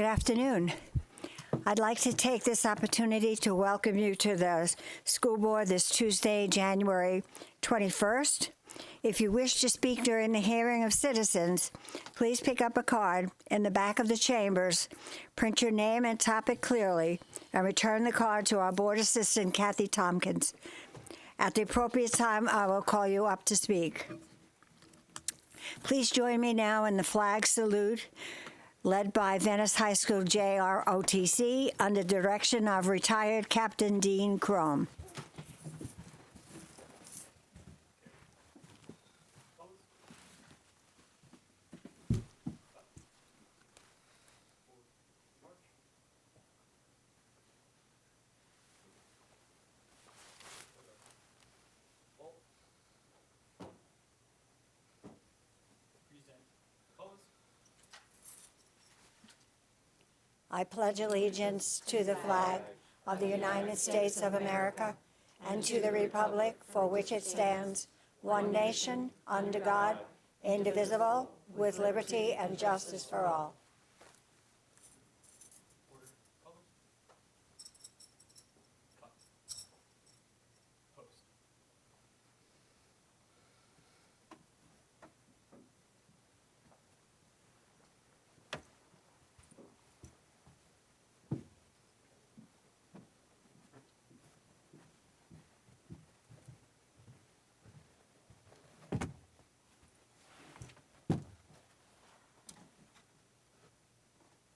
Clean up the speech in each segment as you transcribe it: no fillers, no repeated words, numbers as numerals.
Good afternoon. I'd like to take this opportunity to welcome you to the school board this Tuesday, January 21st. If you wish to speak during the hearing of citizens, please pick up a card in the back of the chambers, print your name and topic clearly, and return the card to our board assistant, Kathy Tompkins. At the appropriate time, I will call you up to speak. Please join me now in the flag salute led by Venice High School JROTC under direction of retired Captain Dean Crum. I pledge allegiance to the flag of the United States of America and to the republic for which it stands, one nation, under God, indivisible, with liberty and justice for all.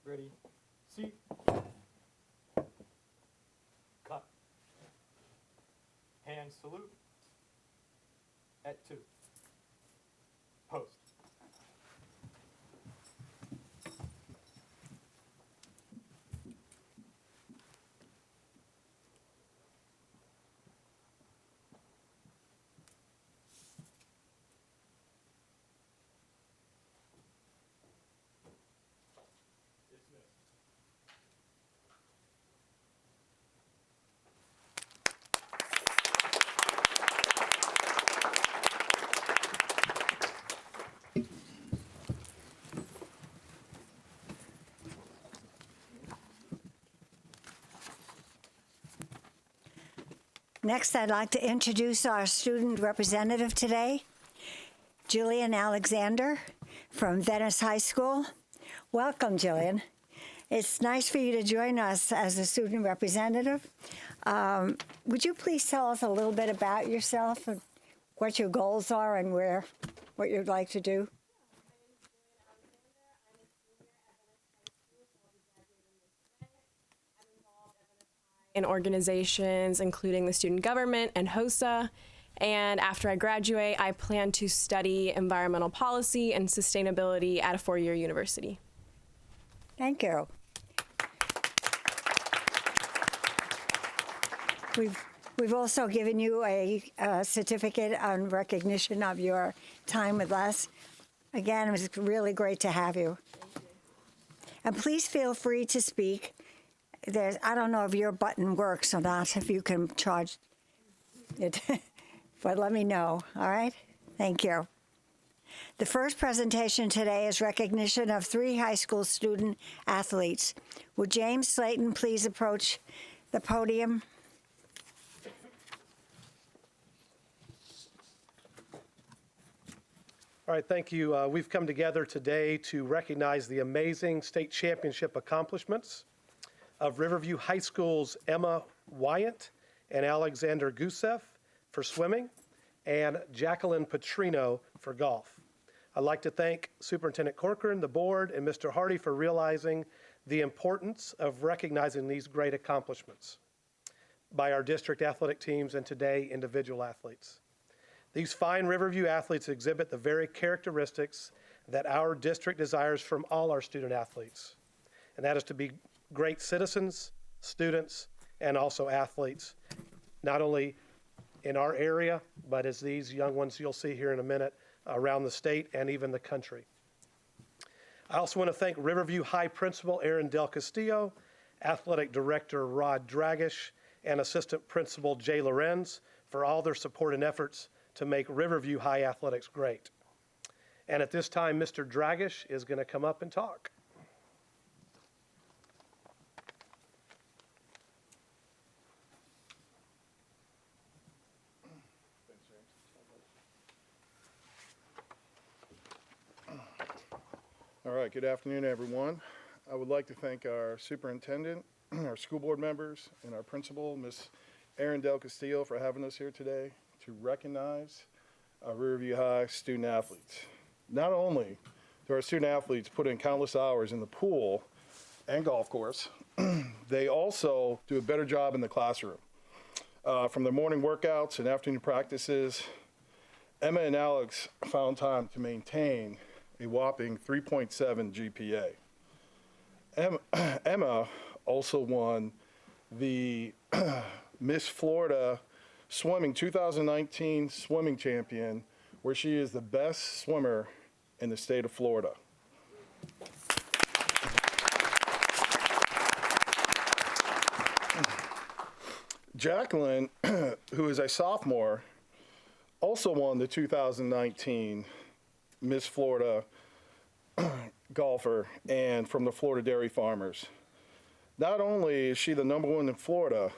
Ready, seat, cut, hand salute, at 2, post. Next, I'd like to introduce our student representative today, Jillian Alexander from Venice High School. Welcome, Jillian. It's nice for you to join us as a student representative. Would you please tell us a little bit about yourself and what your goals are and what you'd like to do? In organizations, including the student government and HOSA. And after I graduate, I plan to study environmental policy and sustainability at a four-year university. Thank you. We've also given you a certificate on recognition of your time with us. Again, it was really great to have you. And please feel free to speak. I don't know if your button works or not, if you can charge it, but let me know, all right? Thank you. The first presentation today is recognition of 3 high school student athletes. Would James Slayton please approach the podium? All right, thank you. We've come together today to recognize the amazing state championship accomplishments of Riverview High School's Emma Wyant and Alexander Gusev for swimming and Jacqueline Petrino for golf. I'd like to thank Superintendent Corcoran, the board, and Mr. Hardy for realizing the importance of recognizing these great accomplishments by our district athletic teams and today individual athletes. These fine Riverview athletes exhibit the very characteristics that our district desires from all our student athletes, and that is to be great citizens, students, and also athletes, not only in our area, but as these young ones you'll see here in a minute around the state and even the country. I also want to thank Riverview High Principal Aaron Del Castillo, Athletic Director Rod Dragish, and Assistant Principal Jay Lorenz for all their support and efforts to make Riverview High athletics great. And at this time, Mr. Dragish is going to come up and talk. right, good afternoon, everyone. I would like to thank our superintendent, our school board members, and our principal, Ms. Erin Del Castillo, for having us here today to recognize our Riverview High student athletes. Not only do our student athletes put in countless hours in the pool and golf course, they also do a better job in the classroom. From their morning workouts and afternoon practices, Emma and Alex found time to maintain a whopping 3.7 GPA. Emma also won the Miss Florida Swimming 2019 swimming champion, where she is the best swimmer in the state of Florida. Jacqueline, who is a sophomore, also won the 2019 Miss Florida golfer and from the Florida Dairy Farmers. Not only is she the #1 in Florida,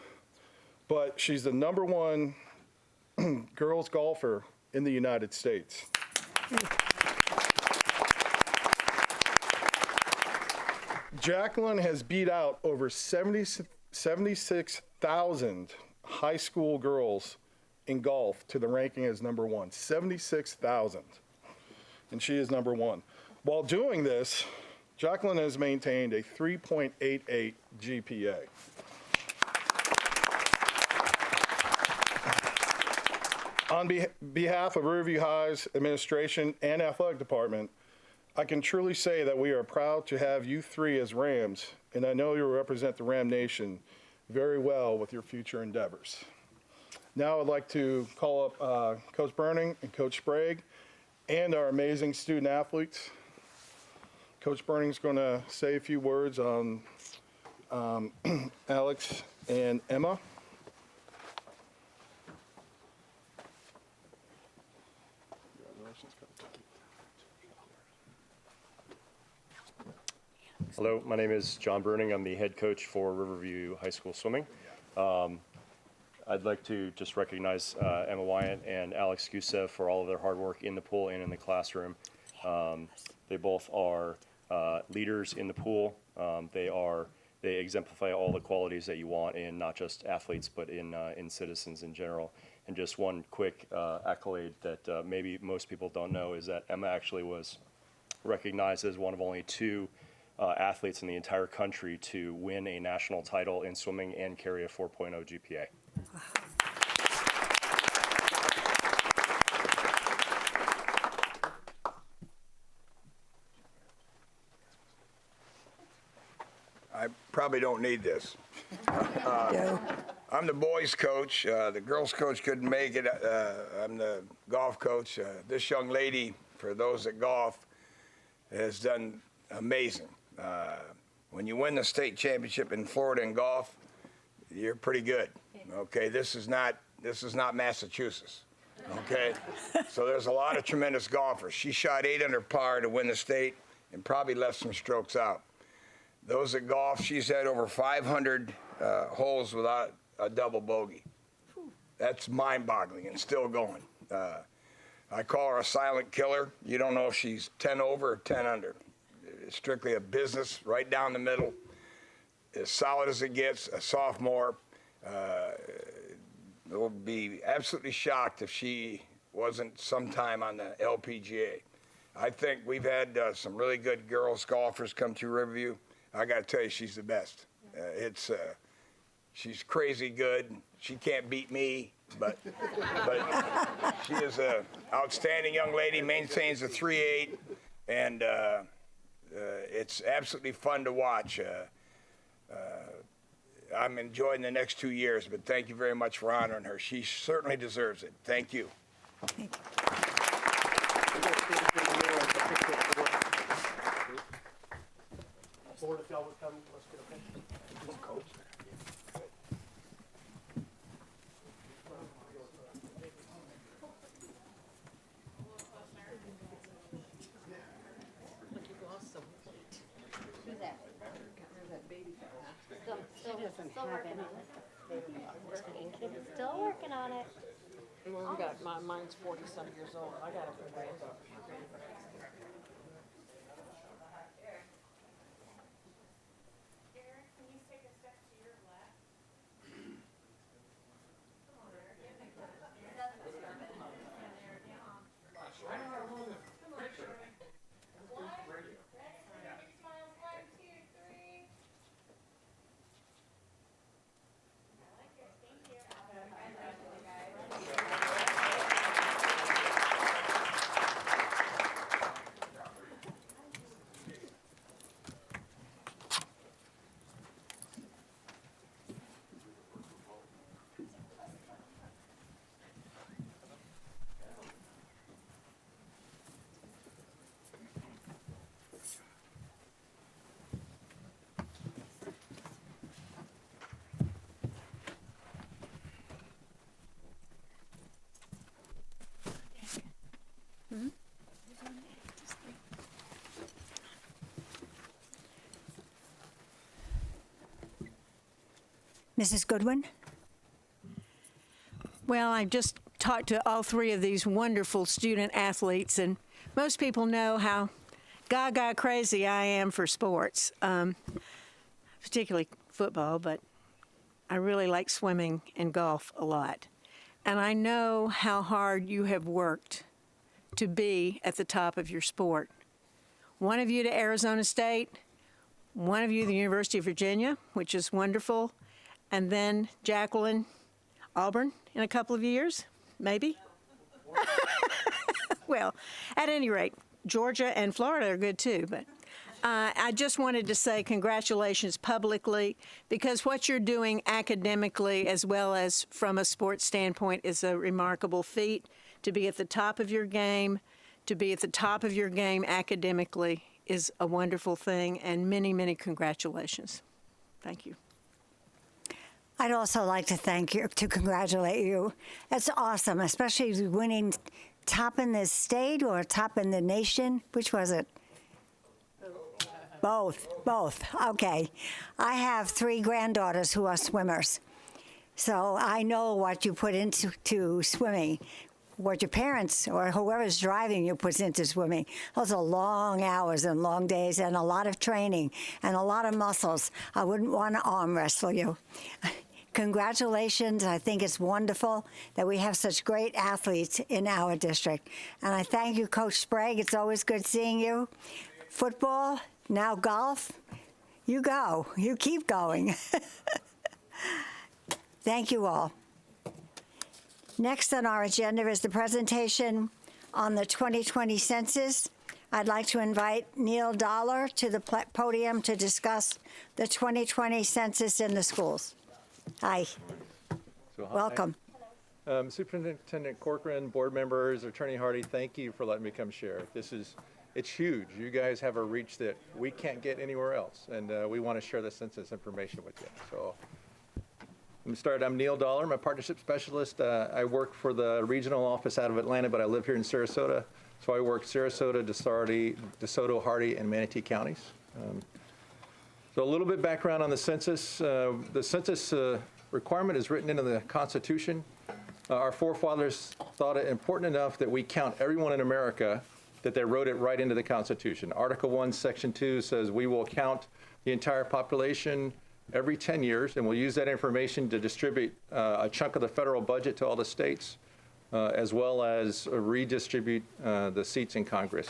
but she's the #1 girls golfer in the United States. Jacqueline has beat out over 76,000 high school girls in golf to the ranking as #1, 76,000. And she is #1. While doing this, Jacqueline has maintained a 3.88 GPA. On behalf of Riverview High's administration and athletic department, I can truly say that we are proud to have you three as Rams, and I know you'll represent the Ram Nation very well with your future endeavors. Now I'd like to call up Coach Burning and Coach Sprague and our amazing student athletes. Coach Burning's going to say a few words on Alex and Emma. Hello, my name is John Burning. I'm the head coach for Riverview High School Swimming. I'd like to just recognize Emma Wyant and Alex Gusev for all of their hard work in the pool and in the classroom. They both are leaders in the pool. They exemplify all the qualities that you want in not just athletes, but in citizens in general. And just one quick accolade that maybe most people don't know is that Emma actually was recognized as one of only 2 athletes in the entire country to win a national title in swimming and carry a 4.0 GPA. I probably don't need this. I'm the boys coach. The girls coach couldn't make it. I'm the golf coach. This young lady, for those that golf, has done amazing. When you win the state championship in Florida in golf, you're pretty good. Okay, this is not Massachusetts. Okay, so there's a lot of tremendous golfers. She shot 8 under par to win the state and probably left some strokes out. Those that golf, she's had over 500 holes without a double bogey. That's mind-boggling and still going. I call her a silent killer. You don't know if she's 10 over or 10 under. It's strictly a business, right down the middle. As solid as it gets, a sophomore. Will be absolutely shocked if she wasn't sometime on the LPGA. I think we've had some really good girls golfers come through Riverview. I got to tell you, she's the best. She's crazy good. She can't beat me, but she is an outstanding young lady, maintains a 3.8, and it's absolutely fun to watch. I'm enjoying the next 2 years, but thank you very much for honoring her. She certainly deserves it. Thank you. Thank you. Board, if y'all would come, let's get a picture. Still working on it. Well, we got, mine's 40-some years old. I got it for days. Mrs. Goodwin? Well, I just talked to all three of these wonderful student athletes, and most people know how gaga crazy I am for sports, particularly football, but I really like swimming and golf a lot. And I know how hard you have worked to be at the top of your sport. One of you to Arizona State, one of you to the University of Virginia, which is wonderful, and then Jacqueline, Auburn in a couple of years, maybe? Well, at any rate, Georgia and Florida are good too, but I just wanted to say congratulations publicly, because what you're doing academically as well as from a sports standpoint is a remarkable feat. To be at the top of your game, to be at the top of your game academically is a wonderful thing, and many, many congratulations. Thank you. I'd also like to congratulate you. That's awesome, especially winning top in the state or top in the nation. Which was it? Both. Okay. I have 3 granddaughters who are swimmers. So I know what you put into swimming, what your parents or whoever's driving you puts into swimming. Those are long hours and long days and a lot of training and a lot of muscles. I wouldn't want to arm wrestle you. Congratulations. I think it's wonderful that we have such great athletes in our district. And I thank you, Coach Sprague. It's always good seeing you. Football, now golf. You go. You keep going. Thank you all. Next on our agenda is the presentation on the 2020 census. I'd like to invite Neil Dollar to the podium to discuss the 2020 census in the schools. Hi. Welcome. Superintendent Corcoran, board members, Attorney Hardy, thank you for letting me come share. It's huge. You guys have a reach that we can't get anywhere else, and we want to share the census information with you. So let me start. I'm Neil Dollar. I'm a partnership specialist. I work for the regional office out of Atlanta, but I live here in Sarasota. So I work Sarasota, DeSoto, Hardy, and Manatee counties. So a little bit background on the census. The census requirement is written into the Constitution. Our forefathers thought it important enough that we count everyone in America that they wrote it right into the Constitution. Article 1, Section 2 says we will count the entire population every 10 years, and we'll use that information to distribute a chunk of the federal budget to all the states, as well as redistribute the seats in Congress.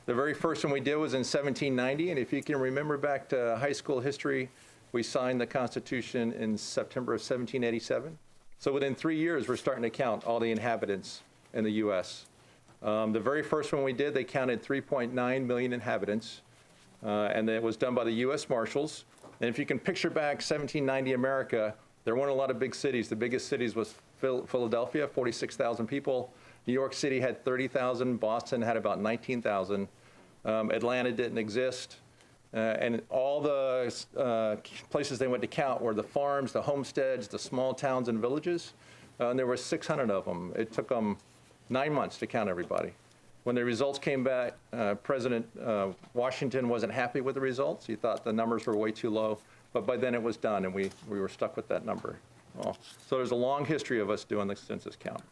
The very first one we did was in 1790, and if you can remember back to high school history, we signed the Constitution in September of 1787. So within 3 years, we're starting to count all the inhabitants in the U.S. The very first one we did, they counted 3.9 million inhabitants, and it was done by the U.S. Marshals. And if you can picture back 1790 America, there weren't a lot of big cities. The biggest cities was Philadelphia, 46,000 people. New York City had 30,000. Boston had about 19,000. Atlanta didn't exist. And all the places they went to count were the farms, the homesteads, the small towns and villages. And there were 600 of them. It took them 9 months to count everybody. When the results came back, President Washington wasn't happy with the results. He thought the numbers were way too low. But by then it was done, and we were stuck with that number. Well, so there's a long history of us doing the census count.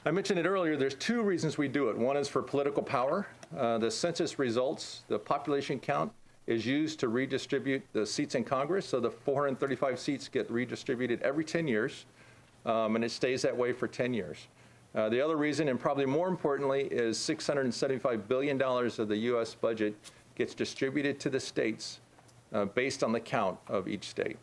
I mentioned it earlier, there's 2 reasons we do it. One is for political power. The census results, the population count, is used to redistribute the seats in Congress. So the 435 seats get redistributed every 10 years, and it stays that way for 10 years. The other reason, and probably more importantly, is $675 billion of the U.S. budget gets distributed to the states based on the count of each state.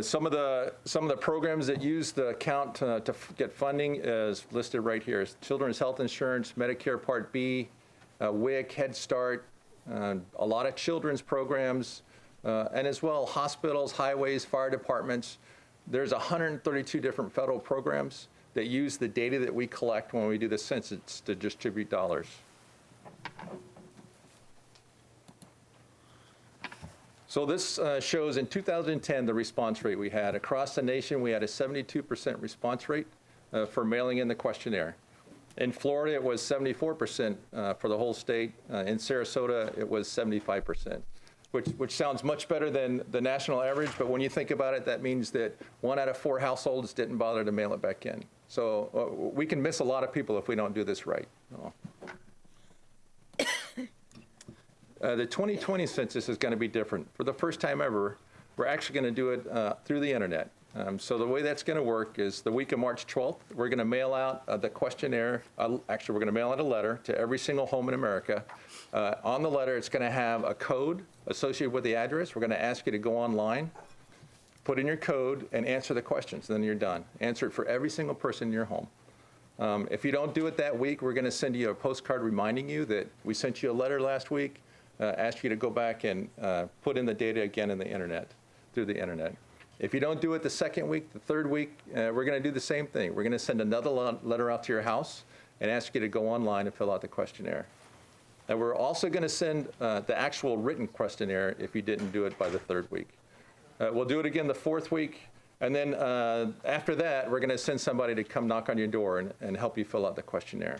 Some of the programs that use the count to get funding is listed right here. It's Children's Health Insurance, Medicare Part B, WIC, Head Start, a lot of children's programs, and as well hospitals, highways, fire departments. There's 132 different federal programs that use the data that we collect when we do the census to distribute dollars. So this shows in 2010 the response rate we had. Across the nation, we had a 72% response rate for mailing in the questionnaire. In Florida, it was 74% for the whole state. In Sarasota, it was 75%. which sounds much better than the national average, but when you think about it, that means that 1 out of 4 households didn't bother to mail it back in. So we can miss a lot of people if we don't do this right. The 2020 census is going to be different. For the first time ever, we're actually going to do it through the internet. So the way that's going to work is the week of March 12th, we're going to mail out the questionnaire. Actually, we're going to mail out a letter to every single home in America. On the letter, it's going to have a code associated with the address. We're going to ask you to go online, put in your code, and answer the questions. Then you're done. Answer it for every single person in your home. If you don't do it that week, we're going to send you a postcard reminding you that we sent you a letter last week, ask you to go back and put in the data again in the internet, through the internet. If you don't do it the second week, the third week, we're going to do the same thing. We're going to send another letter out to your house and ask you to go online and fill out the questionnaire. And we're also going to send the actual written questionnaire if you didn't do it by the third week. We'll do it again the fourth week. And then after that, we're going to send somebody to come knock on your door and help you fill out the questionnaire.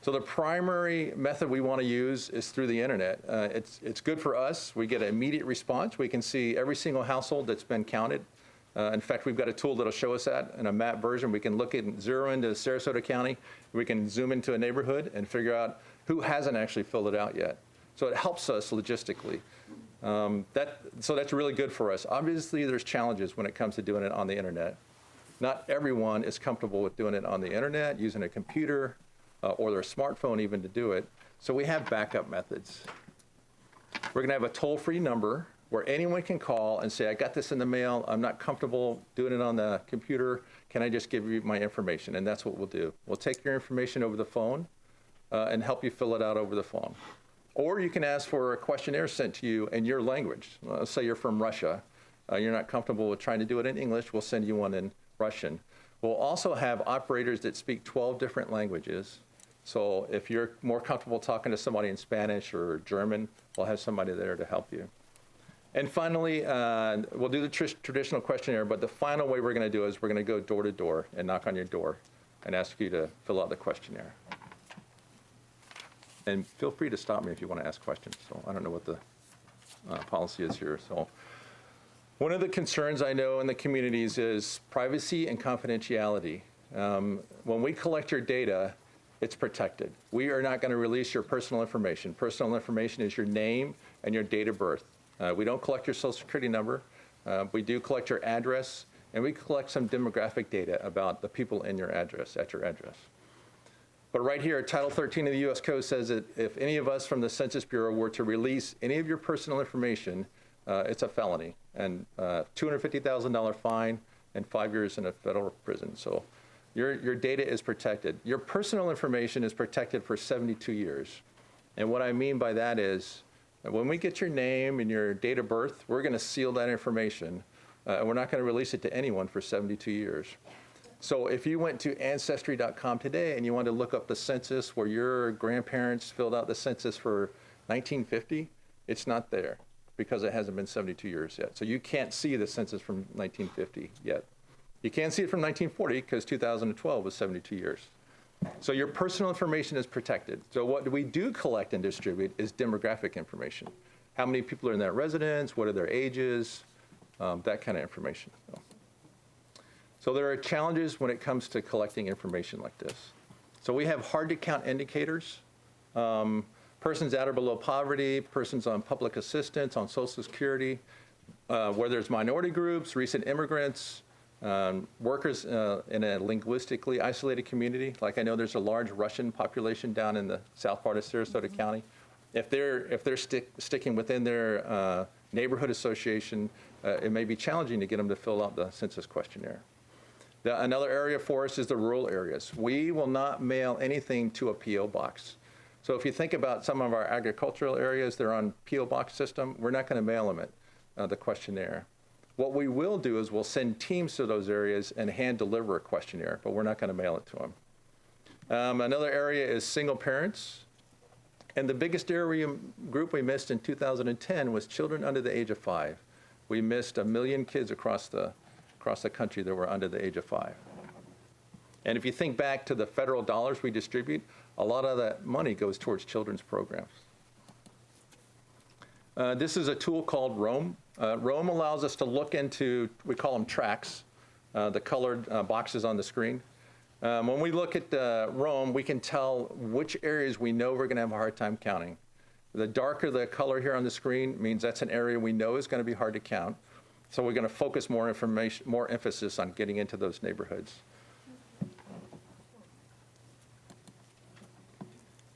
So the primary method we want to use is through the internet. It's good for us. We get an immediate response. We can see every single household that's been counted. In fact, we've got a tool that'll show us that in a map version. We can look at zero into Sarasota County. We can zoom into a neighborhood and figure out who hasn't actually filled it out yet. So it helps us logistically. So that's really good for us. Obviously, there's challenges when it comes to doing it on the internet. Not everyone is comfortable with doing it on the internet, using a computer, or their smartphone even to do it. So we have backup methods. We're gonna have a toll-free number where anyone can call and say, I got this in the mail, I'm not comfortable doing it on the computer, can I just give you my information? And that's what we'll do. We'll take your information over the phone and help you fill it out over the phone. Or you can ask for a questionnaire sent to you in your language. Let's say you're from Russia. You're not comfortable with trying to do it in English, we'll send you one in Russian. We'll also have operators that speak 12 different languages. So if you're more comfortable talking to somebody in Spanish or German, we'll have somebody there to help you. And finally, we'll do the traditional questionnaire, but the final way we're going to do is we're going to go door to door and knock on your door and ask you to fill out the questionnaire. And feel free to stop me if you want to ask questions. So I don't know what the policy is here. So one of the concerns I know in the communities is privacy and confidentiality. When we collect your data, it's protected. We are not going to release your personal information. Personal information is your name and your date of birth. We don't collect your social security number. We do collect your address, and we collect some demographic data about the people in your address, at your address. But right here, Title 13 of the U.S. Code says that if any of us from the Census Bureau were to release any of your personal information, it's a felony, and $250,000 fine and 5 years in a federal prison. So your data is protected. Your personal information is protected for 72 years. And what I mean by that is, when we get your name and your date of birth, we're going to seal that information, and we're not going to release it to anyone for 72 years. So if you went to Ancestry.com today and you wanted to look up the census where your grandparents filled out the census for 1950, it's not there because it hasn't been 72 years yet. So you can't see the census from 1950 yet. You can't see it from 1940 because 2012 was 72 years. So your personal information is protected. So what we do collect and distribute is demographic information. How many people are in that residence? What are their ages? That kind of information. So there are challenges when it comes to collecting information like this. So we have hard to count indicators. Persons at or below poverty, persons on public assistance, on Social Security, where there's minority groups, recent immigrants, workers in a linguistically isolated community. Like I know there's a large Russian population down in the south part of Sarasota County. If they're sticking within their neighborhood association, it may be challenging to get them to fill out the census questionnaire. Another area for us is the rural areas. We will not mail anything to a P.O. box. So if you think about some of our agricultural areas, they're on P.O. box system. We're not going to mail them the questionnaire. What we will do is we'll send teams to those areas and hand deliver a questionnaire, but we're not going to mail it to them. Another area is single parents. And the biggest area group we missed in 2010 was children under the age of 5. We missed 1 million kids across the country that were under the age of 5. And if you think back to the federal dollars we distribute, a lot of that money goes towards children's programs. This is a tool called Roam. Roam allows us to look into, we call them tracks, the colored boxes on the screen. When we look at Roam, we can tell which areas we know we're going to have a hard time counting. The darker the color here on the screen means that's an area we know is going to be hard to count. So we're going to focus more emphasis on getting into those neighborhoods.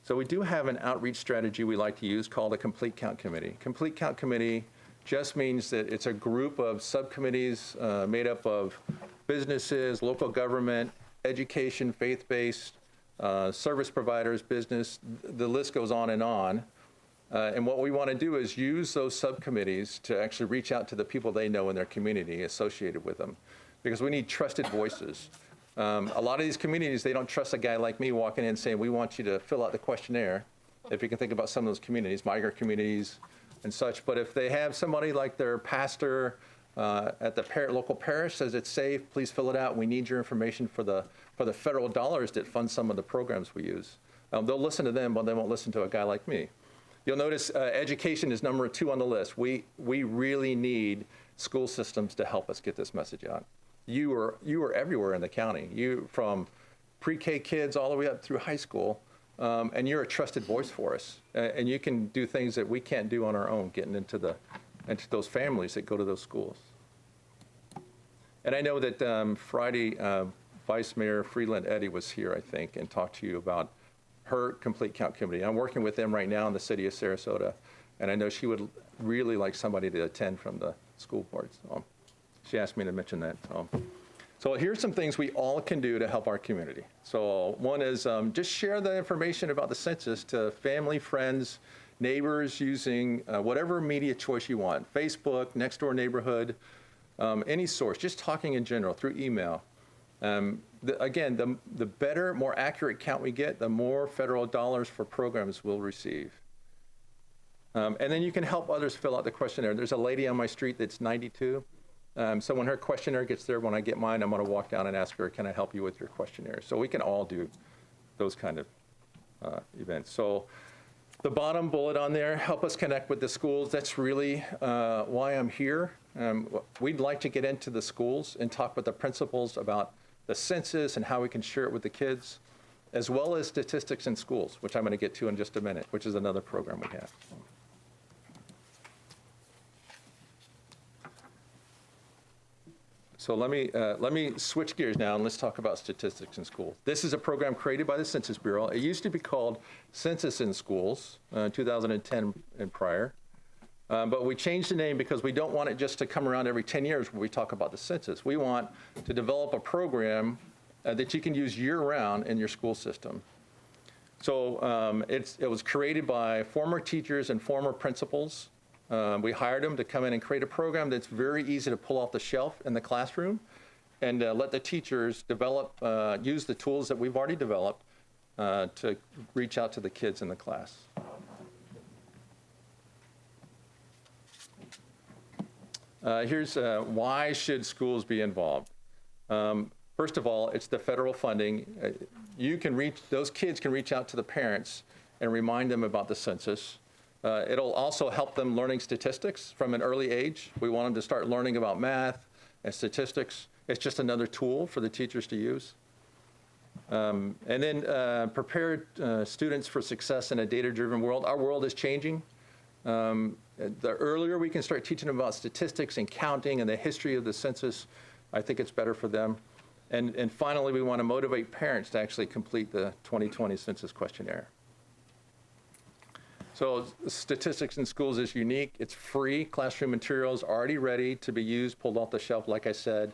So we do have an outreach strategy we like to use called a Complete Count Committee. Complete Count Committee just means that it's a group of subcommittees made up of businesses, local government, education, faith-based, service providers, business, the list goes on. And what we want to do is use those subcommittees to actually reach out to the people they know in their community associated with them, because we need trusted voices. A lot of these communities, they don't trust a guy like me walking in saying, we want you to fill out the questionnaire. If you can think about some of those communities, migrant communities and such. But if they have somebody like their pastor at the local parish says it's safe, please fill it out. We need your information for the federal dollars that fund some of the programs we use. They'll listen to them, but they won't listen to a guy like me. You'll notice education is number 2 on the list. We really need school systems to help us get this message out. You are everywhere in the county. You from pre-K kids all the way up through high school, and you're a trusted voice for us. And you can do things that we can't do on our own, getting into those families that go to those schools. And I know that Friday, Vice Mayor Freeland Eddy was here, I think, and talked to you about her Complete Count Committee. I'm working with them right now in the city of Sarasota, and I know she would really like somebody to attend from the school boards. She asked me to mention that. So here's some things we all can do to help our community. So one is just share the information about the census to family, friends, neighbors using whatever media choice you want. Facebook, next door neighborhood, any source, just talking in general through email. Again, the better, more accurate count we get, the more federal dollars for programs we'll receive. And then you can help others fill out the questionnaire. There's a lady on my street that's 92. So when her questionnaire gets there, when I get mine, I'm going to walk down and ask her, can I help you with your questionnaire? So we can all do those kind of events. So the bottom bullet on there, help us connect with the schools. That's really why I'm here. We'd like to get into the schools and talk with the principals about the census and how we can share it with the kids, as well as statistics in schools, which I'm going to get to in just a minute, which is another program we have. So let me switch gears now and let's talk about statistics in schools. This is a program created by the Census Bureau. It used to be called Census in Schools, 2010 and prior. But we changed the name because we don't want it just to come around every 10 years when we talk about the census. We want to develop a program that you can use year-round in your school system. So it was created by former teachers and former principals. We hired them to come in and create a program that's very easy to pull off the shelf in the classroom and let the teachers develop, use the tools that we've already developed to reach out to the kids in the class. Here's why should schools be involved. First of all, it's the federal funding. Those kids can reach out to the parents and remind them about the census. It'll also help them learning statistics from an early age. We want them to start learning about math and statistics. It's just another tool for the teachers to use. And then prepare students for success in a data-driven world. Our world is changing. The earlier we can start teaching them about statistics and counting and the history of the census, I think it's better for them. And finally, we want to motivate parents to actually complete the 2020 census questionnaire. So statistics in schools is unique. It's free. Classroom materials already ready to be used, pulled off the shelf, like I said.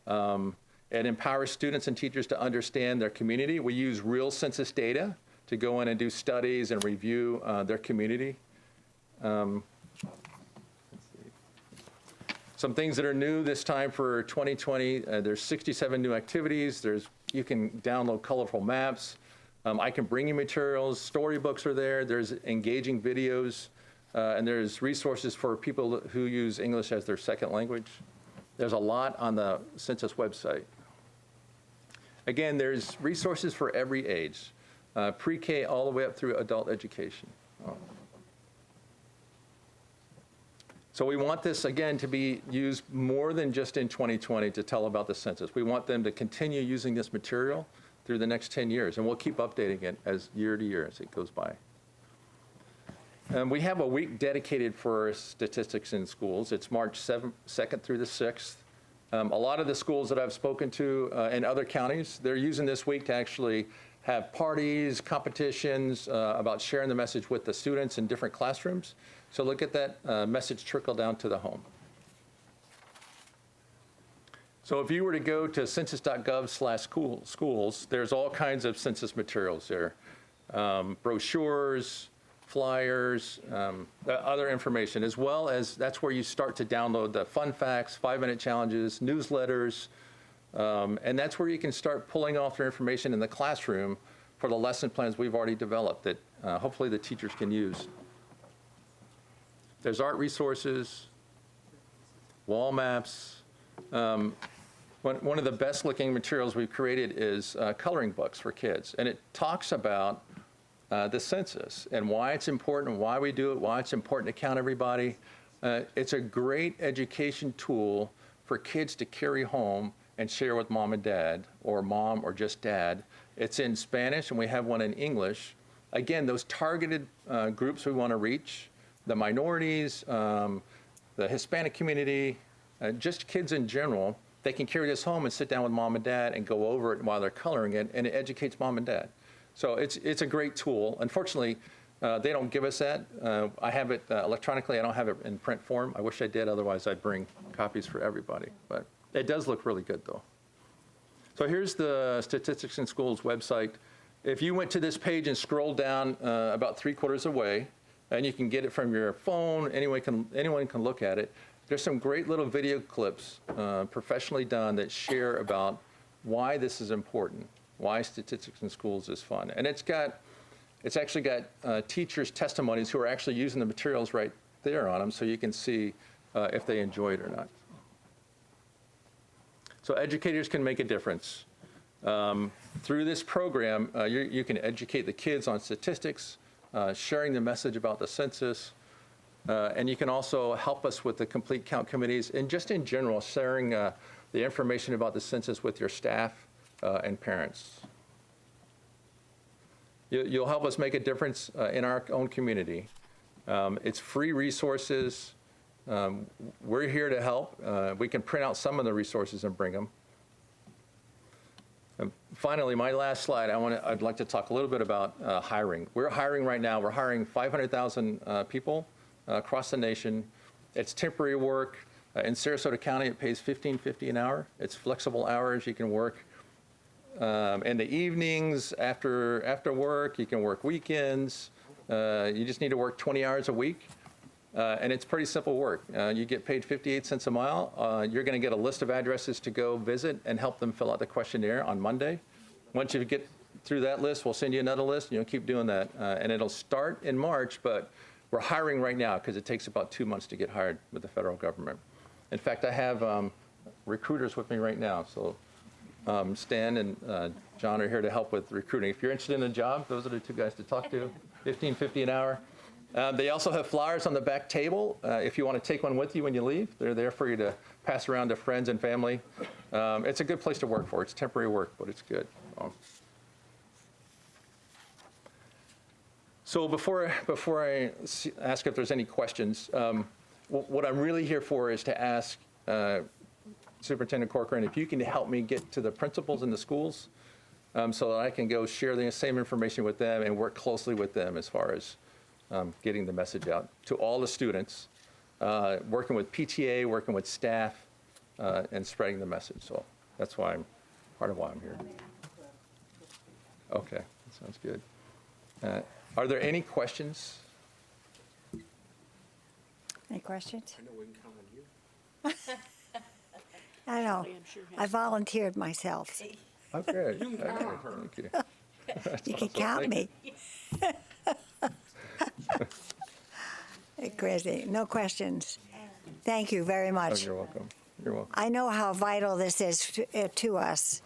It empowers students and teachers to understand their community. We use real census data to go in and do studies and review their community. Some things that are new this time for 2020, there's 67 new activities. You can download colorful maps. I can bring you materials. Storybooks are there. There's engaging videos. And there's resources for people who use English as their second language. There's a lot on the Census website. Again, there's resources for every age, pre-K all the way up through adult education. So we want this, again, to be used more than just in 2020 to tell about the census. We want them to continue using this material through the next 10 years, and we'll keep updating it as year to year as it goes by. We have a week dedicated for statistics in schools. It's March 2nd through the 6th. A lot of the schools that I've spoken to in other counties, they're using this week to actually have parties, competitions about sharing the message with the students in different classrooms. So look at that message trickle down to the home. So if you were to go to census.gov/schools, there's all kinds of census materials there. Brochures, flyers, other information, as well as that's where you start to download the fun facts, 5-minute challenges, newsletters, and that's where you can start pulling off their information in the classroom for the lesson plans we've already developed that hopefully the teachers can use. There's art resources, wall maps. One of the best looking materials we've created is coloring books for kids, and it talks about the census and why it's important, why we do it, why it's important to count everybody. It's a great education tool for kids to carry home and share with mom and dad, or mom or just dad. It's in Spanish, and we have one in English. Again, those targeted groups we want to reach, the minorities, the Hispanic community, just kids in general, they can carry this home and sit down with mom and dad and go over it while they're coloring it, and it educates mom and dad. So it's a great tool. Unfortunately, they don't give us that. I have it electronically. I don't have it in print form. I wish I did. Otherwise, I'd bring copies for everybody. But it does look really good, though. So here's the Statistics in Schools website. If you went to this page and scrolled down about 3/4 away, and you can get it from your phone, anyone can look at it. There's some great little video clips, professionally done, that share about why this is important, why Statistics in Schools is fun. And it's actually got teachers' testimonies who are actually using the materials right there on them, so you can see if they enjoy it or not. So educators can make a difference. Through this program, you can educate the kids on statistics, sharing the message about the census, and you can also help us with the complete count committees, and just in general, sharing the information about the census with your staff and parents. You'll help us make a difference in our own community. It's free resources. We're here to help. We can print out some of the resources and bring them. And finally, my last slide, I'd like to talk a little bit about hiring. We're hiring right now. We're hiring 500,000 people across the nation. It's temporary work. In Sarasota County, it pays $15.50 an hour. It's flexible hours. You can work in the evenings, after work. You can work weekends. You just need to work 20 hours a week. And it's pretty simple work. You get paid 58 cents a mile. You're going to get a list of addresses to go visit and help them fill out the questionnaire on Monday. Once you get through that list, we'll send you another list, and you'll keep doing that. And it'll start in March, but we're hiring right now because it takes about 2 months to get hired with the federal government. In fact, I have recruiters with me right now. So Stan and John are here to help with recruiting. If you're interested in a job, those are the two guys to talk to, $15.50 an hour. They also have flyers on the back table. If you want to take one with you when you leave, they're there for you to pass around to friends and family. It's a good place to work for. It's temporary work, but it's good. So before I ask if there's any questions, what I'm really here for is to ask Superintendent Corcoran if you can help me get to the principals in the schools so that I can go share the same information with them and work closely with them as far as getting the message out to all the students, working with PTA, working with staff, and spreading the message. So that's part of why I'm here. Okay, that sounds good. Are there any questions? Any questions? I know we can count on you. I know. I volunteered myself. Okay. Thank you. You can count me. Crazy. No questions. Thank you very Oh, much. you're welcome. You're welcome. I know how vital this is to us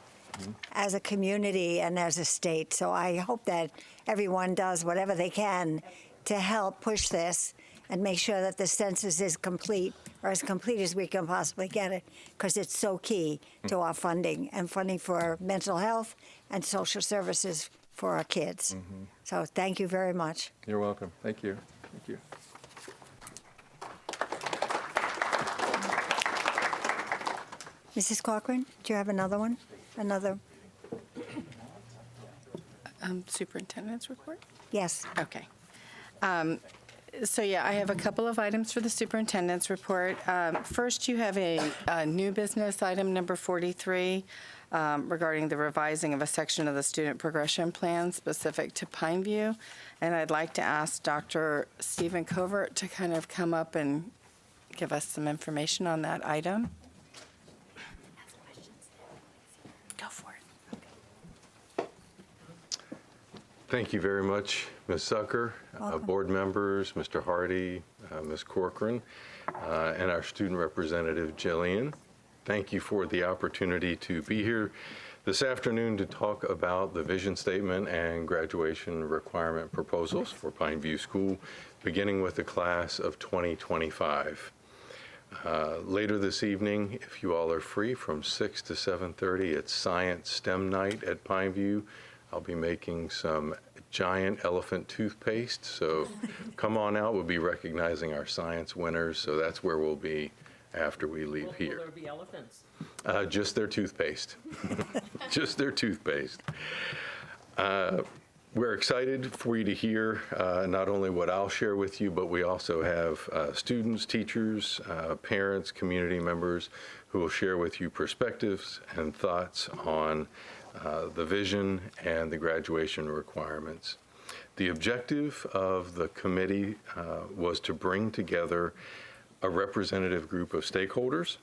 as a community and as a state. So I hope that everyone does whatever they can to help push this and make sure that the census is complete, or as complete as we can possibly get it, because it's so key to our funding and funding for mental health and social services for our kids. So thank you very much. You're welcome. Thank you. Thank you. Mrs. Corcoran, do you have another one? Another? Superintendent's report? Yes. Okay. So yeah, I have a couple of items for the superintendent's report. First, you have a new business item number 43 regarding the revising of a section of the student progression plan specific to Pineview. And I'd like to ask Dr. Stephen Covert to kind of come up and give us some information on that item. Go for it. Thank you very much, Ms. Zucker, board members, Mr. Hardy, Ms. Corcoran, and our student representative, Jillian. Thank you for the opportunity to be here this afternoon to talk about the vision statement and graduation requirement proposals for Pineview School, beginning with the class of 2025. Later this evening, if you all are free, from 6 to 7:30, it's Science STEM Night at Pineview. I'll be making some giant elephant toothpaste, so come on out. We'll be recognizing our science winners, so that's where we'll be after we leave here. Will there be elephants? Just their toothpaste. Just their toothpaste. We're excited for you to hear not only what I'll share with you, but we also have students, teachers, parents, community members who will share with you perspectives and thoughts on the vision and the graduation requirements. The objective of the committee was to bring together a representative group of stakeholders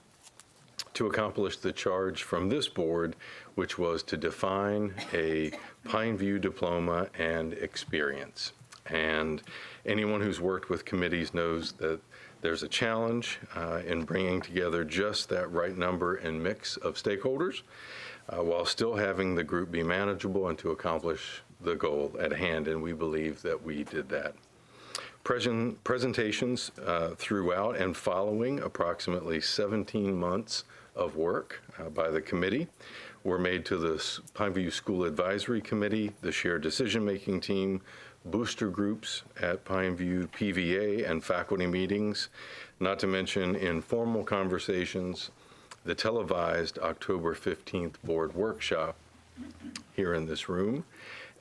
to accomplish the charge from this board, which was to define a Pineview diploma and experience. And anyone who's worked with committees knows that there's a challenge in bringing together just that right number and mix of stakeholders while still having the group be manageable and to accomplish the goal at hand, and we believe that we did that. Presentations throughout and following approximately 17 months of work by the committee were made to the Pineview School Advisory Committee, the Shared Decision-Making Team, booster groups at Pineview, PVA, and faculty meetings, not to mention informal conversations, the televised October 15th board workshop here in this room,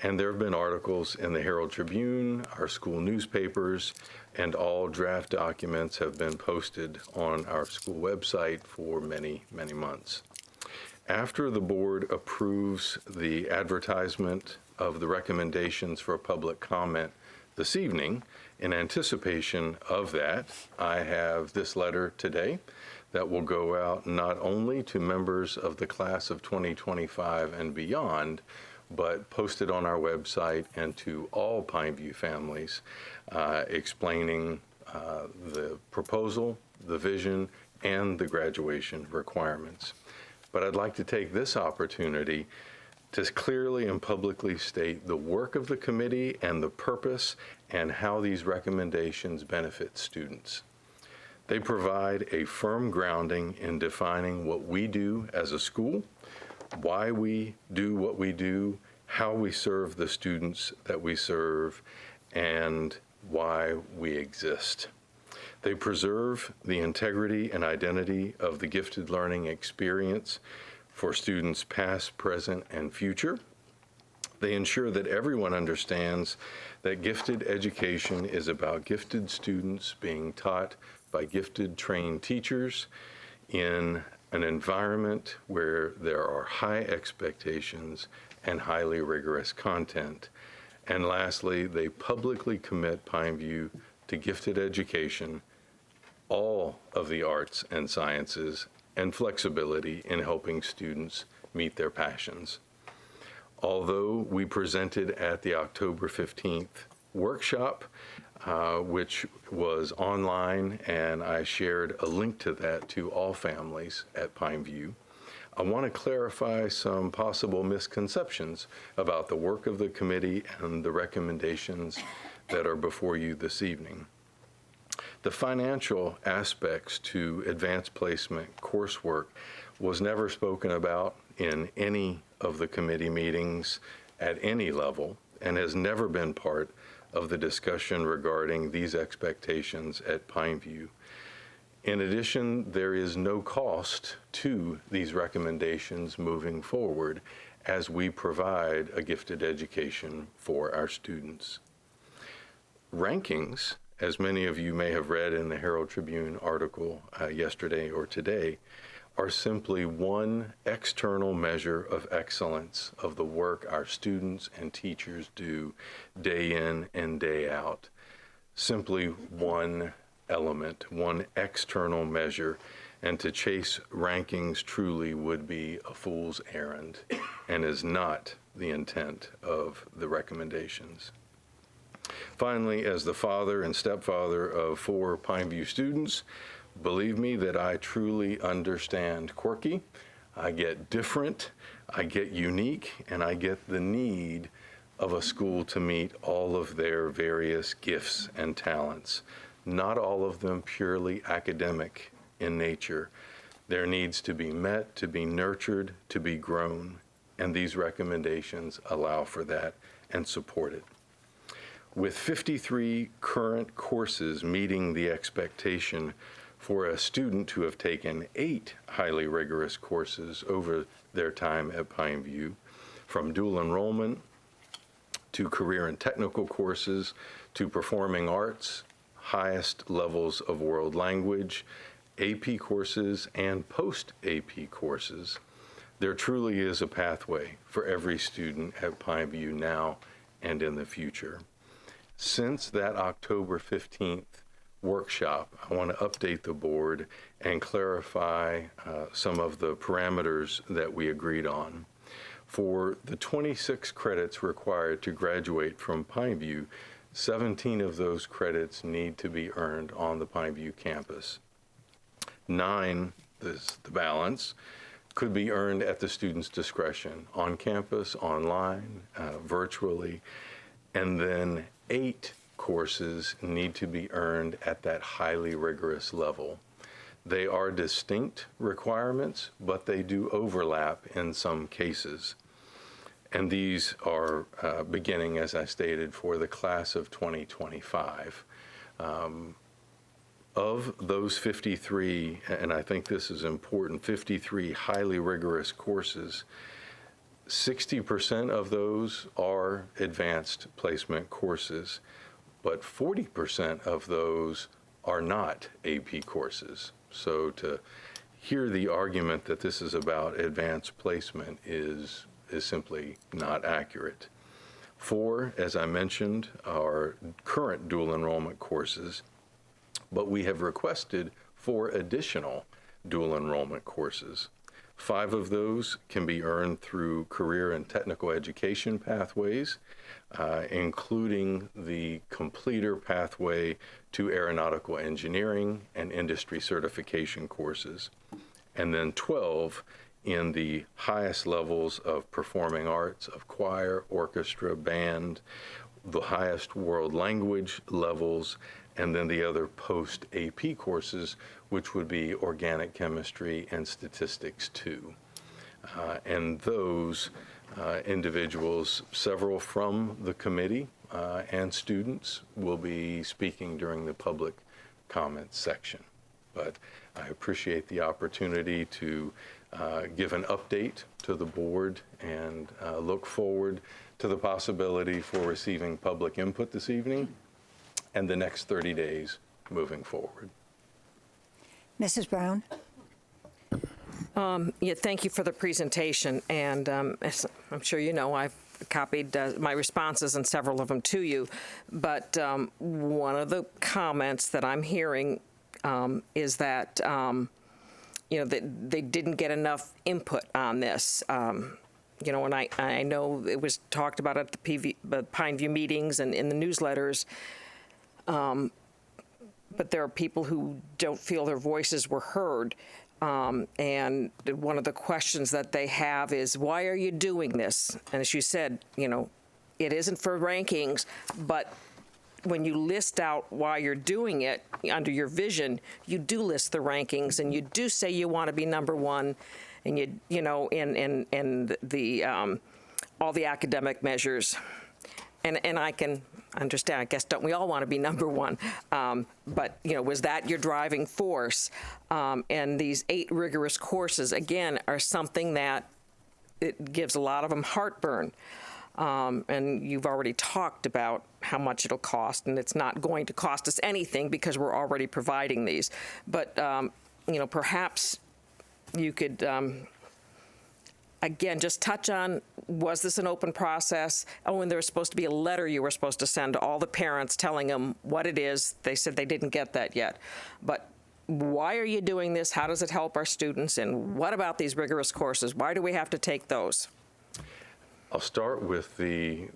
and there have been articles in the Herald Tribune, our school newspapers, and all draft documents have been posted on our school website for many, many months. After the board approves the advertisement of the recommendations for public comment this evening, in anticipation of that, I have this letter today that will go out not only to members of the class of 2025 and beyond, but posted on our website and to all Pineview families, explaining the proposal, the vision, and the graduation requirements. But I'd like to take this opportunity to clearly and publicly state the work of the committee and the purpose and how these recommendations benefit students. They provide a firm grounding in defining what we do as a school, why we do what we do, how we serve the students that we serve, and why we exist. They preserve the integrity and identity of the gifted learning experience for students past, present, and future. They ensure that everyone understands that gifted education is about gifted students being taught by gifted trained teachers in an environment where there are high expectations and highly rigorous content. And lastly, they publicly commit Pineview to gifted education, all of the arts and sciences, and flexibility in helping students meet their passions. Although we presented at the October 15th workshop, which was online, and I shared a link to that to all families at Pineview, I want to clarify some possible misconceptions about the work of the committee and the recommendations that are before you this evening. The financial aspects to advanced placement coursework was never spoken about in any of the committee meetings at any level and has never been part of the discussion regarding these expectations at Pineview. In addition, there is no cost to these recommendations moving forward as we provide a gifted education for our students. Rankings, as many of you may have read in the Herald Tribune article yesterday or today, are simply one external measure of excellence of the work our students and teachers do day in and day out. Simply one element, one external measure, and to chase rankings truly would be a fool's errand and is not the intent of the recommendations. Finally, as the father and stepfather of 4 Pineview students, believe me that I truly understand quirky, I get different, I get unique, and I get the need of a school to meet all of their various gifts and talents, not all of them purely academic in nature. There needs to be met, to be nurtured, to be grown, and these recommendations allow for that and support it. With 53 current courses meeting the expectation for a student to have taken 8 highly rigorous courses over their time at Pineview, from dual enrollment to career and technical courses to performing arts, highest levels of world language, AP courses, and post-AP courses, there truly is a pathway for every student at Pineview now and in the future. Since that October 15th workshop, I want to update the board and clarify some of the parameters that we agreed on. For the 26 credits required to graduate from Pineview, 17 of those credits need to be earned on the Pineview campus. 9, the balance, could be earned at the student's discretion, on campus, online, virtually, and then 8 courses need to be earned at that highly rigorous level. They are distinct requirements, but they do overlap in some cases. And these are beginning, as I stated, for the class of 2025. Of those 53, and I think this is important, 53 highly rigorous courses, 60% of those are advanced placement courses, but 40% of those are not AP courses. So to hear the argument that this is about advanced placement is simply not accurate. 4, as I mentioned, are current dual enrollment courses, but we have requested 4 additional dual enrollment courses. 5 of those can be earned through career and technical education pathways, including the completer pathway to aeronautical engineering and industry certification courses, and then 12 in the highest levels of performing arts, of choir, orchestra, band, the highest world language levels, and then the other post-AP courses, which would be organic chemistry and statistics too. And those individuals, several from the committee and students, will be speaking during the public comment section. But I appreciate the opportunity to give an update to the board and look forward to the possibility for receiving public input this evening and the next 30 days moving forward. Mrs. Brown? Yeah, thank you for the presentation. And as I'm sure you know, I've copied my responses and several of them to you. But one of the comments that I'm hearing is that, that they didn't get enough input on this. And I know it was talked about at the Pineview meetings and in the newsletters, but there are people who don't feel their voices were heard. And one of the questions that they have is, why are you doing this? And as you said, it isn't for rankings, but when you list out why you're doing it under your vision, you do list the rankings and you do say you want to be number one, and you know in the all the academic measures, and I can understand. I guess don't we all want to be number one? But you know, was that your driving force? And these 8 rigorous courses again are something that it gives a lot of them heartburn. And you've already talked about how much it'll cost, and it's not going to cost us anything because we're already providing these. But, you know, perhaps you could, again, just touch on, was this an open process? Oh, and there was supposed to be a letter you were supposed to send to all the parents telling them what it is. They said they didn't get that yet. But why are you doing this? How does it help our students? And what about these rigorous courses? Why do we have to take those? I'll start with the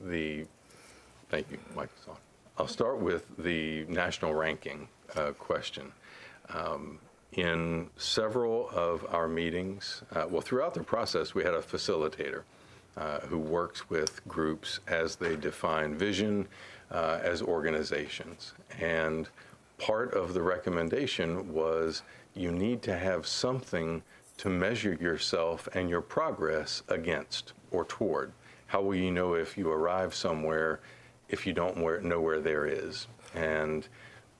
thank you, Mike. I'll start with the national ranking question. In several of our meetings, well, throughout the process, we had a facilitator who works with groups as they define vision as organizations. And part of the recommendation was you need to have something to measure yourself and your progress against or toward. How will you know if you arrive somewhere if you don't know where there is? And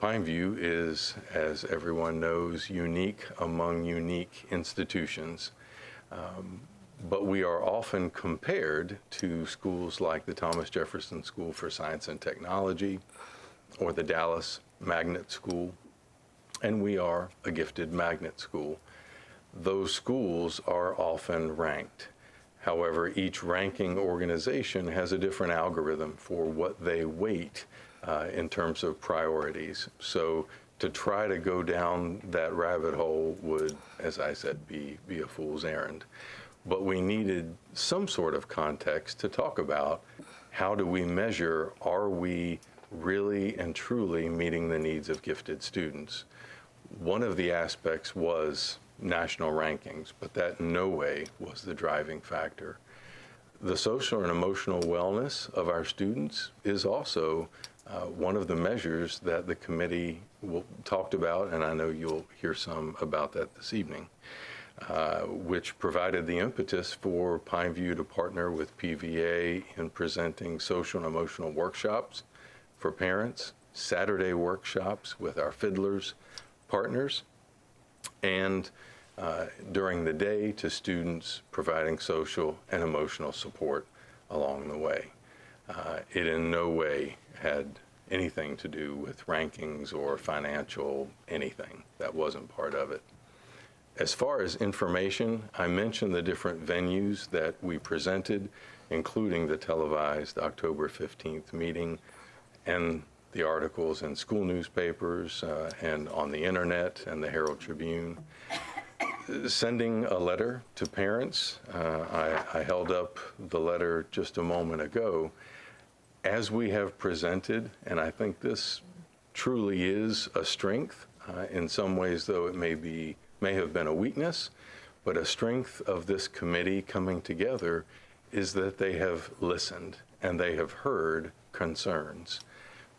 Pineview is, as everyone knows, unique among unique institutions. But we are often compared to schools like the Thomas Jefferson School for Science and Technology or the Dallas Magnet School, and we are a gifted magnet school. Those schools are often ranked. However, each ranking organization has a different algorithm for what they weight in terms of priorities. So to try to go down that rabbit hole would, as I said, be a fool's errand. But we needed some sort of context to talk about how do we measure, are we really and truly meeting the needs of gifted students? One of the aspects was national rankings, but that in no way was the driving factor. The social and emotional wellness of our students is also one of the measures that the committee talked about, and I know you'll hear some about that this evening, which provided the impetus for Pineview to partner with PVA in presenting social and emotional workshops for parents, Saturday workshops with our Fiddlers partners, and during the day to students providing social and emotional support along the way. It in no way had anything to do with rankings or financial anything. That wasn't part of it. As far as information, I mentioned the different venues that we presented, including the televised October 15th meeting and the articles in school newspapers and on the internet and the Herald Tribune. Sending a letter to parents, I held up the letter just a moment ago. As we have presented, and I think this truly is a strength, in some ways though it may have been a weakness, but a strength of this committee coming together is that they have listened and they have heard concerns.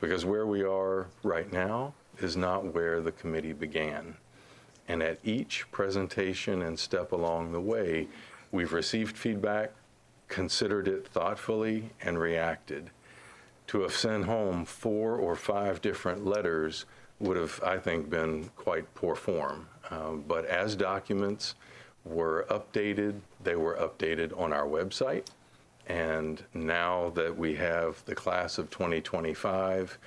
Because where we are right now is not where the committee began. And at each presentation and step along the way, we've received feedback, considered it thoughtfully, and reacted. To have sent home 4 or 5 different letters would have, I think, been quite poor form. But as documents were updated, they were updated on our website. And now that we have the class of 2025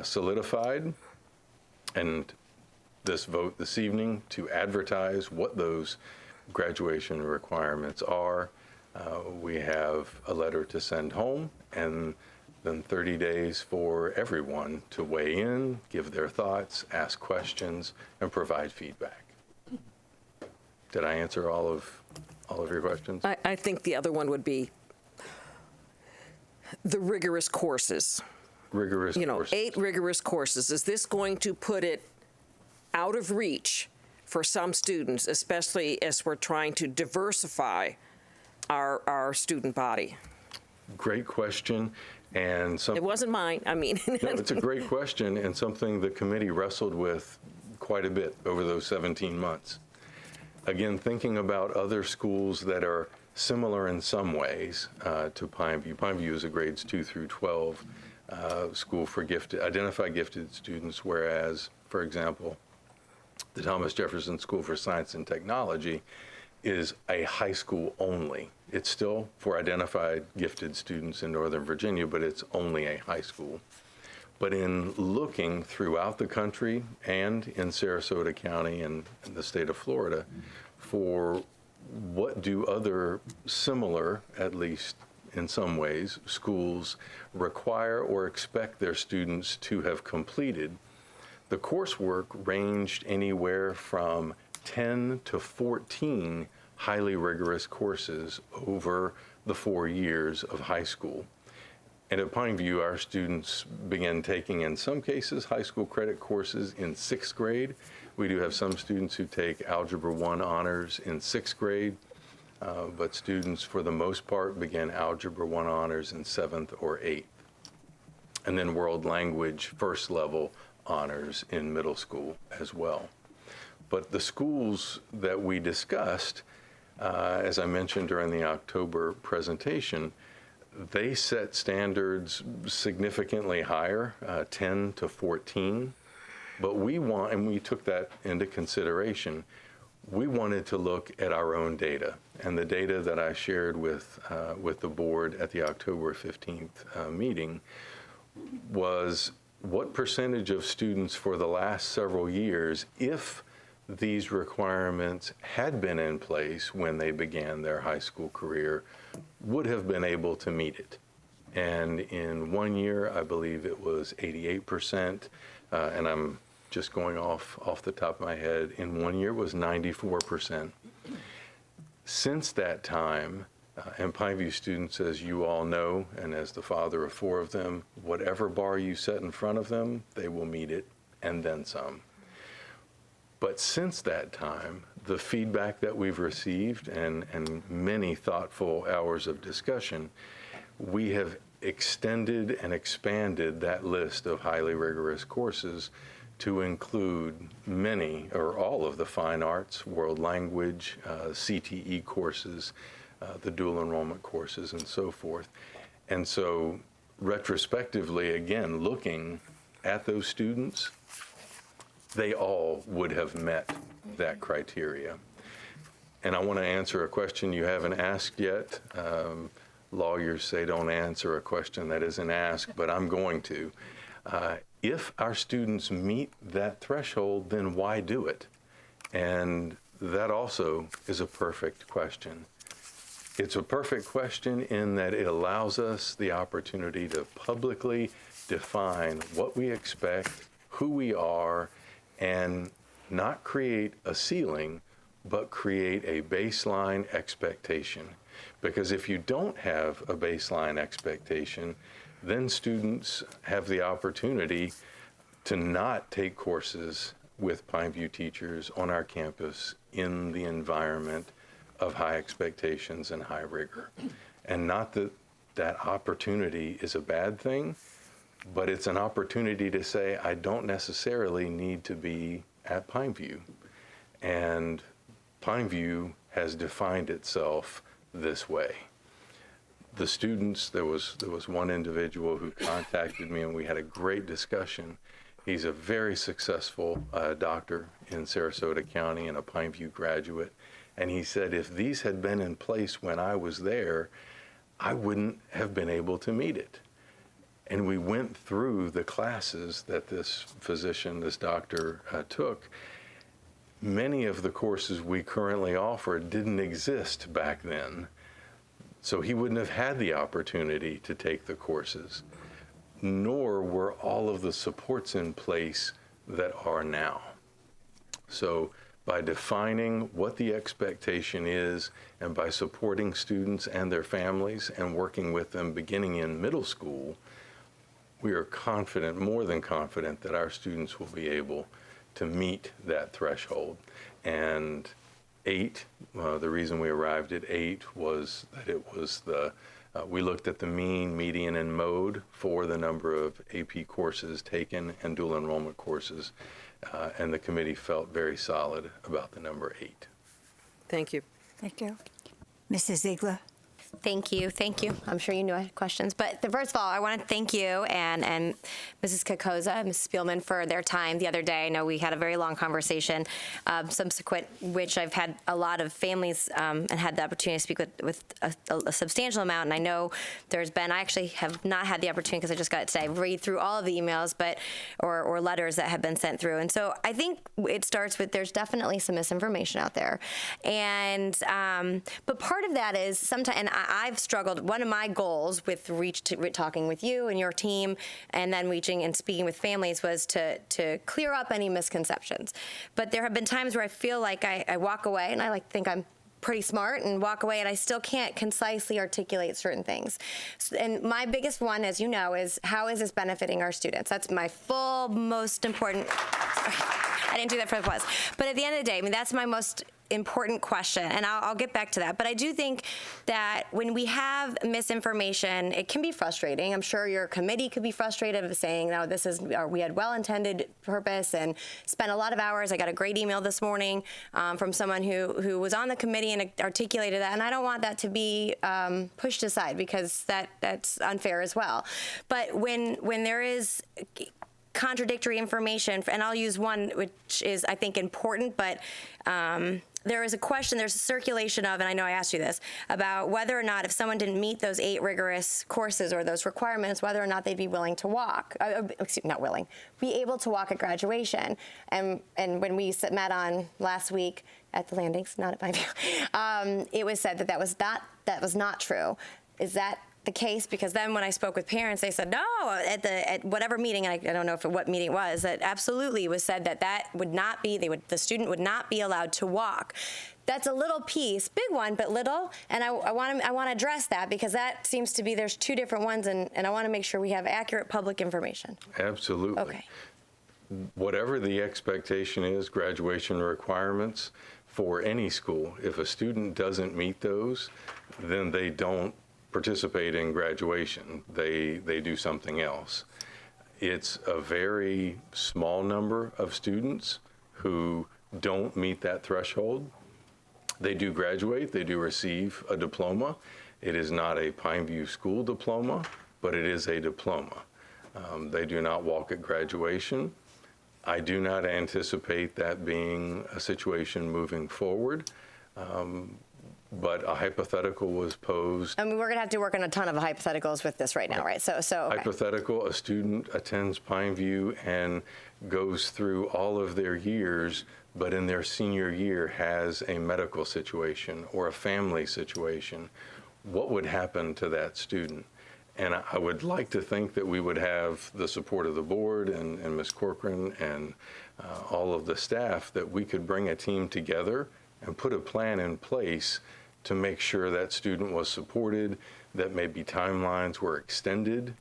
solidified, and this vote this evening to advertise what those graduation requirements are, we have a letter to send home, and then 30 days for everyone to weigh in, give their thoughts, ask questions, and provide feedback. Did I answer all of your questions? I think the other one would be the rigorous courses. Rigorous courses. 8 rigorous courses. Is this going to put it out of reach for some students, especially as we're trying to diversify our student body? Great question. And It wasn't mine. I mean, no, it's a great question and something the committee wrestled with quite a bit over those 17 months. Again, thinking about other schools that are similar in some ways to Pineview. Pineview is a grades 2 through 12 school for identified gifted students, whereas, for example, the Thomas Jefferson School for Science and Technology is a high school only. It's still for identified gifted students in Northern Virginia, but it's only a high school. But in looking throughout the country and in Sarasota County and in the state of Florida for what do other similar, at least in some ways, schools require or expect their students to have completed, the coursework ranged anywhere from 10 to 14 highly rigorous courses over the 4 years of high school. And at Pineview, our students began taking, in some cases, high school credit courses in 6th grade. We do have some students who take Algebra 1 honors in 6th grade, but students, for the most part, began Algebra 1 honors in 7th or 8th. And then World Language first level honors in middle school as well. But the schools that we discussed, as I mentioned during the October presentation, they set standards significantly higher, 10 to 14. But we want, and we took that into consideration, we wanted to look at our own data. And the data that I shared with the board at the October 15th meeting was what percentage of students for the last several years, if these requirements had been in place when they began their high school career, would have been able to meet it. And in 1 year, I believe it was 88%, and I'm just going off the top of my head, in 1 year it was 94%. Since that time, and Pineview students, as you all know, and as the father of 4 of them, whatever bar you set in front of them, they will meet it, and then some. But since that time, the feedback that we've received and many thoughtful hours of discussion, we have extended and expanded that list of highly rigorous courses to include many or all of the fine arts, world language, CTE courses, the dual enrollment courses, and so forth. And so retrospectively, again, looking at those students, they all would have met that criteria. And I want to answer a question you haven't asked yet. Lawyers say don't answer a question that isn't asked, but I'm going to. If our students meet that threshold, then why do it? And that also is a perfect question. It's a perfect question in that it allows us the opportunity to publicly define what we expect, who we are, and not create a ceiling, but create a baseline expectation. Because if you don't have a baseline expectation, then students have the opportunity to not take courses with Pineview teachers on our campus in the environment of high expectations and high rigor. And not that that opportunity is a bad thing, but it's an opportunity to say, I don't necessarily need to be at Pineview. And Pineview has defined itself this way. The students, there was one individual who contacted me and we had a great discussion. He's a very successful doctor in Sarasota County and a Pineview graduate. And he said, if these had been in place when I was there, I wouldn't have been able to meet it. And we went through the classes that this physician, this doctor, took. Many of the courses we currently offer didn't exist back then. So he wouldn't have had the opportunity to take the courses, nor were all of the supports in place that are now. So by defining what the expectation is and by supporting students and their families and working with them beginning in middle school, we are confident, more than confident, that our students will be able to meet that threshold. And 8, the reason we arrived at 8 was that it was the We looked at the mean, median, and mode for the number of AP courses taken and dual enrollment courses, and the committee felt very solid about the number 8. Thank you. Thank you. Mrs. Ziegler? Thank you. Thank you. I'm sure you knew I had questions. But first of all, I want to thank you and Mrs. Kokoza and Mrs. Spielman for their time the other day. I know we had a very long conversation, subsequent which I've had a lot of families and had the opportunity to speak with a substantial amount. And I know there's been, I actually have not had the opportunity because I just got to read through all of the emails or letters that have been sent through. And so I think it starts with there's definitely some misinformation out there. And but part of that is sometimes, and I've struggled. One of my goals with talking with you and your team, and then reaching and speaking with families, was to clear up any misconceptions. But there have been times where I feel like I walk away, and I think I'm pretty smart, and walk away, and I still can't concisely articulate certain things. And my biggest one, as you know, is how is this benefiting our students? That's my most important. I didn't do that for the pause. But at the end of the day, I mean, that's my most important question, and I'll get back to that. But I do think that when we have misinformation, it can be frustrating. I'm sure your committee could be frustrated of saying, no, we had well-intended purpose and spent a lot of hours. I got a great email this morning from someone who was on the committee and articulated that, and I don't want that to be pushed aside, because that's unfair as well. But when there is contradictory information, and I'll use one which is, I think, important, but there is a question, there's a circulation of, and I know I asked you this, about whether or not if someone didn't meet those 8 rigorous courses or those requirements, whether or not they'd be willing to walk, be able to walk at graduation. And when we met on last week at the Landings, not at Pineview, it was said that was not true. Is that the case? Because then when I spoke with parents, they said, no, at whatever meeting, and I don't know what meeting it was, that absolutely was said that would not be, the student would not be allowed to walk. That's a little piece, big one, but little, and I want to address that, because that seems to be, there's 2 different ones, and I want to make sure we have accurate public information. Absolutely. Okay. Whatever the expectation is, graduation requirements for any school, if a student doesn't meet those, then they don't participate in graduation. They do something else. It's a very small number of students who don't meet that threshold. They do graduate, they do receive a diploma. It is not a Pineview school diploma, but it is a diploma. They do not walk at graduation. I do not anticipate that being a situation moving forward. But a hypothetical was posed. I mean, we're going to have to work on a ton of hypotheticals with this right now, right? So okay. Hypothetical, a student attends Pineview and goes through all of their years, but in their senior year has a medical situation or a family situation. What would happen to that student? And I would like to think that we would have the support of the board and Ms. Corcoran and all of the staff, that we could bring a team together and put a plan in place to make sure that student was supported, that maybe timelines were extended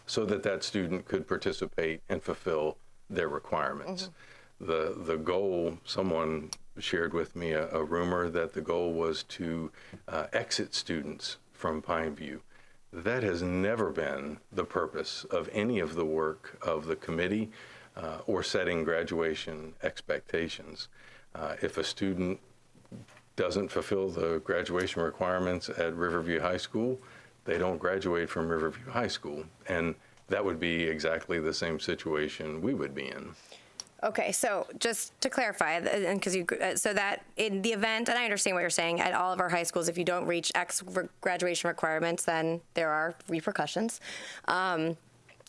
so that that student could participate and fulfill their requirements. Mm-hmm. The goal, someone shared with me a rumor that the goal was to exit students from Pineview. That has never been the purpose of any of the work of the committee or setting graduation expectations. If a student doesn't fulfill the graduation requirements at Riverview High School, they don't graduate from Riverview High School. And that would be exactly the same situation we would be in. Okay, so just to clarify, because so that in the event, and I understand what you're saying, at all of our high schools, if you don't reach X graduation requirements, then there are repercussions.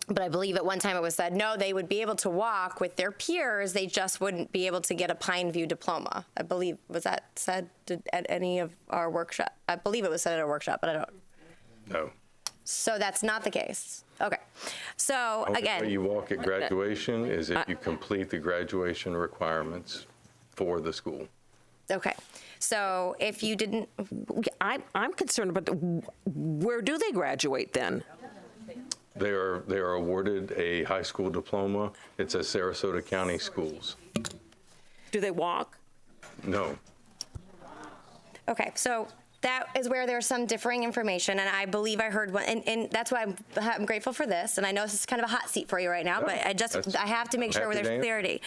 But I believe at one time it was said, no, they would be able to walk with their peers, they just wouldn't be able to get a Pineview diploma. I believe, was that said at any of our workshop? I believe it was said at a workshop, but I don't. No. So that's not the case. Okay. So again. The way you walk at graduation is if you complete the graduation requirements for the school. Okay. So if you didn't. I'm concerned about where do they graduate then? They are awarded a high school diploma. It's at Sarasota County Schools. Do they walk? No. Okay, so that is where there's some differing information, and I believe I heard one, and that's why I'm grateful for this, and I know this is kind of a hot seat for you right now, but I have to make sure where there's clarity.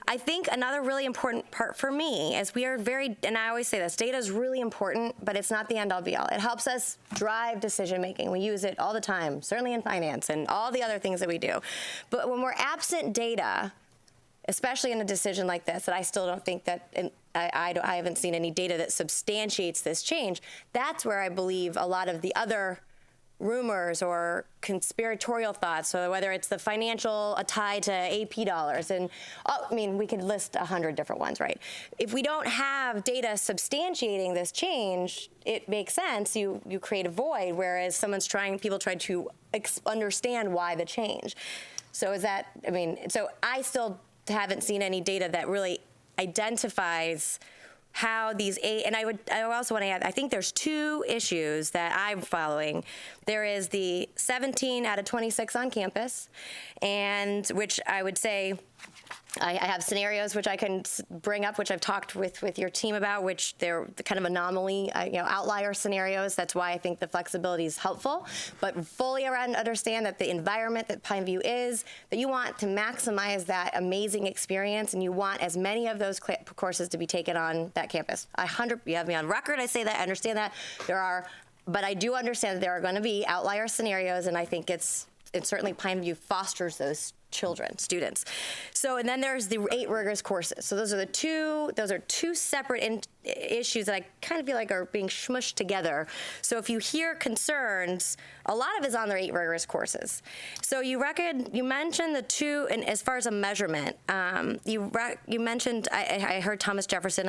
I think another really important part for me is we are and I always say this, data is really important, but it's not the end all be all. It helps us drive decision making. We use it all the time, certainly in finance and all the other things that we do. But when we're absent data, especially in a decision like this, that I still don't think that, and I haven't seen any data that substantiates this change, that's where I believe a lot of the other rumors or conspiratorial thoughts, so whether it's the financial tie to AP dollars, and I mean, we could list 100 different ones, right? If we don't have data substantiating this change, it makes sense. You create a void, whereas people try to understand why the change. So so I still haven't seen any data that really identifies how these and I also want to add, I think there's two issues that I'm following. There is the 17 out of 26 on campus, and which I would say I have scenarios which I can bring up, which I've talked with your team about, which they're kind of anomaly, outlier scenarios. That's why I think the flexibility is helpful, but fully understand that the environment that Pineview is, that you want to maximize that amazing experience, and you want as many of those courses to be taken on that campus. You have me on record, I say that, I understand that. But I do understand that there are going to be outlier scenarios, and I think it's certainly Pineview fosters those students. So, and then there's the 8 rigorous courses. So those are two separate issues that I kind of feel like are being smushed together. So if you hear concerns, a lot of it is on their 8 rigorous courses. So you mentioned the two, and as far as a measurement, you mentioned, I heard Thomas Jefferson,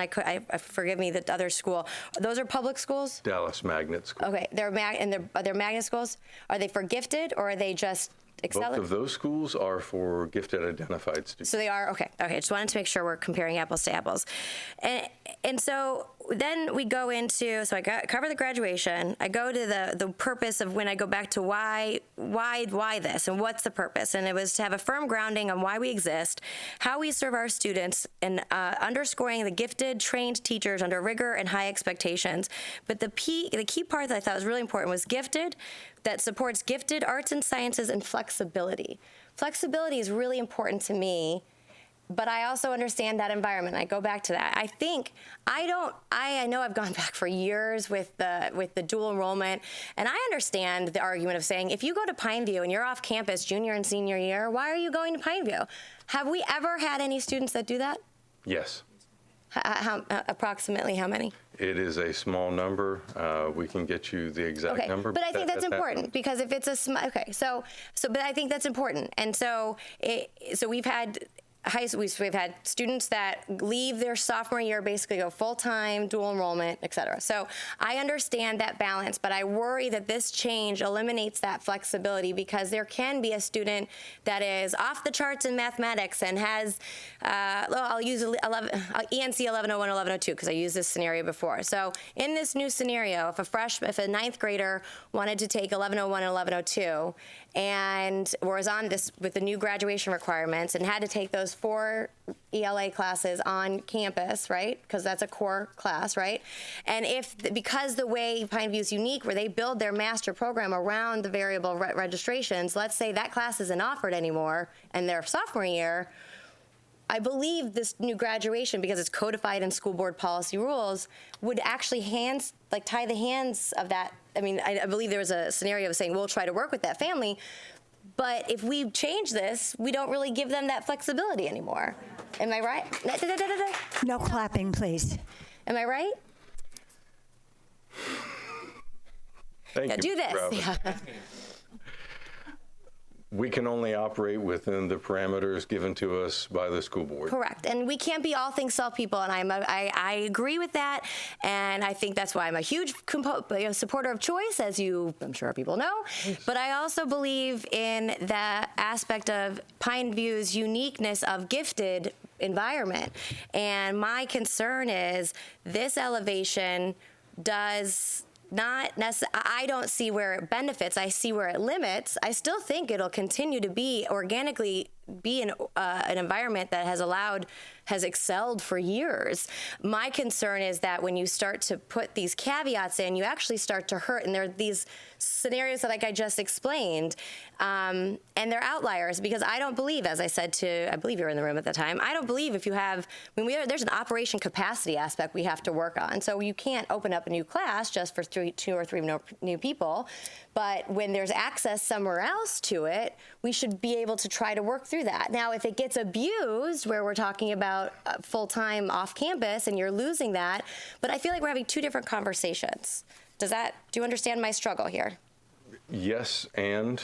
forgive me, the other school. Those are public schools? Dallas Magnet School. Okay, they're magnet schools. Are they for gifted, or are they just Both of those schools are for gifted identified students. So they are, okay. Just wanted to make sure we're comparing apples to apples. And so then we go into, so I cover the graduation. I go to the purpose of when I go back to why this, and what's the purpose. And it was to have a firm grounding on why we exist, how we serve our students, and underscoring the gifted, trained teachers under rigor and high expectations. But the key part that I thought was really important was gifted, that supports gifted arts and sciences, and flexibility. Flexibility is really important to me, but I also understand that environment. I go back to that. I know I've gone back for years with the dual enrollment, and I understand the argument of saying, if you go to Pineview and you're off campus junior and senior year, why are you going to Pineview? Have we ever had any students that do that? Yes. Approximately how many? It is a small number. We can get you the exact number. But I think that's important, because if it's but I think that's important. And so we've had we've had students that leave their sophomore year, basically go full-time, dual enrollment, et cetera. So I understand that balance, but I worry that this change eliminates that flexibility, because there can be a student that is off the charts in mathematics and has, I'll use ENC 1101, 1102, because I used this scenario before. So in this new scenario, if a ninth grader wanted to take 1101 and 1102, and was on this with the new graduation requirements and had to take those 4 ELA classes on campus, right? Because that's a core class, right? And because the way Pineview is unique, where they build their master program around the variable registrations, let's say that class isn't offered anymore in their sophomore year, I believe this new graduation, because it's codified in school board policy rules, would actually tie the hands of that. I mean, I believe there was a scenario of saying, we'll try to work with that family, but if we change this, we don't really give them that flexibility anymore. Am I right? No clapping, please. Am I right? Thank you, do this. Yeah. We can only operate within the parameters given to us by the school board. Correct, and we can't be all things to all people, and I agree with that, and I think that's why I'm a huge supporter of choice, as I'm sure people know. Yes. But I also believe in the aspect of Pineview's uniqueness of gifted environment, and my concern is this elevation does not necessarily, I don't see where it benefits. I see where it limits. I still think it'll continue to be organically be an environment that has excelled for years. My concern is that when you start to put these caveats in, you actually start to hurt. And there are these scenarios that, like I just explained, and they're outliers, because I don't believe, as I said to, I believe you were in the room at the time, I don't believe if you have, there's an operation capacity aspect we have to work on. So you can't open up a new class just for two or three new people. But when there's access somewhere else to it, we should be able to try to work through that. Now, if it gets abused, where we're talking about full-time off campus and you're losing that, but I feel like we're having two different conversations. Do you understand my struggle here? Yes, and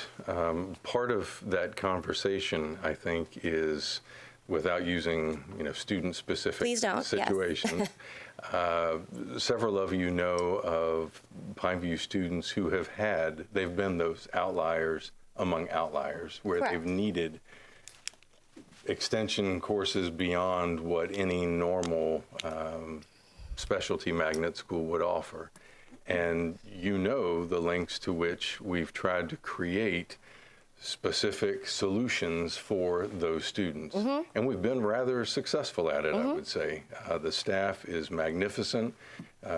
part of that conversation, I think, is, without using, student-specific situations. Yes. Several of you know of Pineview students who they've been those outliers among outliers, where Correct. They've needed extension courses beyond what any normal specialty magnet school would offer. And the lengths to which we've tried to create specific solutions for those students. Mm-hmm. And we've been rather successful at it, mm-hmm. I would say. The staff is magnificent.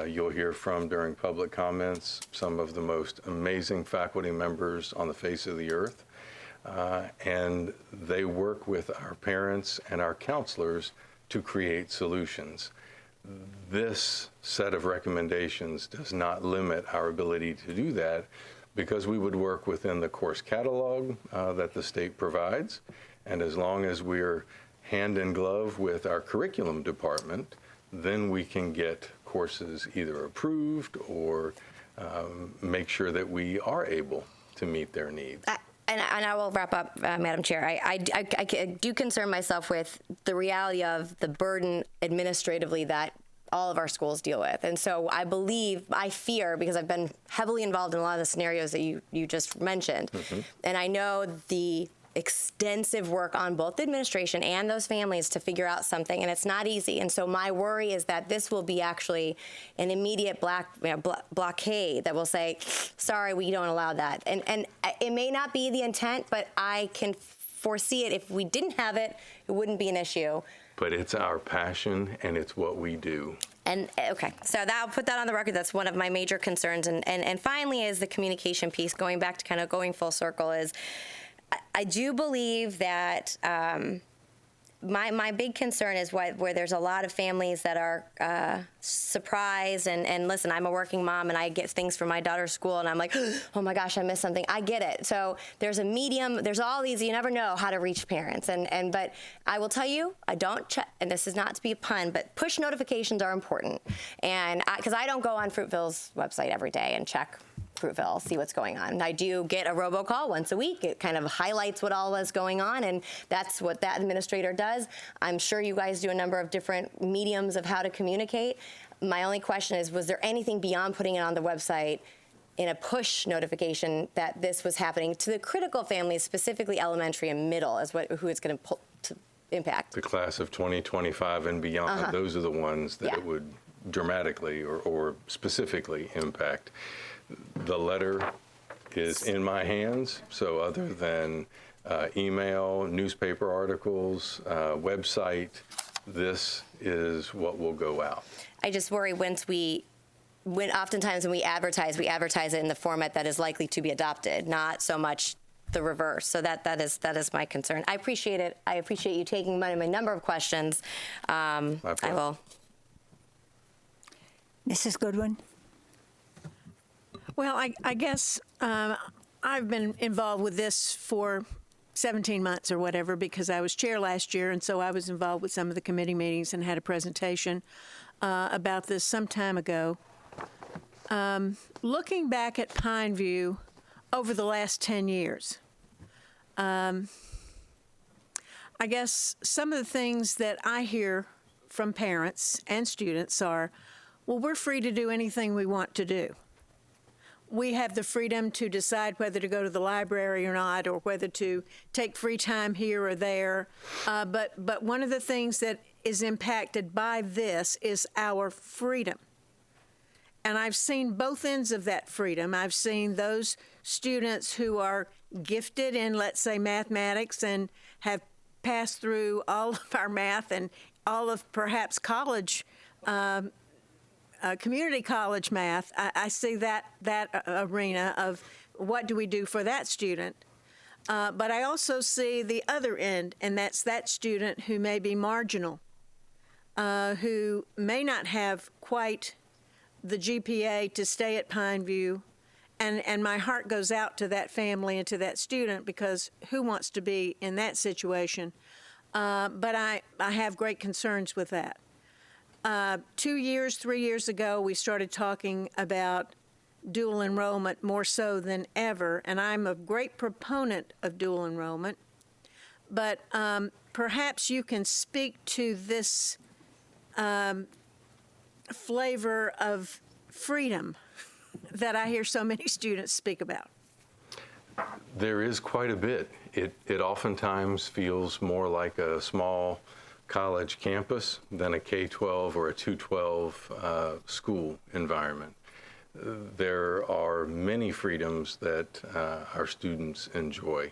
You'll hear from, during public comments, some of the most amazing faculty members on the face of the earth. And they work with our parents and our counselors to create solutions. This set of recommendations does not limit our ability to do that, because we would work within the course catalog that the state provides. And as long as we're hand in glove with our curriculum department, then we can get courses either approved or make sure that we are able to meet their needs. And I will wrap up, Madam Chair. I do concern myself with the reality of the burden administratively that all of our schools deal with. And so I fear, because I've been heavily involved in a lot of the scenarios that you just mentioned, mm-hmm. and I know the extensive work on both the administration and those families to figure out something, and it's not easy. And so my worry is that this will be actually an immediate blockade that will say, sorry, we don't allow that. And it may not be the intent, but I can foresee it. If we didn't have it, it wouldn't be an issue. But it's our passion, and it's what we do. And okay, so I'll put that on the record. That's one of my major concerns. And finally is the communication piece, going back to kind of going full circle, is I do believe that my big concern is where there's a lot of families that are surprised. And listen, I'm a working mom, and I get things from my daughter's school, and I'm like, oh my gosh, I missed something. I get it. So there's a medium. There's all these. You never know how to reach parents. But I will tell you, I don't check. And this is not to be a pun, but push notifications are important. And because I don't go on Fruitville's website every day and check Fruitville, see what's going on. I do get a robocall once a week. It kind of highlights what all is going on, and that's what that administrator does. I'm sure you guys do a number of different mediums of how to communicate. My only question is, was there anything beyond putting it on the website in a push notification that this was happening to the critical families, specifically elementary and middle, is who it's going to impact? The class of 2025 and beyond, uh-huh. Those are the ones that it would dramatically or specifically impact. The letter is in my hands, so other than email, newspaper articles, website, this is what will go out. I just worry oftentimes when we advertise it in the format that is likely to be adopted, not so much the reverse. So that is my concern. I appreciate it. I appreciate you taking my number of questions. I will. Mrs. Goodwin. Well, I guess I've been involved with this for 17 months or whatever, because I was chair last year, and so I was involved with some of the committee meetings and had a presentation about this some time ago. Looking back at Pineview over the last 10 years, I guess some of the things that I hear from parents and students are, well, we're free to do anything we want to do. We have the freedom to decide whether to go to the library or not, or whether to take free time here or there. But one of the things that is impacted by this is our freedom. And I've seen both ends of that freedom. I've seen those students who are gifted in, let's say, mathematics and have passed through all of our math and all of perhaps college, community college math, I see that arena of what do we do for that student. But I also see the other end, and that's that student who may be marginal, who may not have quite the GPA to stay at Pineview. And my heart goes out to that family and to that student, because who wants to be in that situation? But I have great concerns with that. 3 years ago, we started talking about dual enrollment more so than ever, and I'm a great proponent of dual enrollment. But perhaps you can speak to this flavor of freedom that I hear so many students speak about. There is quite a bit. It oftentimes feels more like a small college campus than a K-12 or a 212 school environment. There are many freedoms that our students enjoy,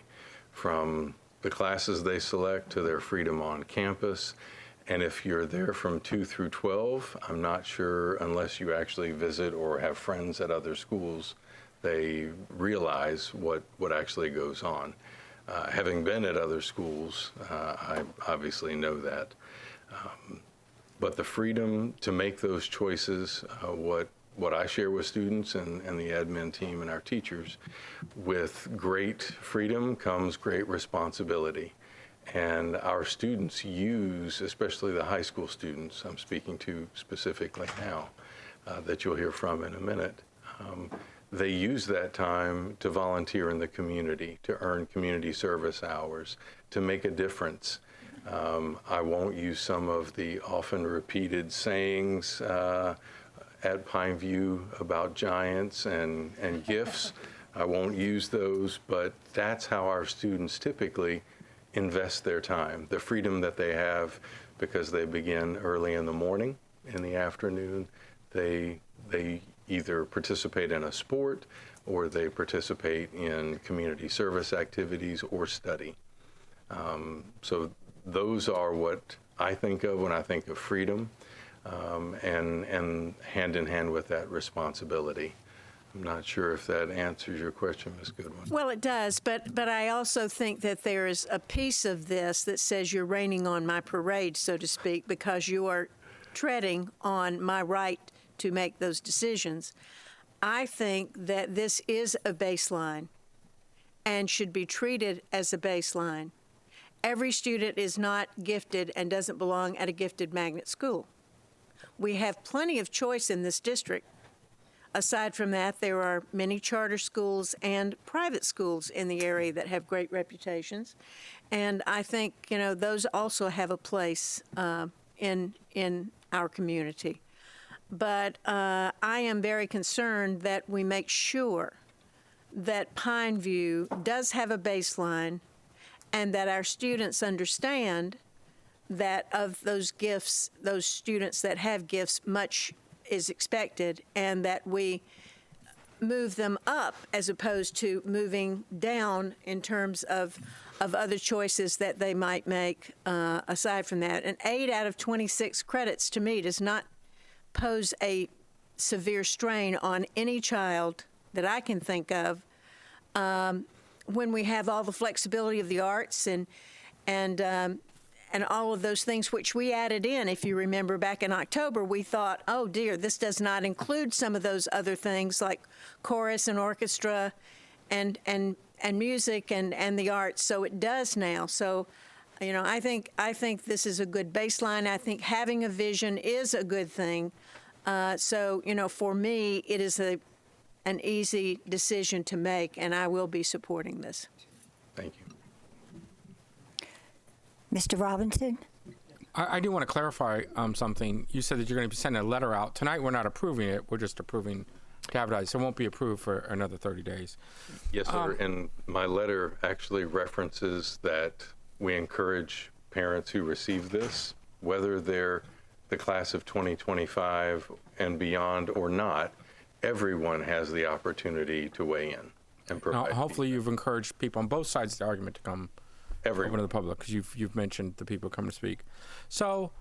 from the classes they select to their freedom on campus. And if you're there from 2 through 12, I'm not sure, unless you actually visit or have friends at other schools, they realize what actually goes on. Having been at other schools, I obviously know that. But the freedom to make those choices, what I share with students and the admin team and our teachers, with great freedom comes great responsibility. And our students use, especially the high school students I'm speaking to specifically now, that you'll hear from in a minute, they use that time to volunteer in the community, to earn community service hours, to make a difference. I won't use some of the often repeated sayings at Pineview about giants and gifts. I won't use those, but that's how our students typically invest their time, the freedom that they have, because they begin early in the morning. In the afternoon, they either participate in a sport, or they participate in community service activities or study. So those are what I think of when I think of freedom, and hand in hand with that responsibility. I'm not sure if that answers your question, Ms. Goodwin. Well, it does, but I also think that there is a piece of this that says you're raining on my parade, so to speak, because you are treading on my right to make those decisions. I think that this is a baseline and should be treated as a baseline. Every student is not gifted and doesn't belong at a gifted magnet school. We have plenty of choice in this district. Aside from that, there are many charter schools and private schools in the area that have great reputations. And I think, those also have a place in our community. But I am very concerned that we make sure that Pineview does have a baseline, and that our students understand that of those gifts, those students that have gifts, much is expected, and that we move them up as opposed to moving down in terms of other choices that they might make aside from that. And 8 out of 26 credits, to me, does not pose a severe strain on any child that I can think of, when we have all the flexibility of the arts and all of those things which we added in. If you remember back in October, we thought, oh dear, this does not include some of those other things like chorus and orchestra and music and the arts. So it does now. So, I think this is a good baseline. I think having a vision is a good thing. So, for me, it is an easy decision to make, and I will be supporting this. Thank you. Mr. Robinson? I do want to clarify something. You said that you're going to be sending a letter out. Tonight, we're not approving it. We're just approving to advertise. So it won't be approved for another 30 days. Yes, sir. And my letter actually references that we encourage parents who receive this, whether they're the class of 2025 and beyond or not, everyone has the opportunity to weigh in and provide. Now, hopefully you've encouraged people on both sides of the argument to come open to the public, because you've mentioned the people come to speak. So,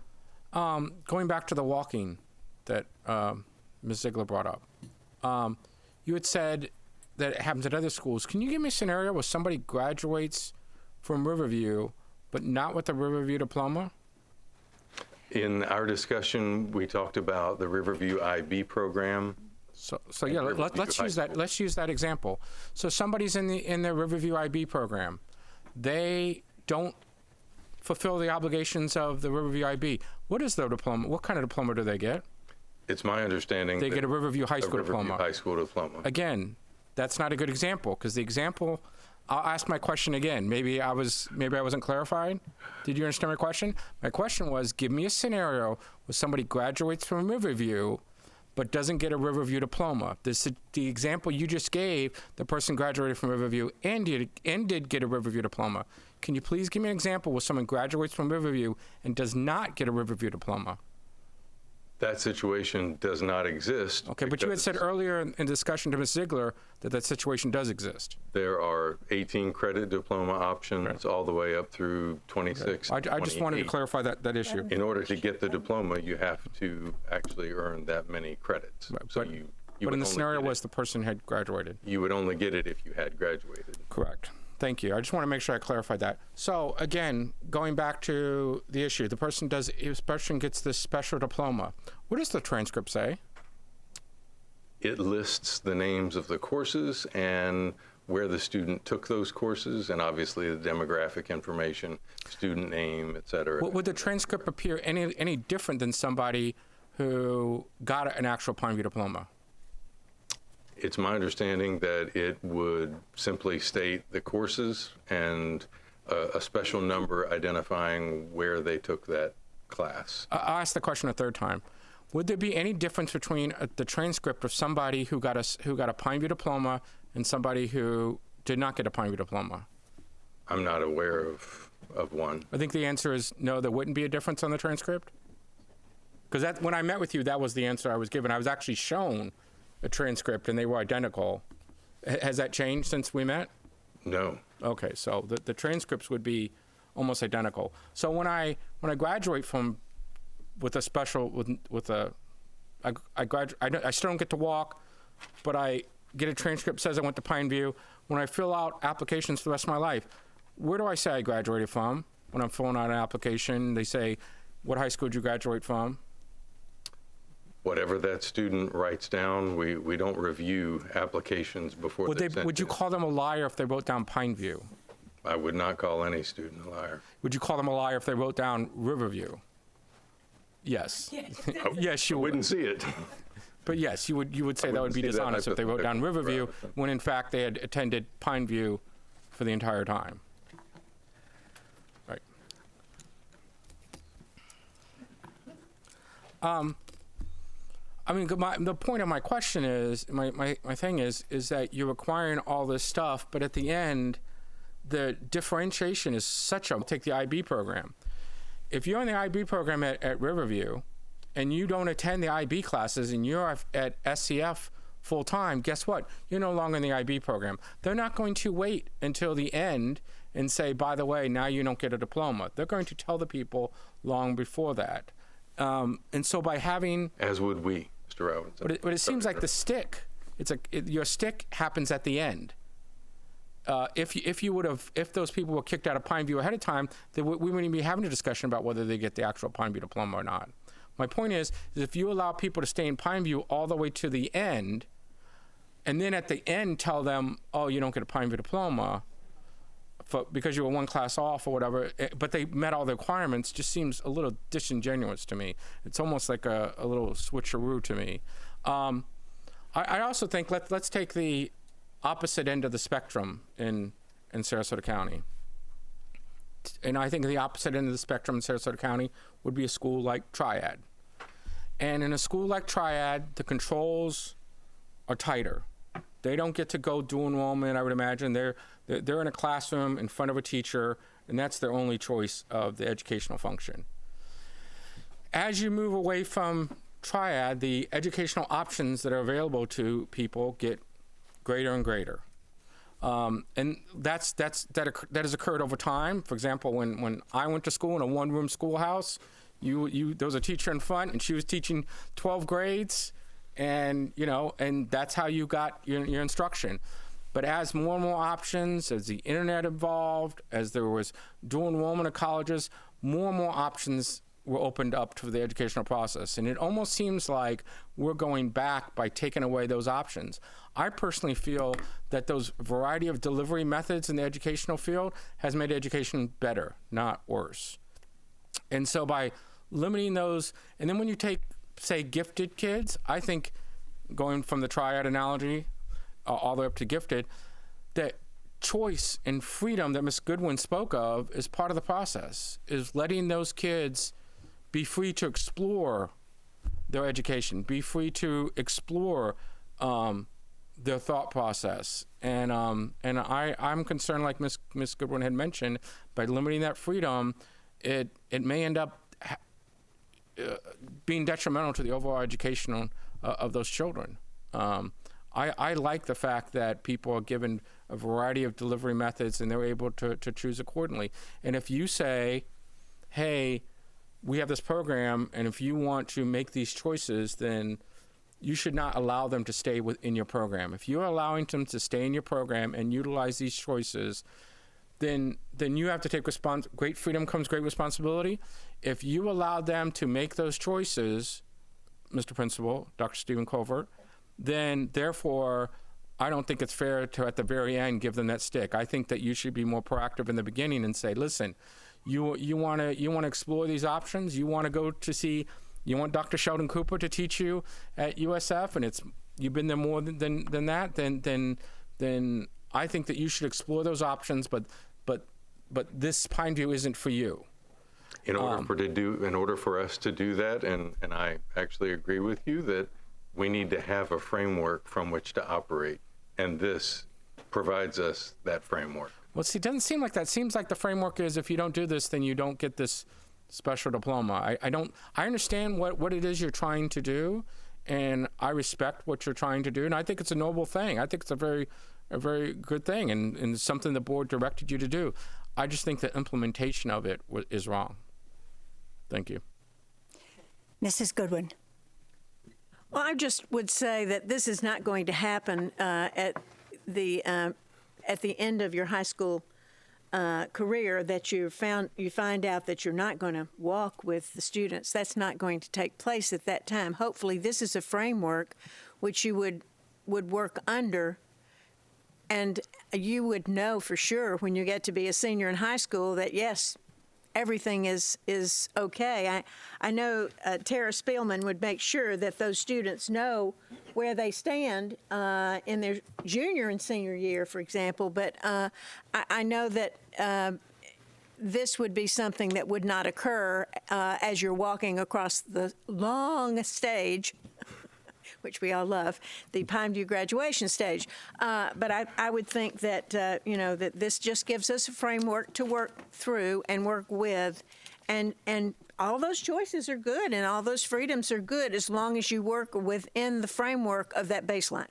going back to the walking that Ms. Ziegler brought up, you had said that it happens at other schools. Can you give me a scenario where somebody graduates from Riverview, but not with a Riverview diploma? In our discussion, we talked about the Riverview IB program. So yeah, let's use that. Let's use that example. So somebody's in the Riverview IB program. They don't fulfill the obligations of the Riverview IB. What is their diploma? What kind of diploma do they get? It's my understanding they get a Riverview High School Riverview diploma. High School diploma. Again, that's not a good example, because the example. I'll ask my question again. Maybe I wasn't clarified. Did you understand my question? My question was, give me a scenario where somebody graduates from Riverview, but doesn't get a Riverview diploma. The example you just gave, the person graduated from Riverview and did get a Riverview diploma. Can you please give me an example where someone graduates from Riverview and does not get a Riverview diploma? That situation does not exist. Okay, but you had said earlier in discussion to Ms. Ziegler that situation does exist. There are 18 credit diploma options all the way up through 26. Okay. I just wanted to clarify that issue. In order to get the diploma, you have to actually earn that many credits. Right, So but in the scenario was the person had graduated. You would only get it if you had graduated. Correct. Thank you. I just want to make sure I clarified that. So again, going back to the issue, the person gets this special diploma. What does the transcript say? It lists the names of the courses and where the student took those courses, and obviously the demographic information, student name, et cetera. Would the transcript appear any different than somebody who got an actual Pineview diploma? It's my understanding that it would simply state the courses and a special number identifying where they took that class. I'll ask the question a third time. Would there be any difference between the transcript of somebody who got a Pineview diploma and somebody who did not get a Pineview diploma? I'm not aware of one. I think the answer is no, there wouldn't be a difference on the transcript. Because when I met with you, that was the answer I was given. I was actually shown a transcript and they were identical. Has that changed since we met? No. Okay, so the transcripts would be almost identical. So when I graduate from with a special I still don't get to walk, but I get a transcript says I went to Pineview. When I fill out applications for the rest of my life, where do I say I graduated from? When I'm filling out an application, they say, what high school did you graduate from? Whatever that student writes down, we don't review applications before they're sent Would you in. call them a liar if they wrote down Pineview? I would not call any student a liar. Would you call them a liar if they wrote down Riverview? Yes. Yes, you would. Wouldn't see it. But yes, you would say that would be see that dishonest if they wrote down hypothetical Riverview rather than- when in fact they had attended Pineview for the entire time. Right. I mean, the point of my question is, my thing is that you're requiring all this stuff, but at the end, the differentiation is such a, take the IB program. If you're in the IB program at Riverview and you don't attend the IB classes and you're at SCF full time, guess what? You're no longer in the IB program. They're not going to wait until the end and say, by the way, now you don't get a diploma. They're going to tell the people long before that. And so by having... As would we, Mr. Robinson. But it seems like the stick, your stick happens at the end. If those people were kicked out of Pineview ahead of time, we wouldn't even be having a discussion about whether they get the actual Pineview diploma or not. My point is if you allow people to stay in Pineview all the way to the end, and then at the end tell them, oh, you don't get a Pineview diploma because you were one class off or whatever, but they met all the requirements, just seems a little disingenuous to me. It's almost like a little switcheroo to me. I also think let's take the opposite end of the spectrum in Sarasota County. And I think the opposite end of the spectrum in Sarasota County would be a school like Triad. And in a school like Triad, the controls are tighter. They don't get to go dual enrollment, I would imagine. They're in a classroom in front of a teacher, and that's their only choice of the educational function. As you move away from Triad, the educational options that are available to people get greater and greater. And that has occurred over time. For example, when I went to school in a one-room schoolhouse, there was a teacher in front, and she was teaching 12 grades, and that's how you got your instruction. But as more and more options, as the internet evolved, as there was dual enrollment of colleges, more and more options were opened up to the educational process. And it almost seems like we're going back by taking away those options. I personally feel that those variety of delivery methods in the educational field has made education better, not worse. And so by limiting those, and then when you take, say, gifted kids, I think going from the triad analogy all the way up to gifted, that choice and freedom that Ms. Goodwin spoke of is part of the process, is letting those kids be free to explore their education, be free to explore their thought process. And I'm concerned, like Ms. Goodwin had mentioned, by limiting that freedom, it may end up being detrimental to the overall education of those children. I like the fact that people are given a variety of delivery methods and they're able to choose accordingly. And if you say, hey, we have this program, and if you want to make these choices, then you should not allow them to stay within your program. If you're allowing them to stay in your program and utilize these choices, then you have to take great freedom comes great responsibility. If you allow them to make those choices, Mr. Principal, Dr. Stephen Colvert, then therefore I don't think it's fair to at the very end give them that stick. I think that you should be more proactive in the beginning and say, listen, you want to explore these options. You want to go to see. You want Dr. Sheldon Cooper to teach you at USF, and you've been there more than that. Then I think that you should explore those options. But this Pineview isn't for you. In order for us to do that, and I actually agree with you that we need to have a framework from which to operate, and this provides us that framework. Well, see, it doesn't seem like that. It seems like the framework is if you don't do this, then you don't get this special diploma. I understand what it is you're trying to do, and I respect what you're trying to do, and I think it's a noble thing. I think it's a very good thing, and something the board directed you to do. I just think the implementation of it is wrong. Thank you. Mrs. Goodwin. Well, I just would say that this is not going to happen at the end of your high school career, that you find out that you're not going to walk with the students. That's not going to take place at that time. Hopefully, this is a framework which you would work under, and you would know for sure when you get to be a senior in high school that yes, everything is okay. I know Tara Spielman would make sure that those students know where they stand in their junior and senior year, for example, but I know that this would be something that would not occur as you're walking across the long stage, which we all love, the Pineview graduation stage. But I would think that, that this just gives us a framework to work through and work with. And all those choices are good and all those freedoms are good as long as you work within the framework of that baseline.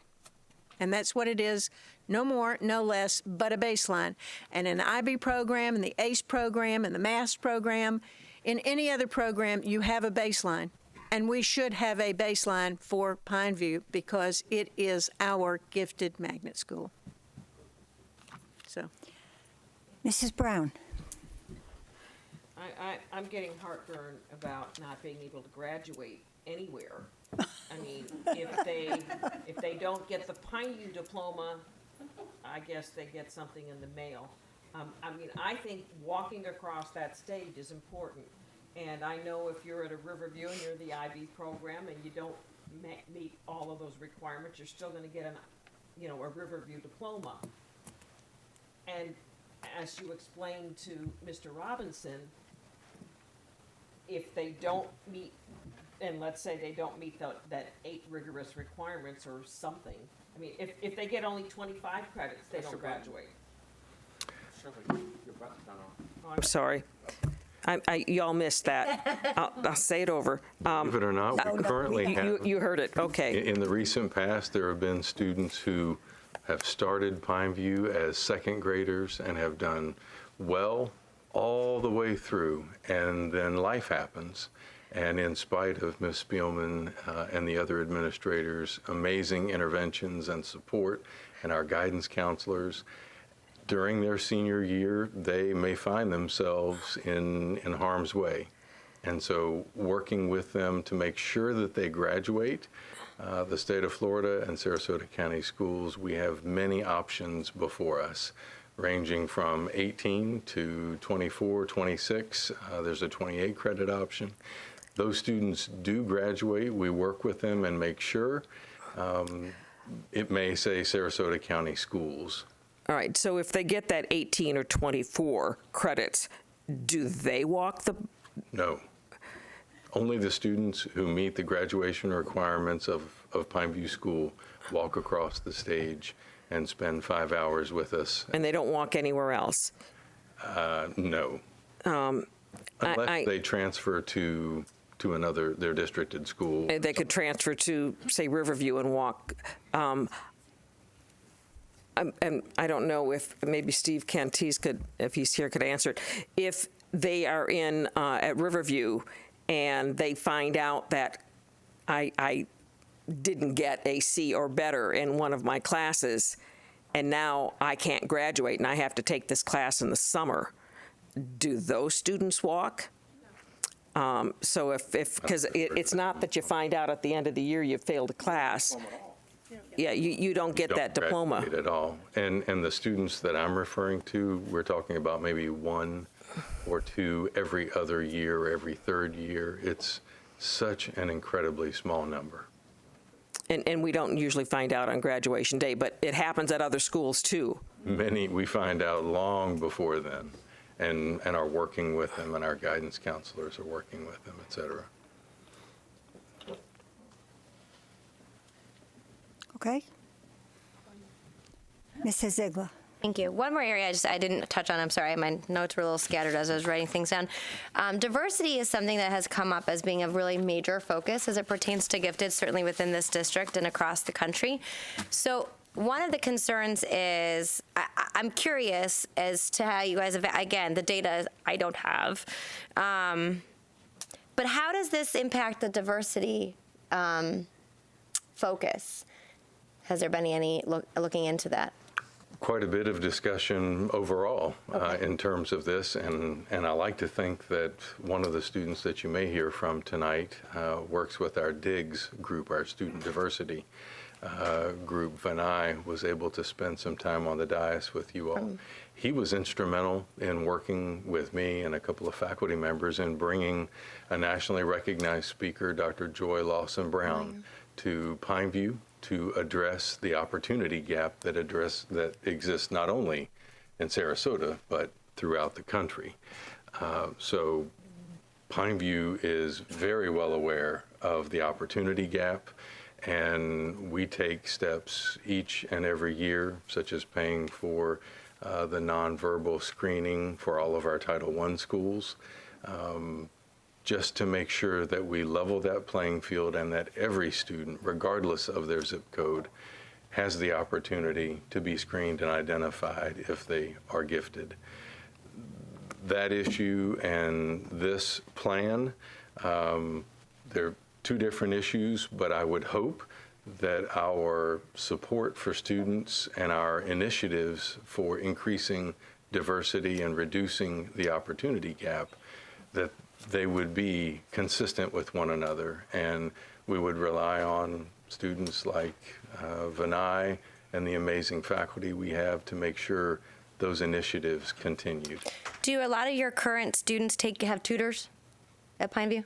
And that's what it is, no more, no less, but a baseline. And in the IB program, and the ACE program, and the MAST program, in any other program, you have a baseline. And we should have a baseline for Pineview because it is our gifted magnet school. So, Mrs. Brown. I'm getting heartburn about not being able to graduate anywhere. I mean, if they don't get the Pineview diploma, I guess they get something in the mail. I think walking across that stage is important. And I know if you're at a Riverview and you're the IB program and you don't meet all of those requirements, you're still going to get a Riverview diploma. And as you explained to Mr. Robinson, if they don't meet, and let's say they don't meet that 8 rigorous requirements or something, I mean, if they get only 25 credits, they don't graduate. I'm sorry. Y'all missed that. I'll say it over. Believe it or not, we currently have. You heard it. Okay. In the recent past, there have been students who have started Pineview as second graders and have done well all the way through, and then life happens. And in spite of Ms. Spielman and the other administrators' amazing interventions and support, and our guidance counselors, during their senior year, they may find themselves in harm's way. And so working with them to make sure that they graduate, the state of Florida and Sarasota County Schools, we have many options before us, ranging from 18 to 24, 26. There's a 28 credit option. Those students do graduate. We work with them and make sure. It may say Sarasota County Schools. All right, so if they get that 18 or 24 credits, do they walk the... No. Only the students who meet the graduation requirements of Pineview School walk across the stage and spend 5 hours with us. And they don't walk anywhere else? No. Unless they transfer to another, their districted school. They could transfer to, say, Riverview and walk. And I don't know if maybe Steve Cantis could, if he's here, could answer it. If they are in at Riverview and they find out that I didn't get a C or better in one of my classes, and now I can't graduate and I have to take this class in the summer, do those students walk? So because it's not that you find out at the end of the year you failed a class. Yeah, you don't get that diploma. Graduate at all. And the students that I'm referring to, we're talking about maybe 1 or 2 every other year, every third year. It's such an incredibly small number. And we don't usually find out on graduation day, but it happens at other schools too. Many we find out long before then, and are working with them, and our guidance counselors are working with them, et cetera. Okay. Mrs. Ziegler. Thank you. One more area I didn't touch on. I'm sorry. My notes were a little scattered as I was writing things down. Diversity is something that has come up as being a really major focus as it pertains to gifted, certainly within this district and across the country. So one of the concerns is, I'm curious as to how you guys have, again, the data I don't have, but how does this impact the diversity focus? Has there been any looking into that? Quite a bit of discussion overall in terms of this, and I like to think that one of the students that you may hear from tonight works with our DIGS group, our student diversity group. Vinay was able to spend some time on the dais with you all. He was instrumental in working with me and a couple of faculty members in bringing a nationally recognized speaker, Dr. Joy Lawson-Brown, to Pineview to address the opportunity gap that exists not only in Sarasota, but throughout the country. So Pineview is very well aware of the opportunity gap, and we take steps each and every year, such as paying for the nonverbal screening for all of our Title I schools, just to make sure that we level that playing field and that every student, regardless of their zip code, has the opportunity to be screened and identified if they are gifted. That issue and this plan, they're 2 different issues, but I would hope that our support for students and our initiatives for increasing diversity and reducing the opportunity gap, that they would be consistent with one another, and we would rely on students like Vinay and the amazing faculty we have to make sure those initiatives continue. Do a lot of your current students have tutors at Pineview?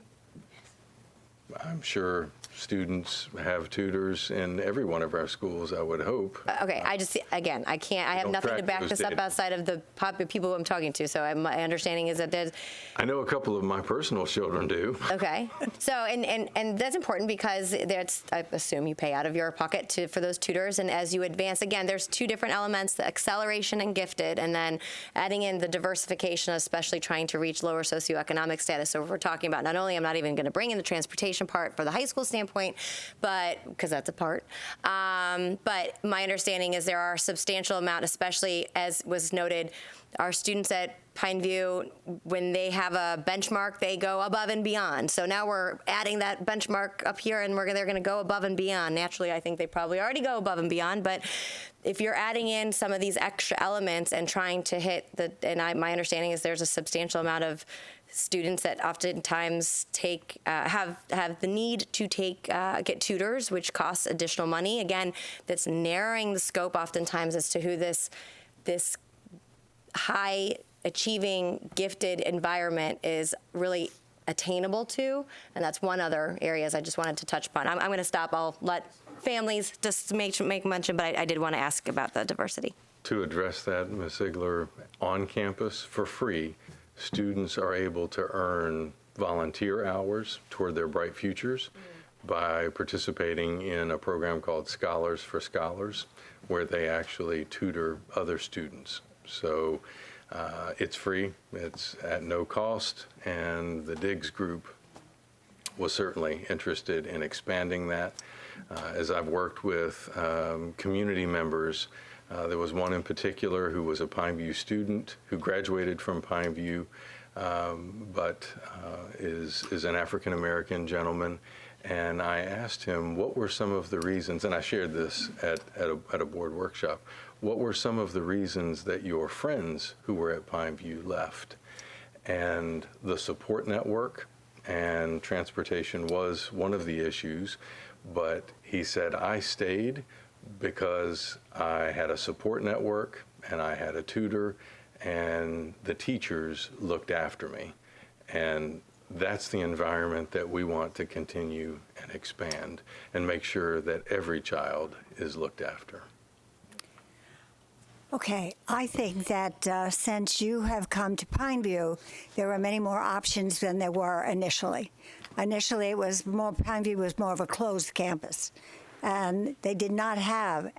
I'm sure students have tutors in every one of our schools, I would hope. Okay, I have nothing to back this up outside of the people I'm talking to, so my understanding is that there's... I know a couple of my personal children do. Okay, so, and that's important because I assume you pay out of your pocket for those tutors, and as you advance, again, there's 2 different elements, the acceleration and gifted, and then adding in the diversification, especially trying to reach lower socioeconomic status. So if we're talking about not only, I'm not even going to bring in the transportation part for the high school standpoint, standpoint, but because that's a part. But my understanding is there are a substantial amount, especially as was noted, our students at Pineview, when they have a benchmark, they go above and beyond. So now we're adding that benchmark up here, and they're going to go above and beyond. Naturally, I think they probably already go above and beyond, but if you're adding in some of these extra elements and trying to hit my understanding is there's a substantial amount of students that oftentimes have the need to get tutors, which costs additional money. Again, that's narrowing the scope oftentimes as to who this high achieving, gifted environment is really attainable to, and that's one other areas I just wanted to touch upon. I'm going to stop. I'll let families just make mention, but I did want to ask about the diversity. To address that, Ms. Ziegler, on campus for free, students are able to earn volunteer hours toward their bright futures by participating in a program called Scholars for Scholars, where they actually tutor other students. So it's free, it's at no cost, and the Diggs group was certainly interested in expanding that. As I've worked with community members, there was one in particular who was a Pineview student who graduated from Pineview, but is an African-American gentleman. And I asked him, what were some of the reasons, and I shared this at a board workshop, what were some of the reasons that your friends who were at Pineview left? And the support network and transportation was one of the issues, but he said, I stayed because I had a support network and I had a tutor and the teachers looked after me. And that's the environment that we want to continue and expand and make sure that every child is looked after. Okay, I think that since you have come to Pineview, there are many more options than there were initially. Initially, Pineview was more of a closed campus, and they did not have,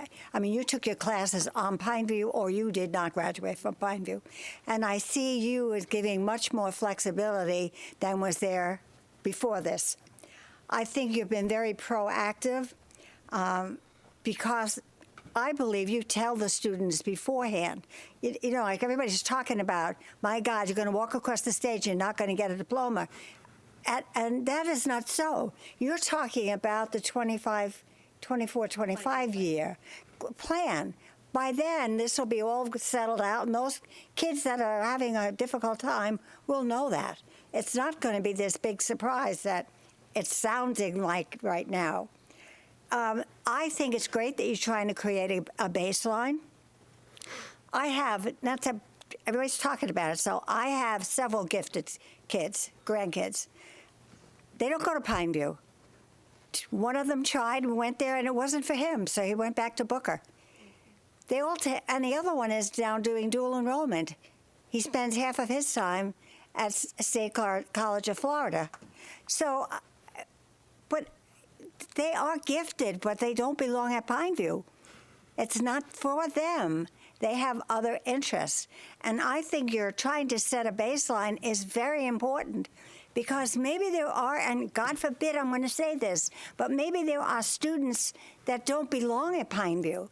you took your classes on Pineview or you did not graduate from Pineview. And I see you as giving much more flexibility than was there before this. I think you've been very proactive because I believe you tell the students beforehand. Like everybody's talking about, my God, you're going to walk across the stage, you're not going to get a diploma. And that is not so. You're talking about the 24-25 year plan. By then, this will be all settled out, and those kids that are having a difficult time will know that. It's not going to be this big surprise that it's sounding like right now. I think it's great that you're trying to create a baseline. Everybody's talking about it, so I have several gifted kids, grandkids. They don't go to Pineview. One of them tried and went there, and it wasn't for him, so he went back to Booker. And the other one is now doing dual enrollment. He spends half of his time at State College of Florida. So, but they are gifted, but they don't belong at Pineview. It's not for them. They have other interests. And I think you're trying to set a baseline is very important, because maybe there are, and God forbid I'm going to say this, but maybe there are students that don't belong at Pineview,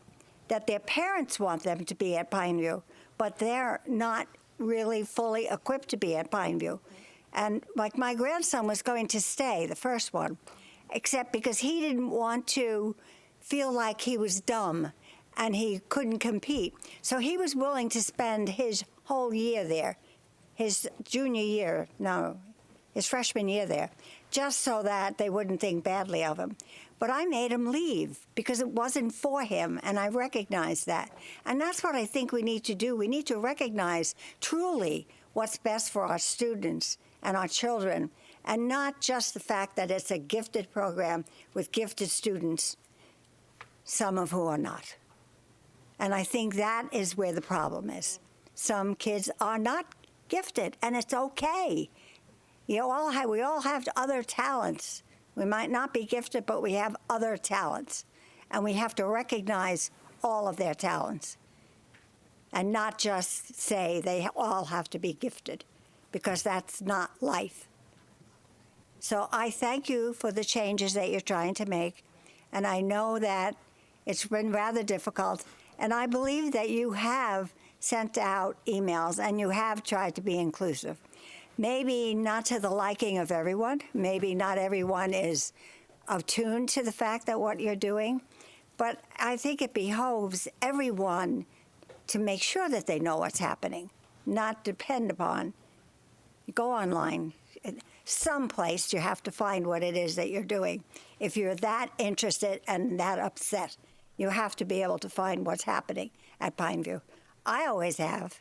that their parents want them to be at Pineview, but they're not really fully equipped to be at Pineview. And like my grandson was going to stay, the first one, except because he didn't want to feel like he was dumb and he couldn't compete. So he was willing to spend his whole year there, his freshman year there, just so that they wouldn't think badly of him. But I made him leave because it wasn't for him, and I recognized that. And that's what I think we need to do. We need to recognize truly what's best for our students and our children, and not just the fact that it's a gifted program with gifted students, some of who are not. And I think that is where the problem is. Some kids are not gifted, and it's okay. We all have other talents. We might not be gifted, but we have other talents. And we have to recognize all of their talents and not just say they all have to be gifted, because that's not life. So I thank you for the changes that you're trying to make. And I know that it's been rather difficult. And I believe that you have sent out emails and you have tried to be inclusive. Maybe not to the liking of everyone. Maybe not everyone is attuned to the fact that what you're doing. But I think it behoves everyone to make sure that they know what's happening, not depend upon. Go online. Someplace you have to find what it is that you're doing. If you're that interested and that upset, you have to be able to find what's happening at Pineview. I always have.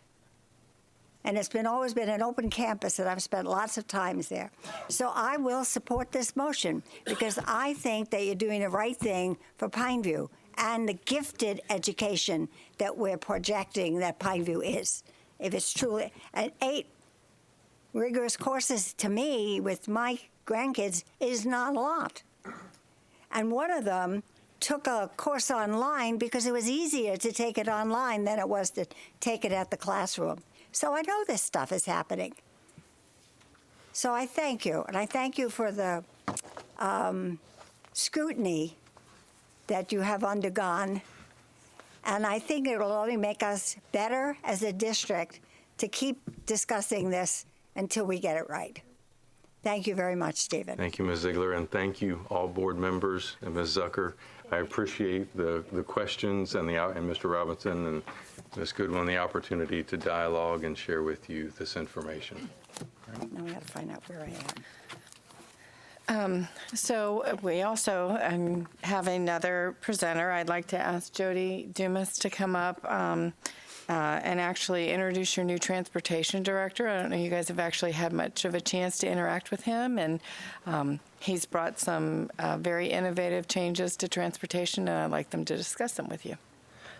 And it's always been an open campus, and I've spent lots of times there. So I will support this motion because I think that you're doing the right thing for Pineview and the gifted education that we're projecting that Pineview is. If it's truly, and 8 rigorous courses to me with my grandkids is not a lot. And one of them took a course online because it was easier to take it online than it was to take it at the classroom. So I know this stuff is happening. So I thank you, and I thank you for the scrutiny that you have undergone. And I think it will only make us better as a district to keep discussing this until we get it right. Thank you very much, Stephen. Thank you, Ms. Ziegler, and thank you, all board members, and Ms. Zucker. I appreciate the questions and Mr. Robinson and Ms. Goodwin, the opportunity to dialogue and share with you this information. Now we got to find out where I am. So we also have another presenter. I'd like to ask Jody Dumas to come up and actually introduce your new transportation director. I don't know, you guys have actually had much of a chance to interact with him, and he's brought some very innovative changes to transportation, and I'd like them to discuss them with you.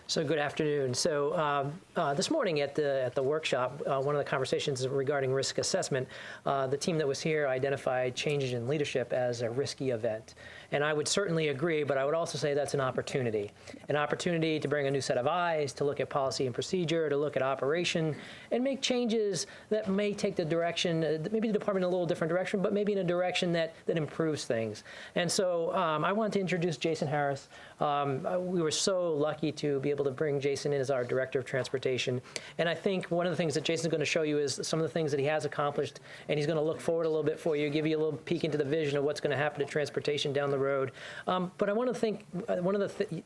So good afternoon. So this morning at the workshop, one of the conversations regarding risk assessment, the team that was here identified changes in leadership as a risky event. And I would certainly agree, but I would also say that's an opportunity to bring a new set of eyes, to look at policy and procedure, to look at operation, and make changes that may take the direction, maybe the department in a little different direction, but maybe in a direction that improves things. And so I want to introduce Jason Harris. We were so lucky to be able to bring Jason in as our Director of Transportation. And I think one of the things that Jason's going to show you is some of the things that he has accomplished, and he's going to look forward a little bit for you, give you a little peek into the vision of what's going to happen to transportation down the road. But I want to think one of the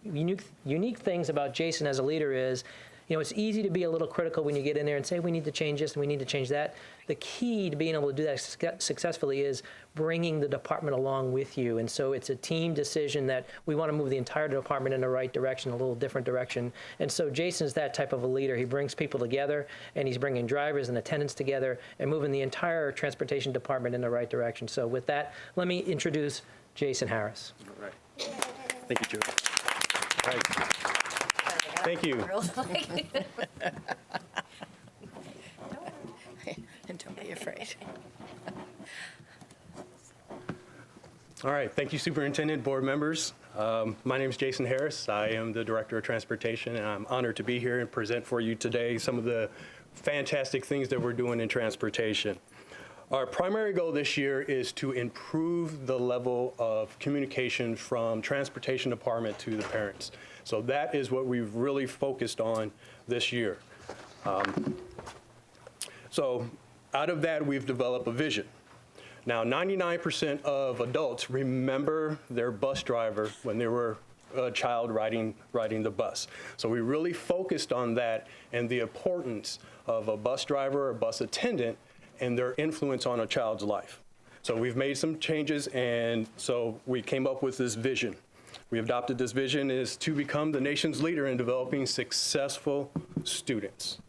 unique things about Jason as a leader is, you know, it's easy to be a little critical when you get in there and say, we need to change this and we need to change that. The key to being able to do that successfully is bringing the department along with you. And so it's a team decision that we want to move the entire department in the right direction, a little different direction. And so Jason's that type of a leader. He brings people together, and he's bringing drivers and attendants together and moving the entire transportation department in the right direction. So with that, let me introduce Jason Harris. All right. Thank you, Joe. All right. Thank you. Don't be afraid. All right. Thank you, Superintendent, board members. My name is Jason Harris. I am the Director of Transportation, and I'm honored to be here and present for you today some of the fantastic things that we're doing in transportation. Our primary goal this year is to improve the level of communication from transportation department to the parents. So that is what we've really focused on this year. So out of that, we've developed a vision. Now, 99% of adults remember their bus driver when they were a child riding the bus. So we really focused on that and the importance of a bus driver or bus attendant and their influence on a child's life. So we've made some changes, and so we came up with this vision. We adopted this vision is to become the nation's leader in developing successful students.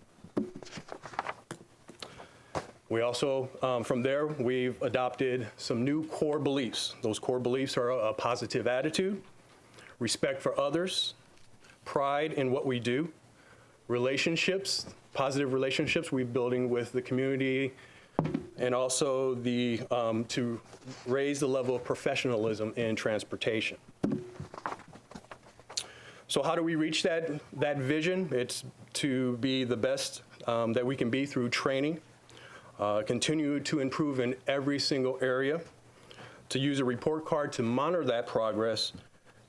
We also, from there, we've adopted some new core beliefs. Those core beliefs are a positive attitude, respect for others, pride in what we do, relationships, positive relationships we're building with the community, and also to raise the level of professionalism in transportation. So how do we reach that vision? It's to be the best that we can be through training, continue to improve in every single area. to use a report card to monitor that progress,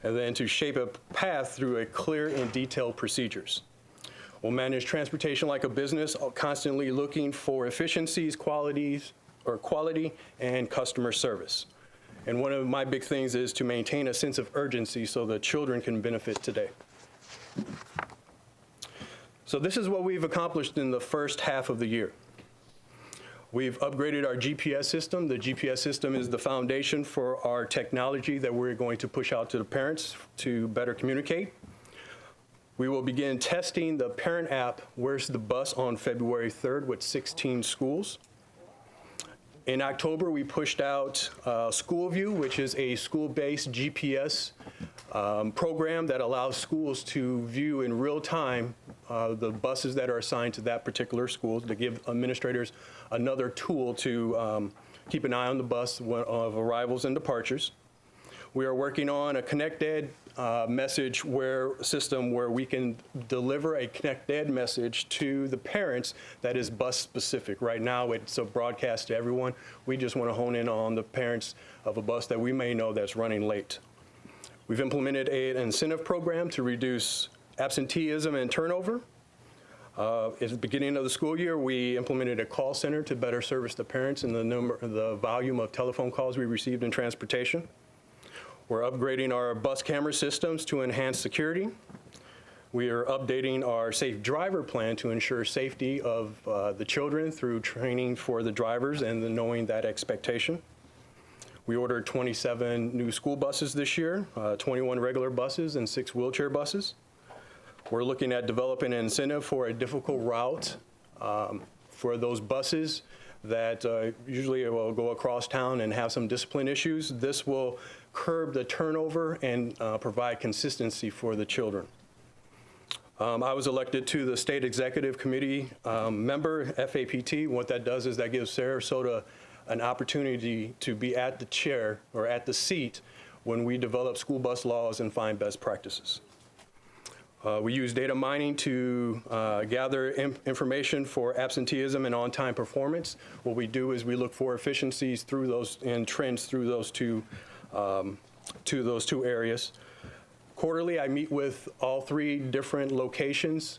and then to shape a path through a clear and detailed procedures. We'll manage transportation like a business, constantly looking for efficiencies, quality, and customer service. And one of my big things is to maintain a sense of urgency so the children can benefit today. So this is what we've accomplished in the first half of the year. We've upgraded our GPS system. The GPS system is the foundation for our technology that we're going to push out to the parents to better communicate. We will begin testing the parent app, Where's the Bus, on February 3rd with 16 schools. In October, we pushed out School View, which is a school-based GPS program that allows schools to view in real time the buses that are assigned to that particular school, to give administrators another tool to keep an eye on the bus of arrivals and departures. We are working on a ConnectEd system where we can deliver a ConnectEd message to the parents that is bus specific. Right now, it's a broadcast to everyone. We just want to hone in on the parents of a bus that we may know that's running late. We've implemented an incentive program to reduce absenteeism and turnover. At the beginning of the school year, we implemented a call center to better service the parents and the volume of telephone calls we received in transportation. We're upgrading our bus camera systems to enhance security. We are updating our safe driver plan to ensure safety of the children through training for the drivers and knowing that expectation. We ordered 27 new school buses this year, 21 regular buses and 6 wheelchair buses. We're looking at developing an incentive for a difficult route for those buses that usually will go across town and have some discipline issues. This will curb the turnover and provide consistency for the children. I was elected to the State Executive Committee member, FAPT. What that does is that gives Sarasota an opportunity to be at the chair or at the seat when we develop school bus laws and find best practices. We use data mining to gather information for absenteeism and on-time performance. What we do is we look for efficiencies through those and trends through those two areas. Quarterly, I meet with all 3 different locations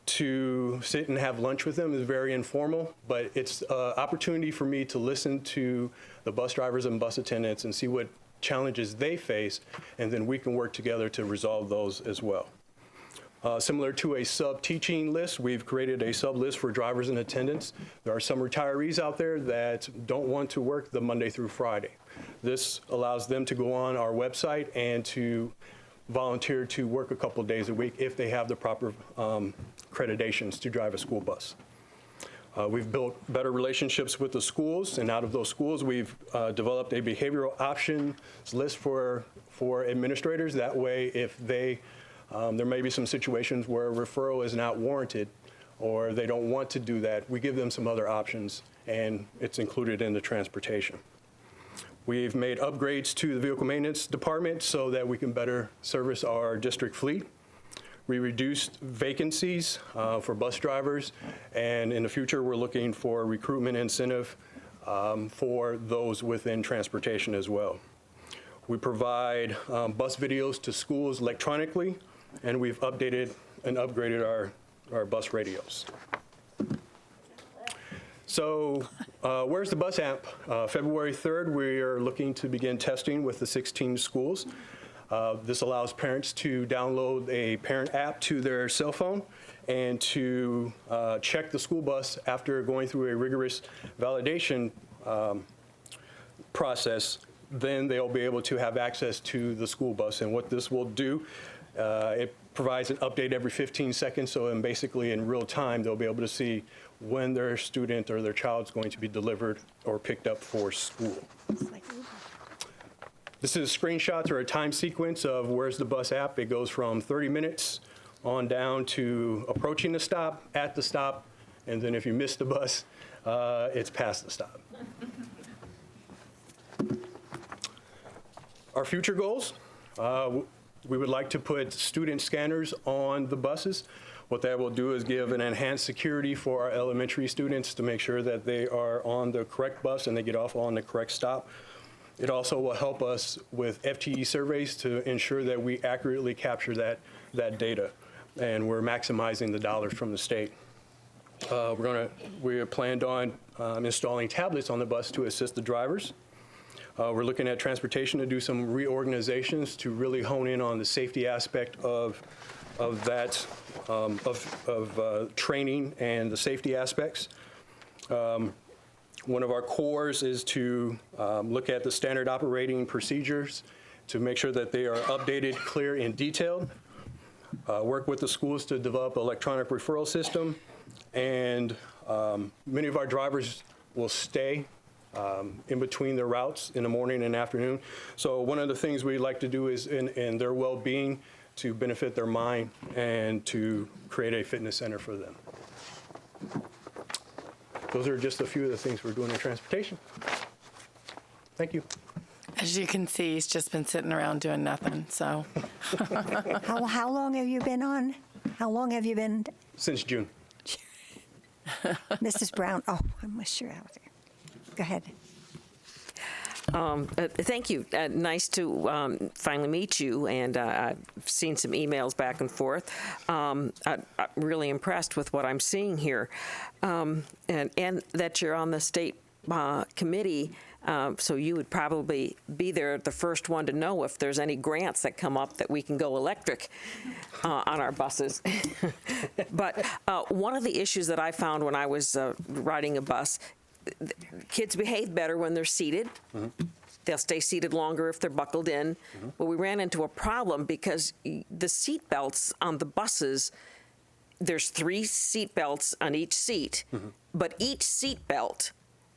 to sit and have lunch with them. It's very informal, but it's an opportunity for me to listen to the bus drivers and bus attendants and see what challenges they face, and then we can work together to resolve those as well. Similar to a sub-teaching list, we've created a sub-list for drivers and attendants. There are some retirees out there that don't want to work the Monday through Friday. This allows them to go on our website and to volunteer to work a couple of days a week if they have the proper accreditations to drive a school bus. We've built better relationships with the schools, and out of those schools, we've developed a behavioral options list for administrators. That way, if there may be some situations where a referral is not warranted or they don't want to do that, we give them some other options, and it's included in the transportation. We've made upgrades to the vehicle maintenance department so that we can better service our district fleet. We reduced vacancies for bus drivers, and in the future, we're looking for recruitment incentive for those within transportation as well. We provide bus videos to schools electronically, and we've updated and upgraded our bus radios. So Where's the Bus app? February 3rd, we are looking to begin testing with the 16 schools. This allows parents to download a parent app to their cell phone and to check the school bus after going through a rigorous validation process. Then they'll be able to have access to the school bus. And what this will do, it provides an update every 15 seconds. So basically in real time, they'll be able to see when their student or their child's going to be delivered or picked up for school. This is screenshots or a time sequence of Where's the Bus app. It goes from 30 minutes on down to approaching the stop, at the stop, and then if you miss the bus, it's past the stop. Our future goals, we would like to put student scanners on the buses. What that will do is give an enhanced security for our elementary students to make sure that they are on the correct bus and they get off on the correct stop. It also will help us with FTE surveys to ensure that we accurately capture that data, and we're maximizing the dollars from the state. We are planned on installing tablets on the bus to assist the drivers. We're looking at transportation to do some reorganizations to really hone in on the safety aspect of training and the safety aspects. One of our cores is to look at the standard operating procedures to make sure that they are updated, clear, and detailed. Work with the schools to develop an electronic referral system, and many of our drivers will stay in between their routes in the morning and afternoon. So one of the things we like to do is in their well-being to benefit their mind and to create a fitness center for them. Those are just a few of the things we're doing in transportation. Thank you. As you can see, he's just been sitting around doing nothing, so. How long have you been on? How long have you been? Since June. Mrs. Brown, oh, I missed you out there. Go ahead. Thank you. Nice to finally meet you, and I've seen some emails back and forth. I'm really impressed with what I'm seeing here, and that you're on the state committee, so you would probably be there the first one to know if there's any grants that come up that we can go electric on our buses. But one of the issues that I found when I was riding a bus, kids behave better when they're seated. Mm-hmm. They'll stay seated longer if they're buckled in. Mm-hmm. But we ran into a problem because the seat belts on the buses, there's 3 seat belts on each seat, mm-hmm. but each seat belt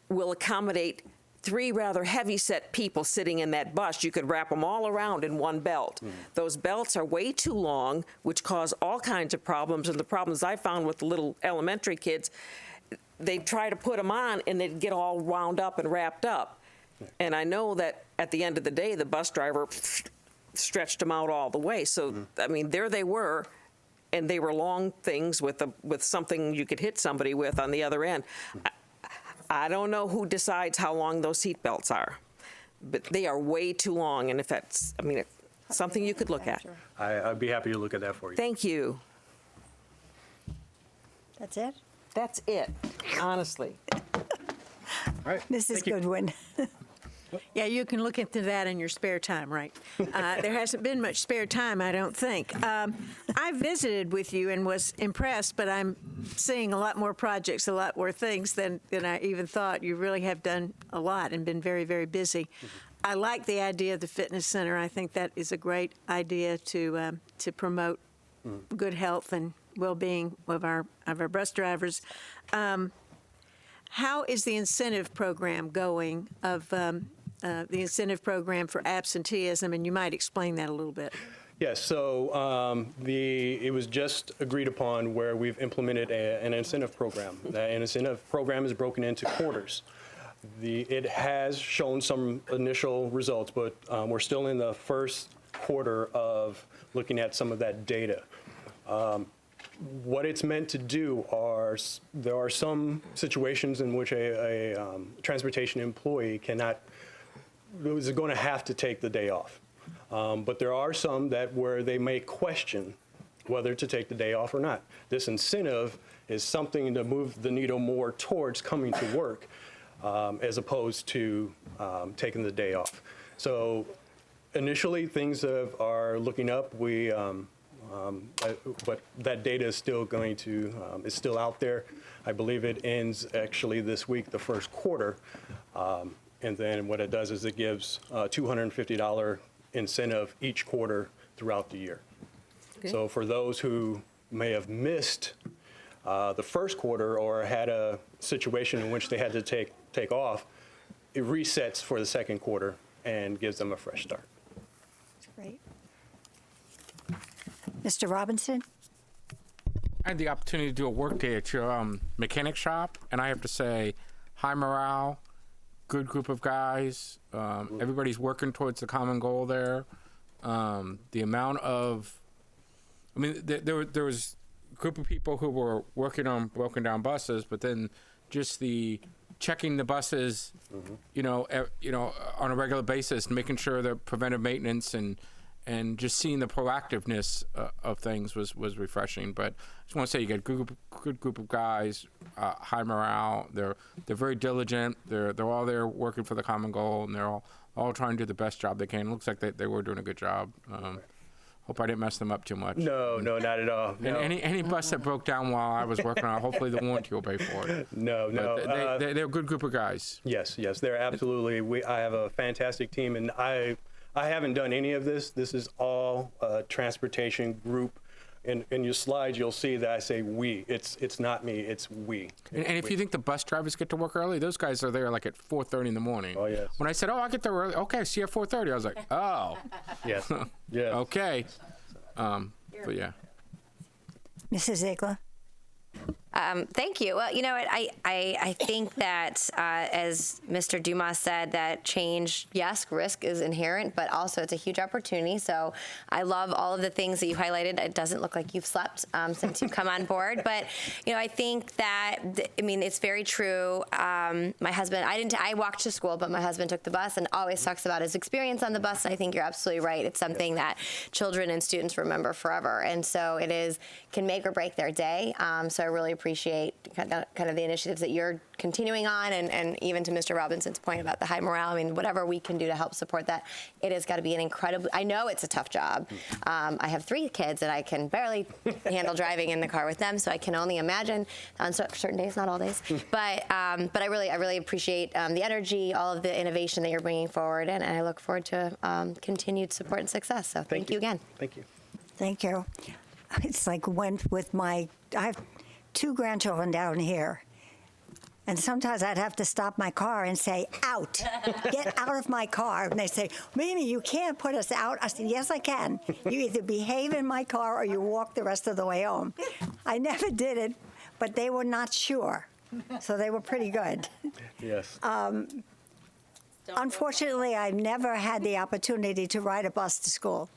will accommodate 3 rather heavy-set people sitting in that bus. You could wrap them all around in one belt. Mm-hmm. Those belts are way too long, which cause all kinds of problems. And the problems I found with the little elementary kids, they'd try to put them on and they'd get all wound up and wrapped up. And I know that at the end of the day, the bus driver stretched them out all the way. So, mm-hmm. I mean, there they were, and they were long things with something you could hit somebody with on the other end. Mm-hmm. I don't know who decides how long those seat belts are, but they are way too long. And if that's, I mean, it's something you could look at. I'd be happy to look at that for you. Thank you. That's it? That's it, honestly. All right. Mrs. Goodwin. Yeah, you can look into that in your spare time, right? There hasn't been much spare time, I don't think. I visited with you and was impressed, but I'm seeing a lot more projects, a lot more things than I even thought. You really have done a lot and been very, very busy. Mm-hmm. I like the idea of the fitness center. I think that is a great idea to promote good health and well-being of our bus drivers. How is the incentive program going of the incentive program for absenteeism? And you might explain that a little bit. Yes, so it was just agreed upon where we've implemented an incentive program. That incentive program is broken into quarters. It has shown some initial results, but we're still in the first quarter of looking at some of that data. What it's meant to do there are some situations in which a transportation employee is going to have to take the day off. But there are some where they may question whether to take the day off or not. This incentive is something to move the needle more towards coming to work as opposed to taking the day off. So initially things are looking up. But that data is still is still out there. I believe it ends actually this week, the first quarter. And then what it does is it gives a $250 incentive each quarter throughout the year. Okay. So for those who may have missed the first quarter or had a situation in which they had to take off, it resets for the second quarter and gives them a fresh start. That's great. Mr. Robinson? I had the opportunity to do a work day at your mechanic shop, and I have to say, high morale, good group of guys. Everybody's working towards the common goal there. The amount of, I mean, there was a group of people who were working on broken down buses, but then just the checking the buses, on a regular basis, making sure the preventive maintenance and just seeing the proactiveness of things was refreshing. But I just want to say, you got a good group of guys, high morale. They're very diligent. They're all there working for the common goal, and they're all trying to do the best job they can. It looks like they were doing a good job. Hope I didn't mess them up too much. No, not at all. No. And any bus that broke down while I was working on it, hopefully the warranty will pay for it. No. They're a good group of guys. Yes, they're absolutely. I have a fantastic team, and I haven't done any of this. This is all transportation group. In your slides, you'll see that I say we. It's not me. It's we. And if you think the bus drivers get to work early, those guys are there like at 4:30 in the morning. Oh yes. When I said, I get there early. Okay, see you at 4:30. I was like, oh. Yes. Yes. Okay. But yeah. Mrs. Ziegler? Thank you. Well, you know what, I think that, as Mr. Dumas said, that change, yes, risk is inherent, but also it's a huge opportunity. So I love all of the things that you highlighted. It doesn't look like you've slept since you've come on board. But, I think that, it's very true. My husband, I walked to school, but my husband took the bus and always talks about his experience on the bus. And I think you're absolutely right. It's something that children and students remember forever. And so can make or break their day. So I really appreciate kind of the initiatives that you're continuing on, and even to Mr. Robinson's point about the high morale. Whatever we can do to help support that, it has got to be an incredible. I know it's a tough job. I have 3 kids, and I can barely handle driving in the car with them, so I can only imagine on certain days, not all days. But I really appreciate the energy, all of the innovation that you're bringing forward, and I look forward to continued support and success. So thank you again. Thank you. Thank you. It's like I have 2 grandchildren down here. And sometimes I'd have to stop my car and say, out, get out of my car. And they say, Mimi, you can't put us out. I said, yes, I can. You either behave in my car or you walk the rest of the way home. I never did it, but they were not sure. So they were pretty good. Yes. Unfortunately, I never had the opportunity to ride a bus to school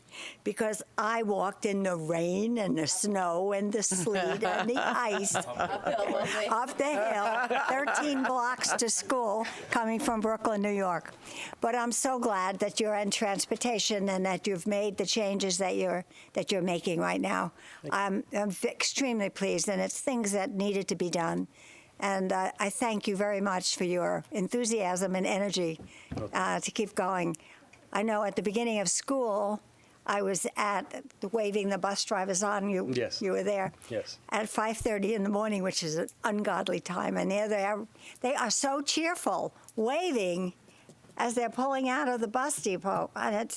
because I walked in the rain and the snow and the sleet and the ice up the hill, 13 blocks to school coming from Brooklyn, New York. But I'm so glad that you're in transportation and that you've made the changes that you're making right now. I'm extremely pleased, and it's things that needed to be done. And I thank you very much for your enthusiasm and energy to keep going. I know at the beginning of school, I was at waving the bus drivers on. Yes. You were there. Yes. At 5:30 in the morning, which is an ungodly time. And there they are so cheerful, waving as they're pulling out of the bus depot. And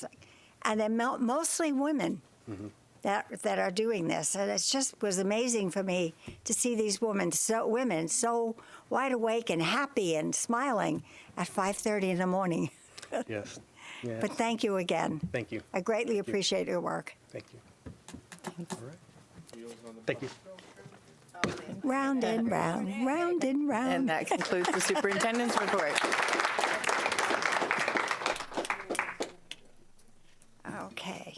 they're mostly women. Mm-hmm. That are doing this, and it just was amazing for me to see these women so wide awake and happy and smiling at 5:30 in the morning. Yes. Yeah. But thank you again. Thank you. I greatly appreciate your work. Thank you. All right. Thank you. Round and round, round and round. And that concludes the superintendent's report. Okay.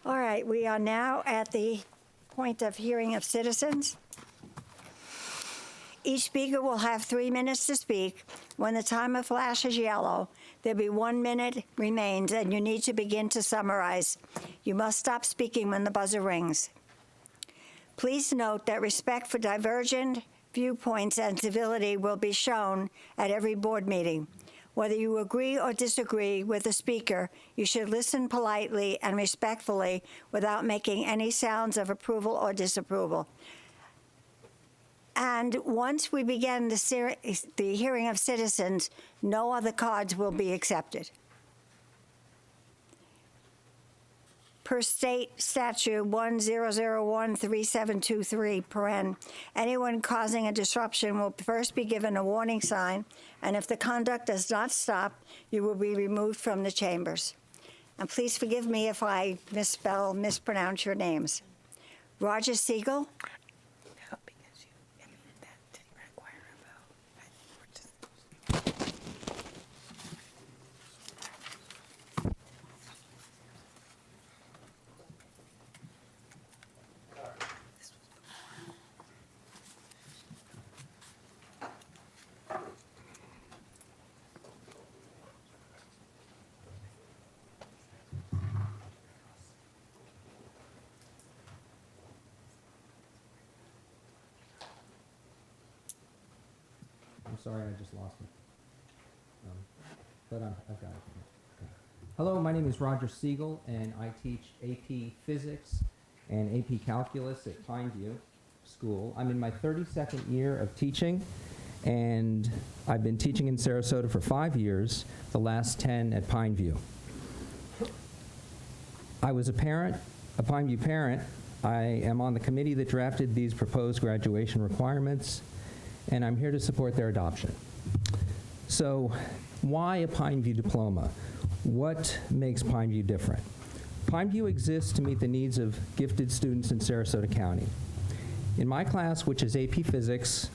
All right, we are now at the point of hearing of citizens. Each speaker will have 3 minutes to speak. When the timer flashes yellow, there'll be 1 minute remains, and you need to begin to summarize. You must stop speaking when the buzzer rings. Please note that respect for divergent viewpoints and civility will be shown at every board meeting. Whether you agree or disagree with the speaker, you should listen politely and respectfully without making any sounds of approval or disapproval. And once we begin the hearing of citizens, no other cards will be accepted. Per state statute 10013723, anyone causing a disruption will first be given a warning sign, and if the conduct does not stop, you will be removed from the chambers. And please forgive me if I mispronounce your names. Roger Siegel. I'm sorry, I just lost it. But I've got it. Okay. Hello, my name is Roger Siegel, and I teach AP Physics and AP Calculus at Pineview School. I'm in my 32nd year of teaching, and I've been teaching in Sarasota for 5 years, the last 10 at Pineview. I was a parent, a Pineview parent. I am on the committee that drafted these proposed graduation requirements, and I'm here to support their adoption. So, why a Pineview diploma? What makes Pineview different? Pineview exists to meet the needs of gifted students in Sarasota County. In my class, which is AP Physics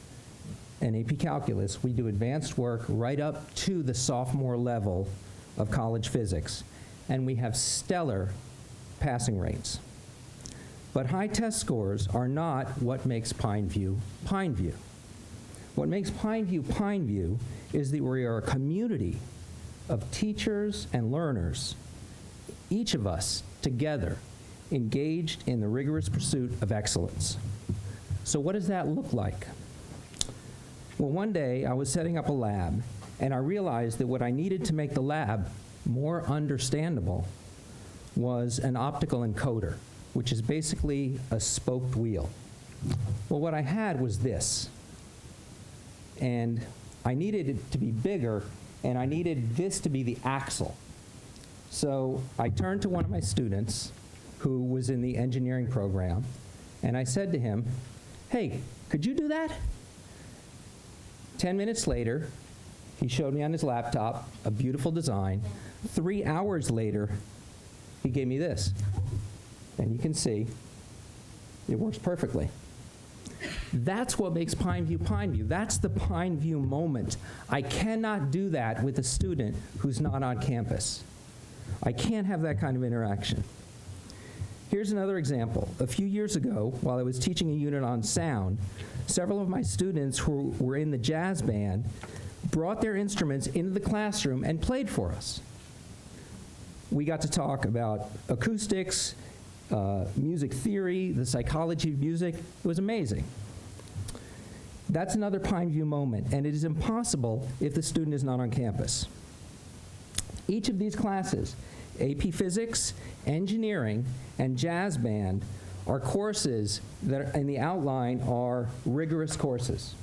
and AP Calculus, we do advanced work right up to the sophomore level of college physics, and we have stellar passing rates. But high test scores are not what makes Pineview Pineview. What makes Pineview Pineview is that we are a community of teachers and learners, each of us together engaged in the rigorous pursuit of excellence. So what does that look like? Well, one day I was setting up a lab, and I realized that what I needed to make the lab more understandable was an optical encoder, which is basically a spoked wheel. Well, what I had was this, and I needed it to be bigger, and I needed this to be the axle. So I turned to one of my students who was in the engineering program, and I said to him, "Hey, could you do that?" 10 minutes later, he showed me on his laptop a beautiful design. 3 hours later, he gave me this. And you can see it works perfectly. That's what makes Pineview Pineview. That's the Pineview moment. I cannot do that with a student who's not on campus. I can't have that kind of interaction. Here's another example. A few years ago, while I was teaching a unit on sound, several of my students who were in the jazz band brought their instruments into the classroom and played for us. We got to talk about acoustics, music theory, the psychology of music. It was amazing. That's another Pineview moment, and it is impossible if the student is not on campus. Each of these classes, AP Physics, Engineering, and Jazz Band, are courses that in the outline are rigorous courses.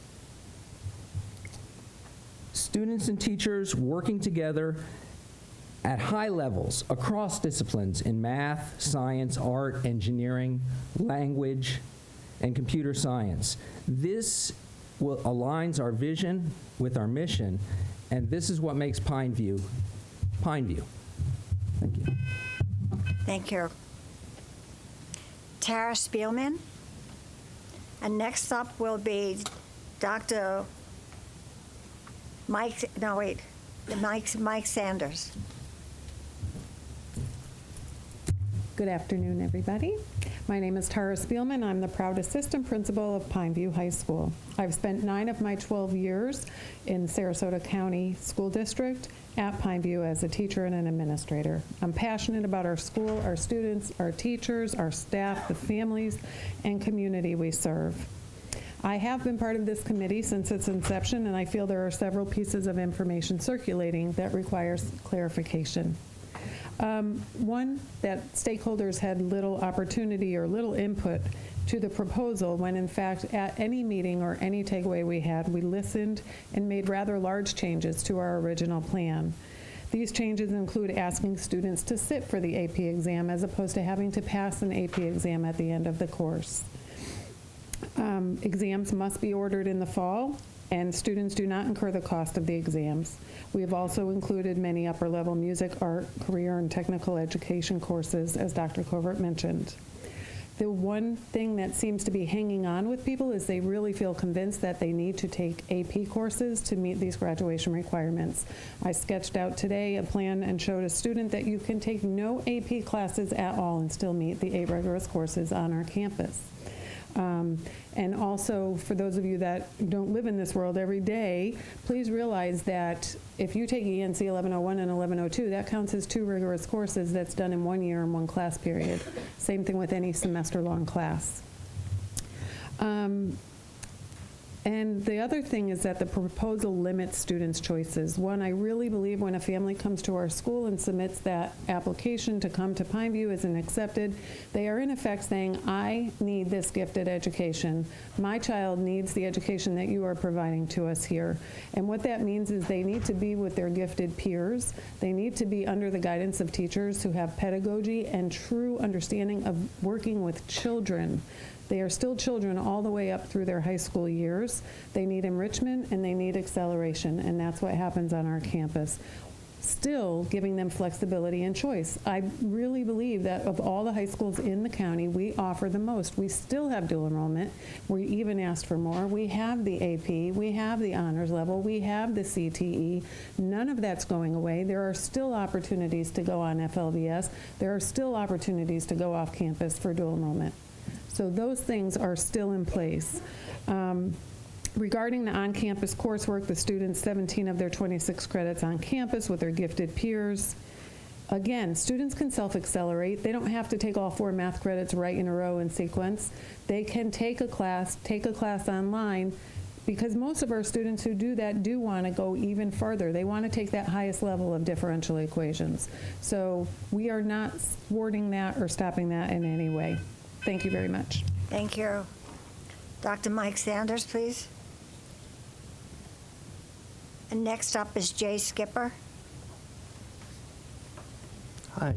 Students and teachers working together at high levels across disciplines in math, science, art, engineering, language, and computer science. This aligns our vision with our mission, and this is what makes Pineview Pineview. Thank you. Thank you. Tara Spielman. And next up will be Dr. Mike Sanders. Good afternoon, everybody. My name is Tara Spielman. I'm the proud assistant principal of Pineview High School. I've spent 9 of my 12 years in Sarasota County School District at Pineview as a teacher and an administrator. I'm passionate about our school, our students, our teachers, our staff, the families, and community we serve. I have been part of this committee since its inception, and I feel there are several pieces of information circulating that requires clarification. One, that stakeholders had little opportunity or little input to the proposal when in fact at any meeting or any takeaway we had, we listened and made rather large changes to our original plan. These changes include asking students to sit for the AP exam as opposed to having to pass an AP exam at the end of the course. Exams must be ordered in the fall, and students do not incur the cost of the exams. We have also included many upper-level music, art, career, and technical education courses, as Dr. Covert mentioned. The one thing that seems to be hanging on with people is they really feel convinced that they need to take AP courses to meet these graduation requirements. I sketched out today a plan and showed a student that you can take no AP classes at all and still meet the 8 rigorous courses on our campus. And also, for those of you that don't live in this world every day, please realize that if you take ENC 1101 and 1102, that counts as 2 rigorous courses that's done in 1 year in 1 class period. Same thing with any semester-long class. And the other thing is that the proposal limits students' choices. One, I really believe when a family comes to our school and submits that application to come to Pineview as an accepted, they are in effect saying, I need this gifted education. My child needs the education that you are providing to us here. And what that means is they need to be with their gifted peers. They need to be under the guidance of teachers who have pedagogy and true understanding of working with children. They are still children all the way up through their high school years. They need enrichment and they need acceleration, and that's what happens on our campus. Still giving them flexibility and choice. I really believe that of all the high schools in the county, we offer the most. We still have dual enrollment. We even asked for more. We have the AP, we have the honors level, we have the CTE. None of that's going away. There are still opportunities to go on FLVS. There are still opportunities to go off campus for dual enrollment. So those things are still in place. Regarding the on-campus coursework, the students, 17 of their 26 credits on campus with their gifted peers. Again, students can self-accelerate. They don't have to take all 4 math credits right in a row in sequence. They can take a class online, because most of our students who do that do want to go even further. They want to take that highest level of differential equations. So we are not thwarting that or stopping that in any way. Thank you very much. Thank you. Dr. Mike Sanders, please. And next up is Jay Skipper. Hi.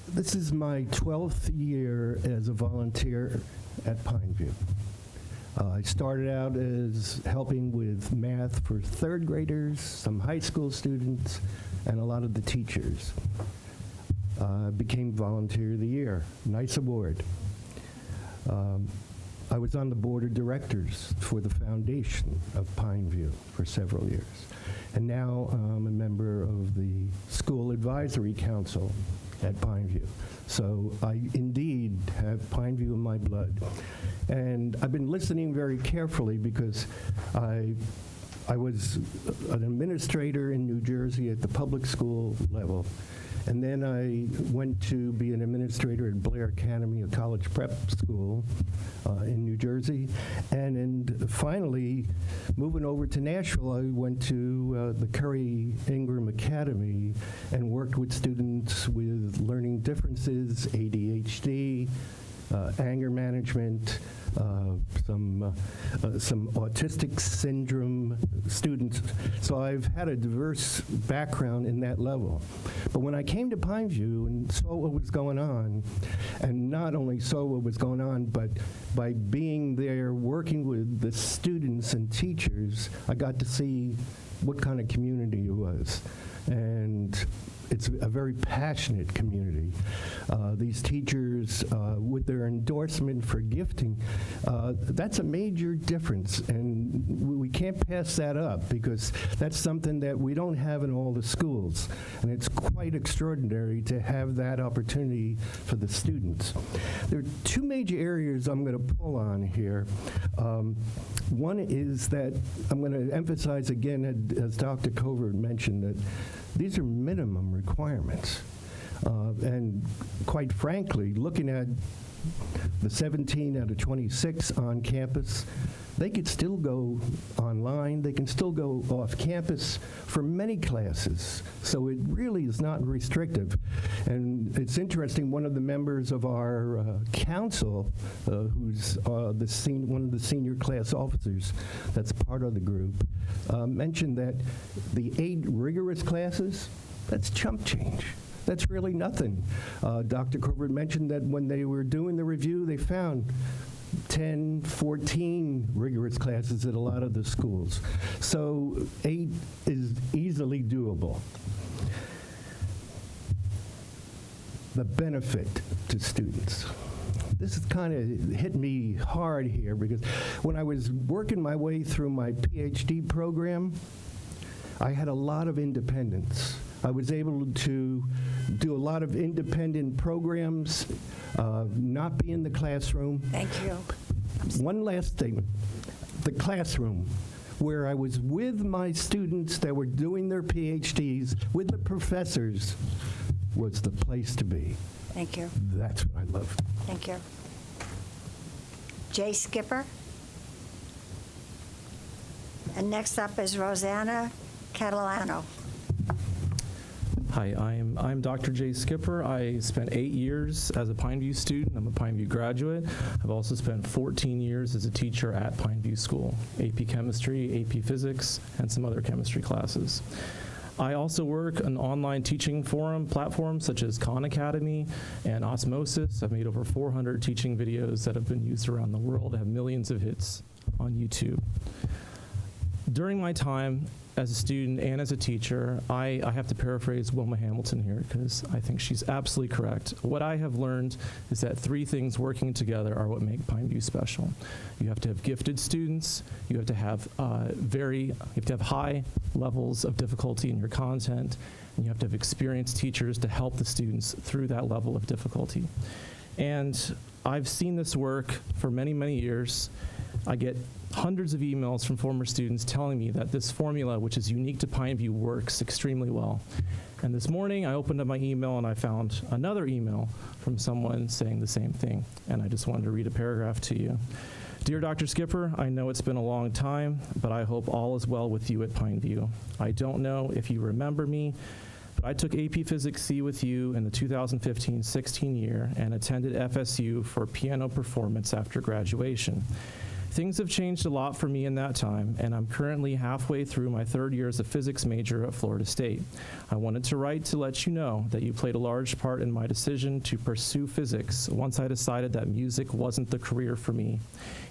This is my 12th year as a volunteer at Pineview. I started out as helping with math for 3rd graders, some high school students, and a lot of the teachers. Became Volunteer of the Year. Nice award. I was on the board of directors for the foundation of Pineview for several years. And now I'm a member of the School Advisory Council at Pineview. So I indeed have Pineview in my blood. And I've been listening very carefully because I was an administrator in New Jersey at the public school level. And then I went to be an administrator at Blair Academy, a college prep school in New Jersey. And finally, moving over to Nashville, I went to the Curry Ingram Academy and worked with students with learning differences, ADHD, anger management, some autistic syndrome students. So I've had a diverse background in that level. But when I came to Pineview and saw what was going on, and not only saw what was going on, but by being there working with the students and teachers, I got to see what kind of community it was. And it's a very passionate community. These teachers, with their endorsement for gifting, that's a major difference, and we can't pass that up because that's something that we don't have in all the schools, and it's quite extraordinary to have that opportunity for the students. There are 2 major areas I'm going to pull on here. One is that I'm going to emphasize again, as Dr. Covert mentioned, that these are minimum requirements. And quite frankly, looking at the 17 out of 26 on campus, they could still go online, they can still go off campus for many classes. So it really is not restrictive. And it's interesting, one of the members of our council, who's one of the senior class officers that's part of the group, mentioned that the 8 rigorous classes, that's chump change. That's really nothing. Dr. Covert mentioned that when they were doing the review, they found 10, 14 rigorous classes at a lot of the schools. So 8 is easily doable. The benefit to students. This is kind of hit me hard here because when I was working my way through my PhD program, I had a lot of independence. I was able to do a lot of independent programs, not be in the classroom. Thank you. One last statement. The classroom, where I was with my students that were doing their PhDs, with the professors, was the place to be. Thank you. That's what I love. Thank you. Jay Skipper. And next up is Rosanna Catalano. Hi, I'm Dr. Jay Skipper. I spent 8 years as a Pineview student. I'm a Pineview graduate. I've also spent 14 years as a teacher at Pineview School, AP Chemistry, AP Physics, and some other chemistry classes. I also work on online teaching forum platforms such as Khan Academy and Osmosis. I've made over 400 teaching videos that have been used around the world, have millions of hits on YouTube. During my time as a student and as a teacher, I have to paraphrase Wilma Hamilton here because I think she's absolutely correct. What I have learned is that 3 things working together are what make Pineview special. You have to have gifted students, you have to have high levels of difficulty in your content, and you have to have experienced teachers to help the students through that level of difficulty. And I've seen this work for many, many years. I get hundreds of emails from former students telling me that this formula, which is unique to Pineview, works extremely well. And this morning, I opened up my email and I found another email from someone saying the same thing. And I just wanted to read a paragraph to you. Dear Dr. Skipper, I know it's been a long time, but I hope all is well with you at Pineview. I don't know if you remember me, but I took AP Physics C with you in the 2015-16 year and attended FSU for piano performance after graduation. Things have changed a lot for me in that time, and I'm currently halfway through my 3rd year as a physics major at Florida State. I wanted to write to let you know that you played a large part in my decision to pursue physics once I decided that music wasn't the career for me.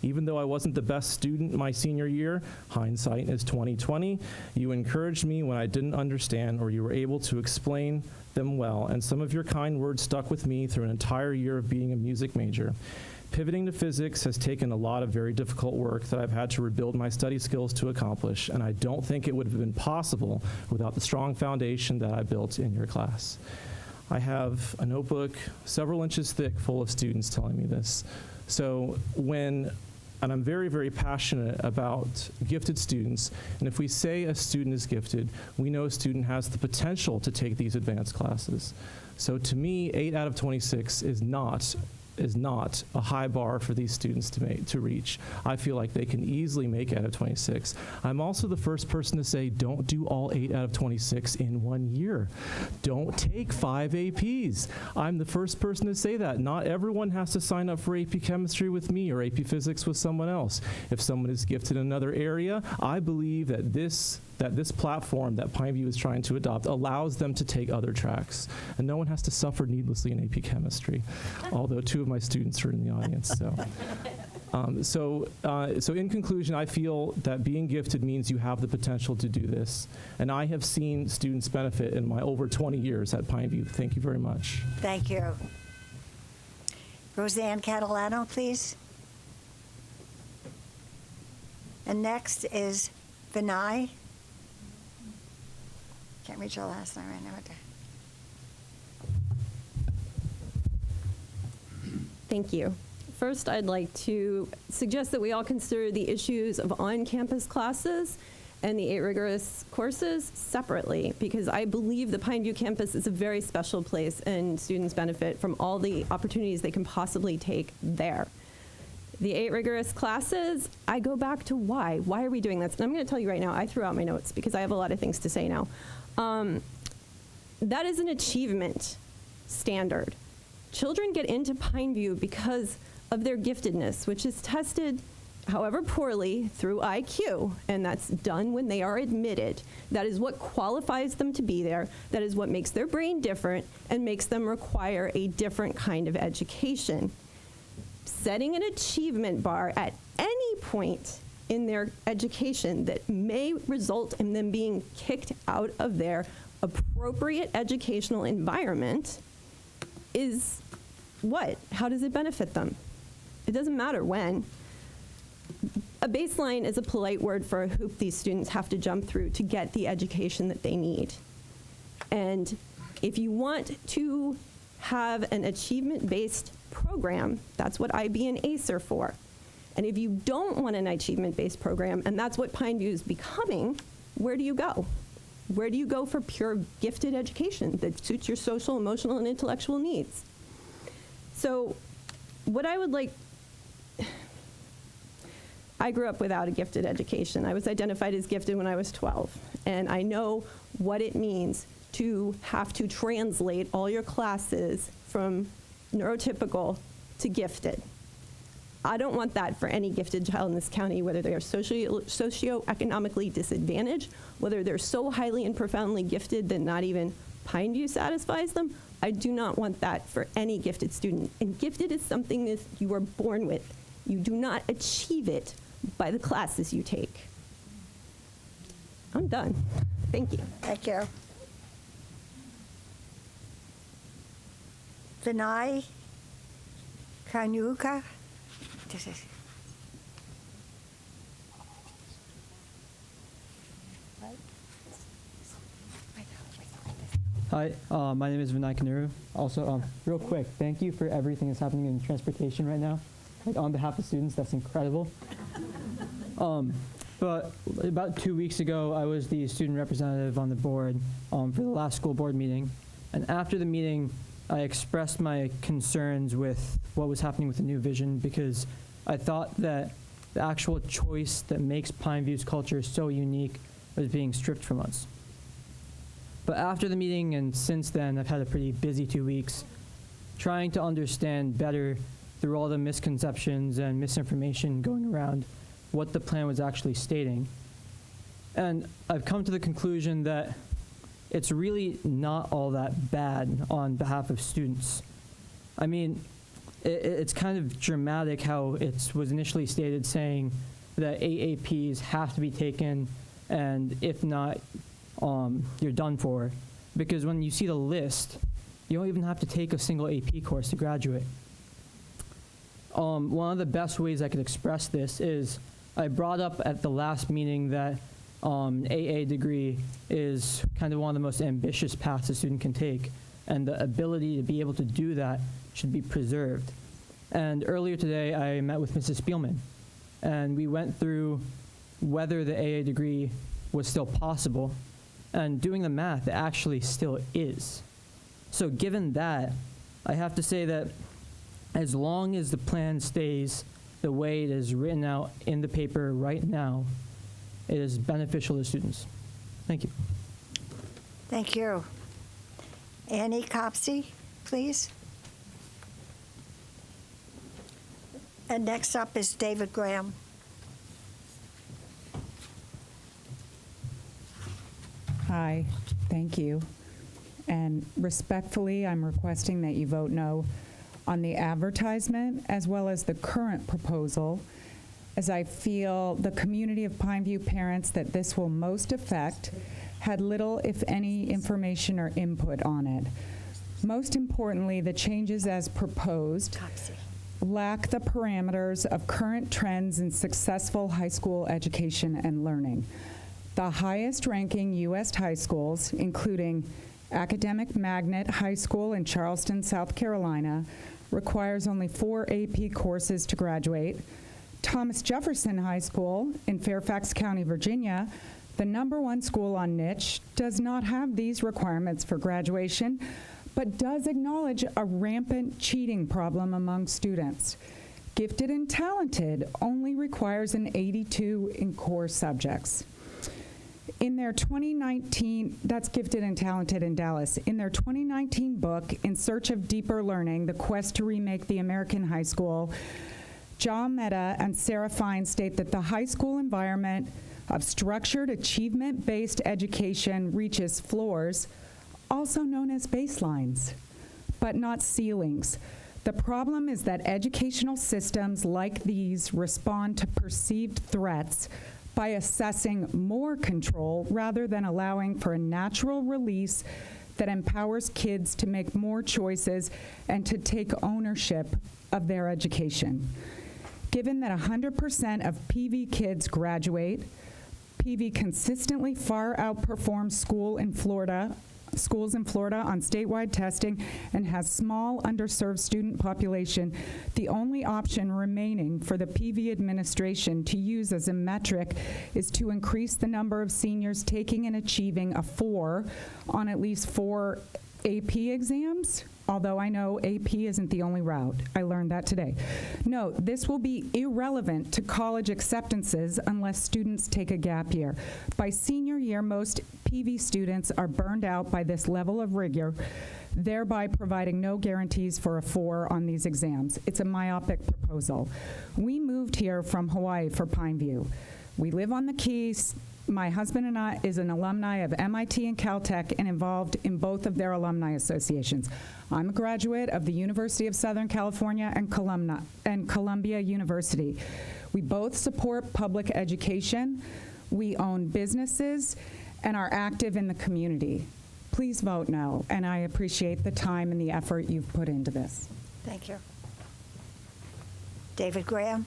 Even though I wasn't the best student my senior year, hindsight is 20/20, you encouraged me when I didn't understand or you were able to explain them well, and some of your kind words stuck with me through an entire year of being a music major. Pivoting to physics has taken a lot of very difficult work that I've had to rebuild my study skills to accomplish, and I don't think it would have been possible without the strong foundation that I built in your class. I have a notebook several inches thick full of students telling me this. And I'm very, very passionate about gifted students, and if we say a student is gifted, we know a student has the potential to take these advanced classes. So to me, 8 out of 26 is not a high bar for these students to reach. I feel like they can easily make 8 out of 26. I'm also the first person to say, don't do all 8 out of 26 in 1 year. Don't take 5 APs. I'm the first person to say that. Not everyone has to sign up for AP Chemistry with me or AP Physics with someone else. If someone is gifted in another area, I believe that this platform that Pineview is trying to adopt allows them to take other tracks. And no one has to suffer needlessly in AP Chemistry, although 2 of my students are in the audience. So in conclusion, I feel that being gifted means you have the potential to do this. And I have seen students benefit in my over 20 years at Pineview. Thank you very much. Thank you. Roseanne Catalano, please. And next is Vinay. Can't reach your last name right now. Thank you. First, I'd like to suggest that we all consider the issues of on-campus classes and the 8 rigorous courses separately, because I believe the Pineview campus is a very special place and students benefit from all the opportunities they can possibly take there. The 8 rigorous classes, I go back to why. Why are we doing this? And I'm going to tell you right now, I threw out my notes because I have a lot of things to say now. That is an achievement standard. Children get into Pineview because of their giftedness, which is tested, however poorly, through IQ, and that's done when they are admitted. That is what qualifies them to be there. That is what makes their brain different and makes them require a different kind of education. Setting an achievement bar at any point in their education that may result in them being kicked out of their appropriate educational environment is what? How does it benefit them? It doesn't matter when. A baseline is a polite word for a hoop these students have to jump through to get the education that they need. And if you want to have an achievement-based program, that's what IB and ACE are for. And if you don't want an achievement-based program, and that's what Pineview is becoming, where do you go? Where do you go for pure gifted education that suits your social, emotional, and intellectual needs? So what I would like I grew up without a gifted education. I was identified as gifted when I was 12, and I know what it means to have to translate all your classes from neurotypical to gifted. I don't want that for any gifted child in this county, whether they are socioeconomically disadvantaged, whether they're so highly and profoundly gifted that not even Pineview satisfies them. I do not want that for any gifted student. And gifted is something that you are born with. You do not achieve it by the classes you take. I'm done. Thank you. Thank you. Vinay Kanuka. Hi, my name is Vinay Kanuru. Also, real quick, thank you for everything that's happening in transportation right now. Like, on behalf of students, that's incredible. But about 2 weeks ago, I was the student representative on the board for the last school board meeting. And after the meeting, I expressed my concerns with what was happening with the new vision, because I thought that the actual choice that makes Pineview's culture so unique was being stripped from us. But after the meeting and since then, I've had a pretty busy 2 weeks trying to understand better through all the misconceptions and misinformation going around what the plan was actually stating. And I've come to the conclusion that it's really not all that bad on behalf of students. I mean, it's kind of dramatic how it was initially stated saying that AAPs have to be taken, and if not, you're done for. Because when you see the list, you don't even have to take a single AP course to graduate. One of the best ways I could express this is I brought up at the last meeting that AA degree is kind of one of the most ambitious paths a student can take, and the ability to be able to do that should be preserved. And earlier today, I met with Mrs. Spielman, and we went through whether the AA degree was still possible, and doing the math, it actually still is. So given that, I have to say that as long as the plan stays the way it is written out in the paper right now, it is beneficial to students. Thank you. Thank you. Annie Copsey, please. And next up is David Graham. Hi, thank you. And respectfully, I'm requesting that you vote no on the advertisement as well as the current proposal, as I feel the community of Pineview parents that this will most affect had little, if any, information or input on it. Most importantly, the changes as proposed lack the parameters of current trends in successful high school education and learning. The highest ranking U.S. high schools, including Academic Magnet High School in Charleston, South Carolina, requires only 4 AP courses to graduate. Thomas Jefferson High School in Fairfax County, Virginia, the #1 school on niche, does not have these requirements for graduation, but does acknowledge a rampant cheating problem among students. Gifted and Talented only requires an 82 in core subjects. In their 2019, that's Gifted and Talented in Dallas, in their 2019 book, In Search of Deeper Learning, The Quest to Remake the American High School, John Mehta and Sarah Fine state that the high school environment of structured achievement-based education reaches floors, also known as baselines, but not ceilings. The problem is that educational systems like these respond to perceived threats by assessing more control rather than allowing for a natural release that empowers kids to make more choices and to take ownership of their education. Given that 100% of PV kids graduate, PV consistently far outperforms schools in Florida on statewide testing, and has small underserved student population, the only option remaining for the PV administration to use as a metric is to increase the number of seniors taking and achieving a 4 on at least 4 AP exams although I know AP isn't the only route. I learned that today. Note, this will be irrelevant to college acceptances unless students take a gap year. By senior year, most PV students are burned out by this level of rigor, thereby providing no guarantees for a 4 on these exams. It's a myopic proposal. We moved here from Hawaii for Pineview. We live on the Keys. My husband and I is an alumni of MIT and Caltech and involved in both of their alumni associations. I'm a graduate of the University of Southern California and Columbia University. We both support public education. We own businesses and are active in the community. Please vote no, and I appreciate the time and the effort you've put into this. Thank you. David Graham.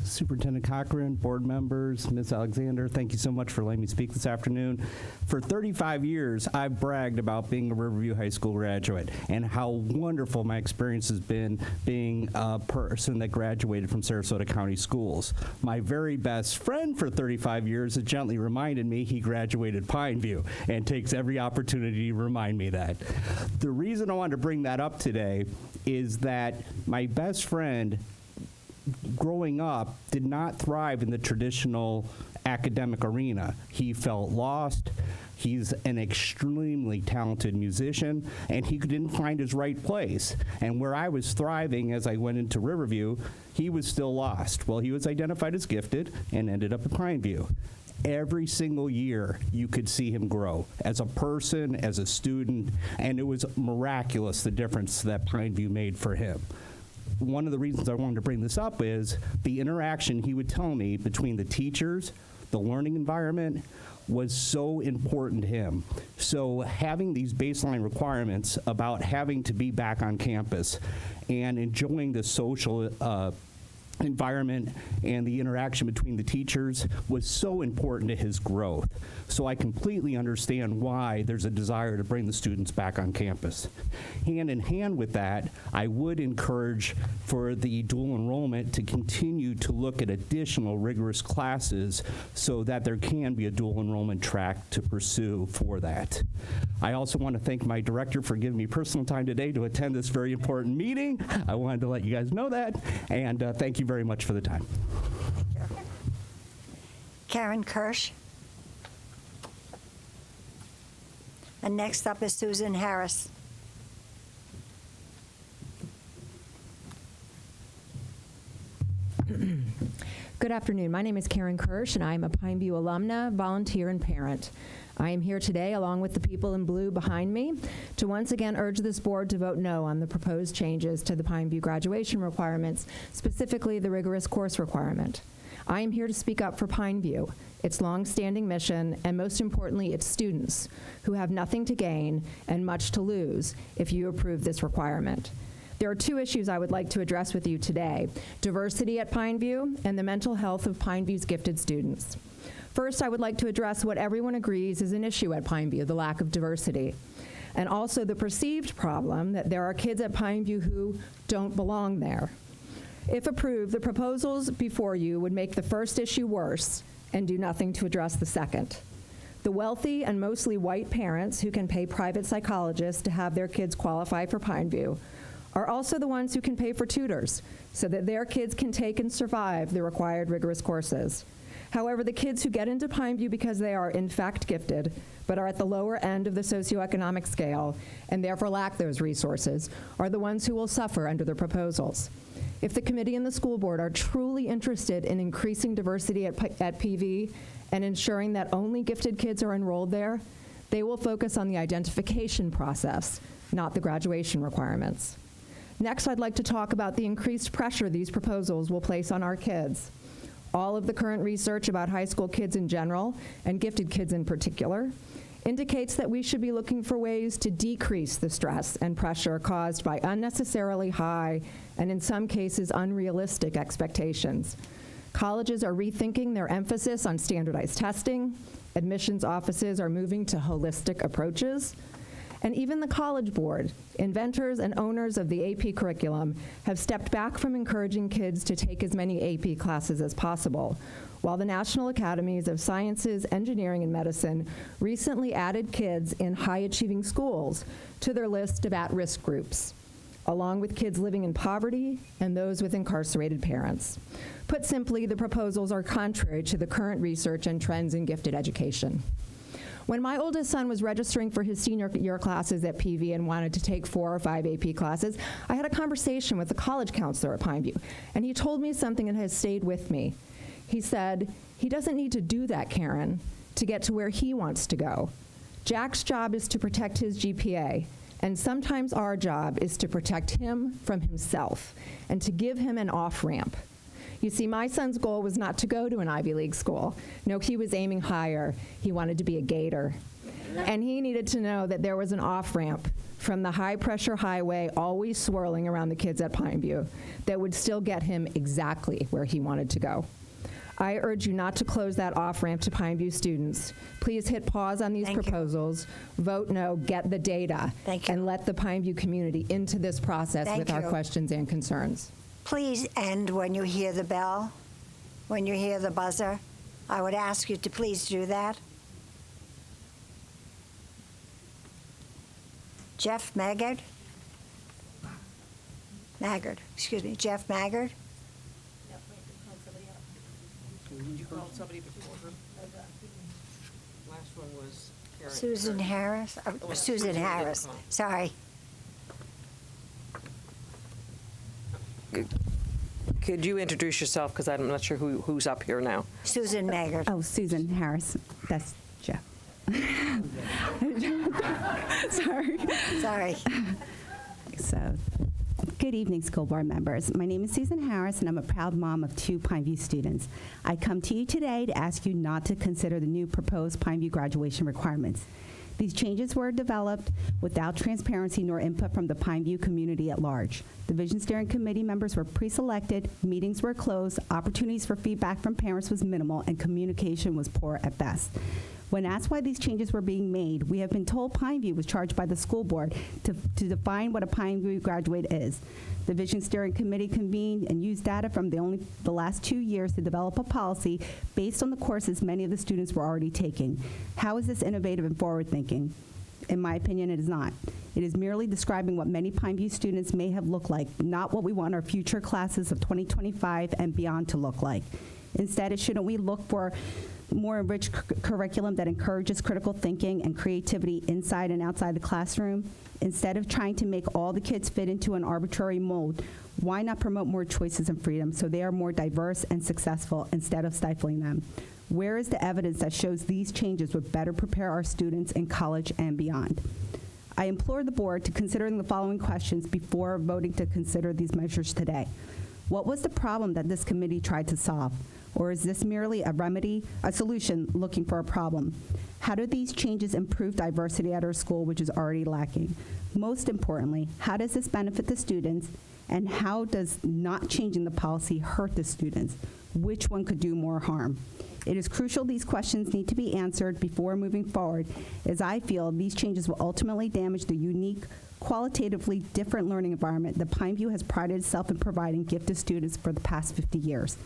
Superintendent Cochran, board members, Ms. Alexander, thank you so much for letting me speak this afternoon. For 35 years, I've bragged about being a Riverview High School graduate and how wonderful my experience has been being a person that graduated from Sarasota County Schools. My very best friend for 35 years has gently reminded me he graduated Pineview and takes every opportunity to remind me that. The reason I wanted to bring that up today is that my best friend growing up did not thrive in the traditional academic arena. He felt lost. He's an extremely talented musician, and he didn't find his right place. And where I was thriving as I went into Riverview, he was still lost. Well, he was identified as gifted and ended up at Pineview. Every single year, you could see him grow as a person, as a student, and it was miraculous, the difference that Pineview made for him. One of the reasons I wanted to bring this up is the interaction he would tell me between the teachers, the learning environment, was so important to him. So having these baseline requirements about having to be back on campus and enjoying the social environment and the interaction between the teachers was so important to his growth. So I completely understand why there's a desire to bring the students back on campus. Hand in hand with that, I would encourage for the dual enrollment to continue to look at additional rigorous classes so that there can be a dual enrollment track to pursue for that. I also want to thank my director for giving me personal time today to attend this very important meeting. I wanted to let you guys know that, and thank you very much for the time. Karen Kirsch. And next up is Susan Harris. Good afternoon. My name is Karen Kirsch, and I'm a Pineview alumna, volunteer, and parent. I am here today, along with the people in blue behind me, to once again urge this board to vote no on the proposed changes to the Pineview graduation requirements, specifically the rigorous course requirement. I am here to speak up for Pineview, its long-standing mission, and most importantly, its students, who have nothing to gain and much to lose if you approve this requirement. There are two issues I would like to address with you today: diversity at Pineview and the mental health of Pineview's gifted students. First, I would like to address what everyone agrees is an issue at Pineview, the lack of diversity, and also the perceived problem that there are kids at Pineview who don't belong there. If approved, the proposals before you would make the first issue worse and do nothing to address the second. The wealthy and mostly white parents who can pay private psychologists to have their kids qualify for Pineview are also the ones who can pay for tutors so that their kids can take and survive the required rigorous courses. However, the kids who get into Pineview because they are in fact gifted, but are at the lower end of the socioeconomic scale and therefore lack those resources, are the ones who will suffer under the proposals. If the committee and the school board are truly interested in increasing diversity at PV and ensuring that only gifted kids are enrolled there, they will focus on the identification process, not the graduation requirements. Next, I'd like to talk about the increased pressure these proposals will place on our kids. All of the current research about high school kids in general, and gifted kids in particular, indicates that we should be looking for ways to decrease the stress and pressure caused by unnecessarily high and in some cases unrealistic expectations. Colleges are rethinking their emphasis on standardized testing, admissions offices are moving to holistic approaches, And even the College Board, inventors and owners of the AP curriculum, have stepped back from encouraging kids to take as many AP classes as possible, while the National Academies of Sciences, Engineering, and Medicine recently added kids in high-achieving schools to their list of at-risk groups, along with kids living in poverty and those with incarcerated parents. Put simply, the proposals are contrary to the current research and trends in gifted education. When my oldest son was registering for his senior year classes at PV and wanted to take 4 or 5 AP classes, I had a conversation with the college counselor at Pineview, and he told me something that has stayed with me. He said, he doesn't need to do that, Karen, to get to where he wants to go. Jack's job is to protect his GPA, and sometimes our job is to protect him from himself and to give him an off-ramp. You see, my son's goal was not to go to an Ivy League school. No, he was aiming higher. He wanted to be a Gator. And he needed to know that there was an off-ramp from the high-pressure highway always swirling around the kids at Pineview that would still get him exactly where he wanted to go. I urge you not to close that off-ramp to Pineview students. Please hit pause on these proposals, vote no, get the data, and let the Pineview community into this process with our questions and concerns. Please end when you hear the bell, when you hear the buzzer. I would ask you to please do that. Jeff Maggard? Excuse me, Jeff Maggard? You called somebody before her? Last one was Karen. Susan Harris? Susan Harris, sorry. Could you introduce yourself, because I'm not sure who's up here now. Susan Maggard. Oh, Susan Harris. That's Jeff. Sorry. So, good evening, school board members. My name is Susan Harris, and I'm a proud mom of 2 Pineview students. I come to you today to ask you not to consider the new proposed Pineview graduation requirements. These changes were developed without transparency nor input from the Pineview community at large. The Vision Steering Committee members were pre-selected, meetings were closed, opportunities for feedback from parents was minimal, and communication was poor at best. When asked why these changes were being made, we have been told Pineview was charged by the school board to define what a Pineview graduate is. The Vision Steering Committee convened and used data from the last 2 years to develop a policy based on the courses many of the students were already taking. How is this innovative and forward-thinking? In my opinion, it is not. It is merely describing what many Pineview students may have looked like, not what we want our future classes of 2025 and beyond to look like. Instead, shouldn't we look for more enriched curriculum that encourages critical thinking and creativity inside and outside the classroom? Instead of trying to make all the kids fit into an arbitrary mold, why not promote more choices and freedom so they are more diverse and successful instead of stifling them? Where is the evidence that shows these changes would better prepare our students in college and beyond? I implore the board to consider the following questions before voting to consider these measures today. What was the problem that this committee tried to solve? Or is this merely a solution looking for a problem? How do these changes improve diversity at our school, which is already lacking? Most importantly, how does this benefit the students, and how does not changing the policy hurt the students? Which one could do more harm? It is crucial these questions need to be answered before moving forward, as I feel these changes will ultimately damage the unique, qualitatively different learning environment that Pineview has prided itself in providing gifted students for the past 50 years.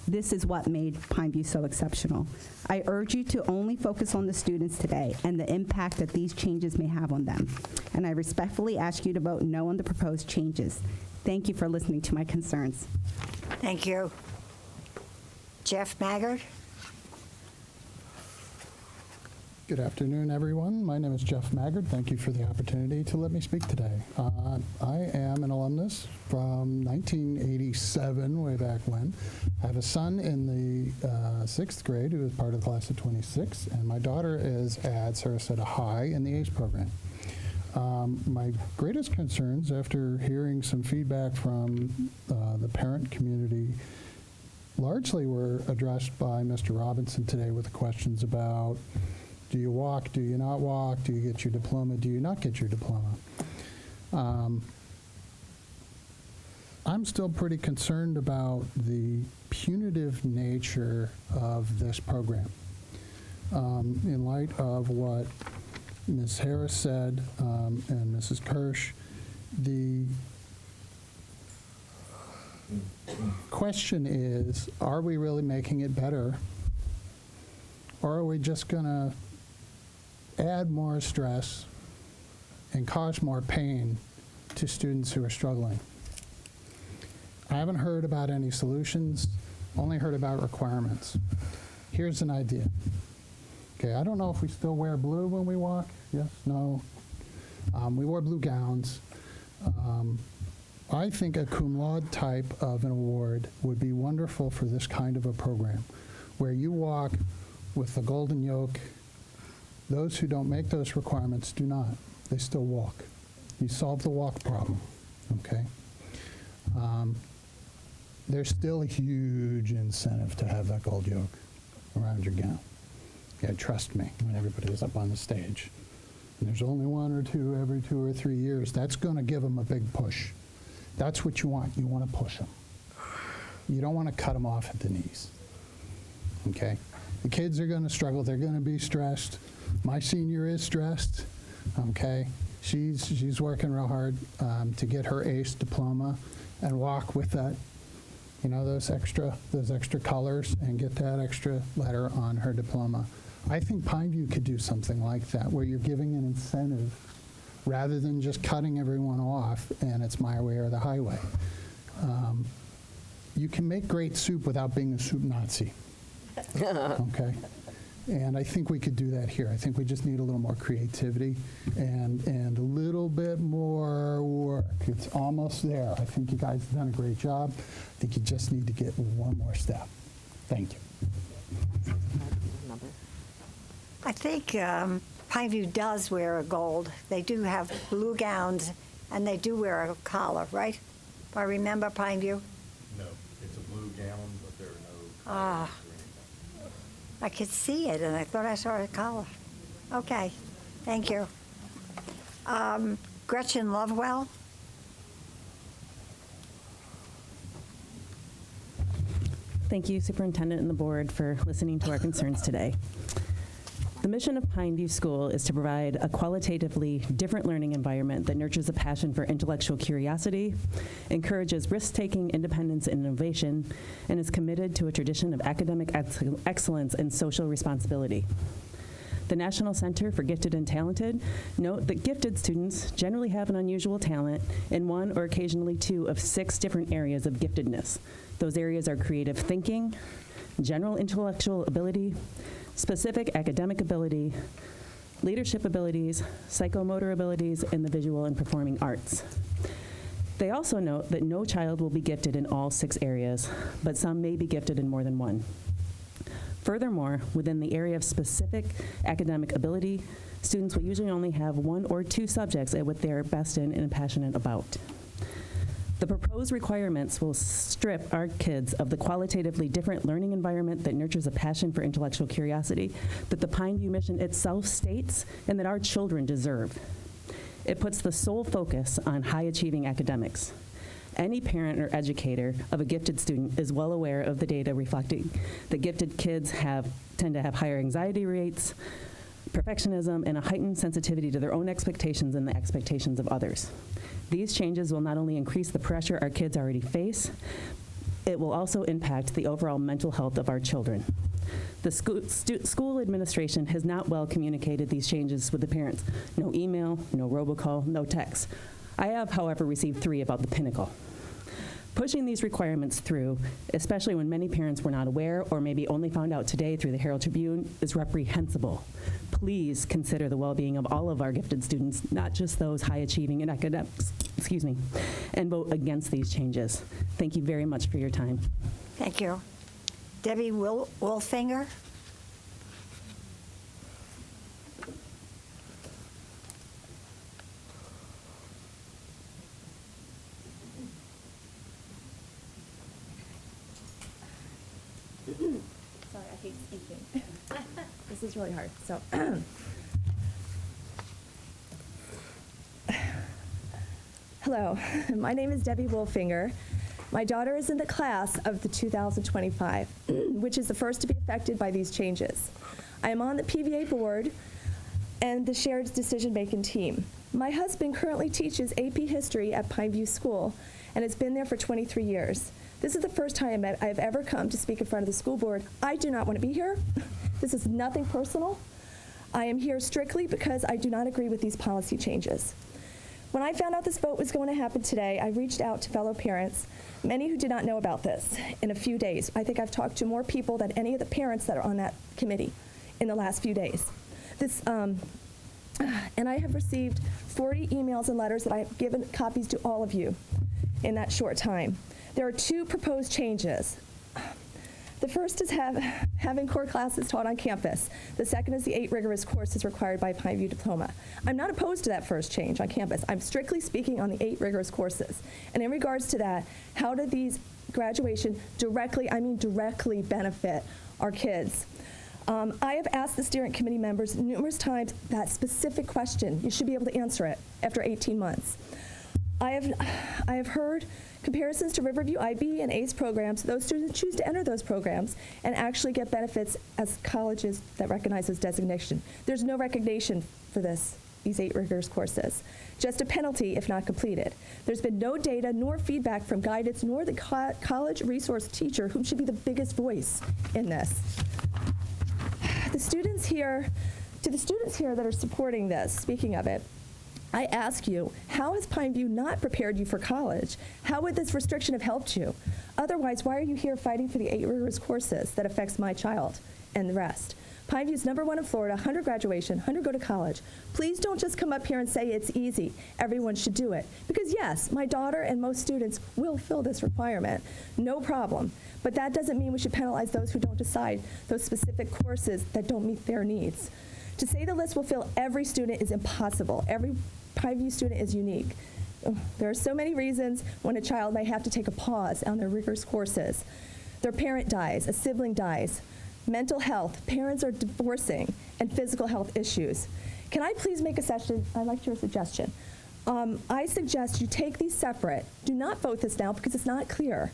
This is what made Pineview so exceptional. I urge you to only focus on the students today and the impact that these changes may have on them. And I respectfully ask you to vote no on the proposed changes. Thank you for listening to my concerns. Thank you. Jeff Maggard. Good afternoon, everyone. My name is Jeff Maggard. Thank you for the opportunity to let me speak today. I am an alumnus from 1987, way back when. I have a son in the 6th grade who is part of the class of 26, and my daughter is at Sarasota High in the ACE program. My greatest concerns, after hearing some feedback from the parent community, largely were addressed by Mr. Robinson today with questions about, do you walk, do you not walk, do you get your diploma, do you not get your diploma? I'm still pretty concerned about the punitive nature of this program in light of what Ms. Harris said, and Mrs. Kirsch, the question is, are we really making it better? Or are we just going to add more stress and cause more pain to students who are struggling? I haven't heard about any solutions, only heard about requirements. Here's an idea. Okay, I don't know if we still wear blue when we walk. Yes, no. We wore blue gowns. I think a cum laude type of an award would be wonderful for this kind of a program, where you walk with the golden yoke. Those who don't make those requirements do not. They still walk. You solve the walk problem, okay? There's still a huge incentive to have that gold yoke around your gown. Yeah, trust me, when everybody is up on the stage. And there's only one or two every 2 or 3 years. That's going to give them a big push. That's what you want. You want to push them. You don't want to cut them off at the knees, okay? The kids are going to struggle. They're going to be stressed. My senior is stressed, okay? She's working real hard to get her ACE diploma and walk with that, you know, those extra colors and get that extra letter on her diploma. I think Pineview could do something like that, where you're giving an incentive rather than just cutting everyone off and it's my way or the highway. You can make great soup without being a soup Nazi, okay? And I think we could do that here. I think we just need a little more creativity and a little bit more work. It's almost there. I think you guys have done a great job. I think you just need to get one more step. Thank you. I think Pineview does wear a gold. They do have blue gowns, and they do wear a collar, right? If I remember Pineview? No, it's a blue gown, but there are no Ah. I could see it, and I thought I saw a collar. Okay, thank you. Gretchen Lovewell? Thank you, Superintendent and the board, for listening to our concerns today. The mission of Pineview School is to provide a qualitatively different learning environment that nurtures a passion for intellectual curiosity, encourages risk-taking, independence, and innovation, and is committed to a tradition of academic excellence and social responsibility. The National Center for Gifted and Talented note that gifted students generally have an unusual talent in one or occasionally two of 6 different areas of giftedness. Those areas are creative thinking, general intellectual ability, specific academic ability, leadership abilities, psychomotor abilities, and the visual and performing arts. They also note that no child will be gifted in all 6 areas, but some may be gifted in more than one. Furthermore, within the area of specific academic ability, students will usually only have 1 or 2 subjects at what they're best in and passionate about. The proposed requirements will strip our kids of the qualitatively different learning environment that nurtures a passion for intellectual curiosity that the Pineview mission itself states and that our children deserve. It puts the sole focus on high-achieving academics. Any parent or educator of a gifted student is well aware of the data reflecting that gifted kids tend to have higher anxiety rates, perfectionism, and a heightened sensitivity to their own expectations and the expectations of others. These changes will not only increase the pressure our kids already face, it will also impact the overall mental health of our children. The school administration has not well communicated these changes with the parents. No email, no robocall, no text. I have, however, received 3 about the Pinnacle. Pushing these requirements through, especially when many parents were not aware or maybe only found out today through the Herald Tribune, is reprehensible. Please consider the well-being of all of our gifted students, not just those high-achieving in academics, and vote against these changes. Thank you very much for your time. Thank you. Debbie Wolfinger? Sorry, I hate speaking. This is really hard. So, hello, my name is Debbie Wolfinger. My daughter is in the class of the 2025, which is the first to be affected by these changes. I am on the PVA board and the shared decision-making team. My husband currently teaches AP History at Pineview School and has been there for 23 years. This is the first time I've ever come to speak in front of the school board. I do not want to be here. This is nothing personal. I am here strictly because I do not agree with these policy changes. When I found out this vote was going to happen today, I reached out to fellow parents, many who did not know about this, in a few days. I think I've talked to more people than any of the parents that are on that committee in the last few days. And I have received 40 emails and letters that I have given copies to all of you in that short time. There are 2 proposed changes. The first is having core classes taught on campus. The second is the 8 rigorous courses required by Pineview Diploma. I'm not opposed to that first change on campus. I'm strictly speaking on the 8 rigorous courses. And in regards to that, how do these graduation directly benefit our kids? I have asked the steering committee members numerous times that specific question. You should be able to answer it after 18 months. I have heard comparisons to Riverview IB and ACE programs. Those students choose to enter those programs and actually get benefits as colleges that recognize this designation. There's no recognition for these 8 rigorous courses. Just a penalty if not completed. There's been no data nor feedback from guidance nor the college resource teacher, whom should be the biggest voice in this. To the students here that are supporting this, speaking of it, I ask you, how has Pineview not prepared you for college? How would this restriction have helped you? Otherwise, why are you here fighting for the 8 rigorous courses that affects my child and the rest? Pineview's #1 in Florida, 100 graduation, 100 go to college. Please don't just come up here and say it's easy. Everyone should do it. Because yes, my daughter and most students will fill this requirement, no problem. But that doesn't mean we should penalize those who don't decide those specific courses that don't meet their needs. To say the list will fill every student is impossible. Every Pineview student is unique. There are so many reasons when a child may have to take a pause on their rigorous courses. Their parent dies, a sibling dies, mental health, parents are divorcing, and physical health issues. Can I please make a suggestion? I like your suggestion. I suggest you take these separate. Do not vote this now because it's not clear.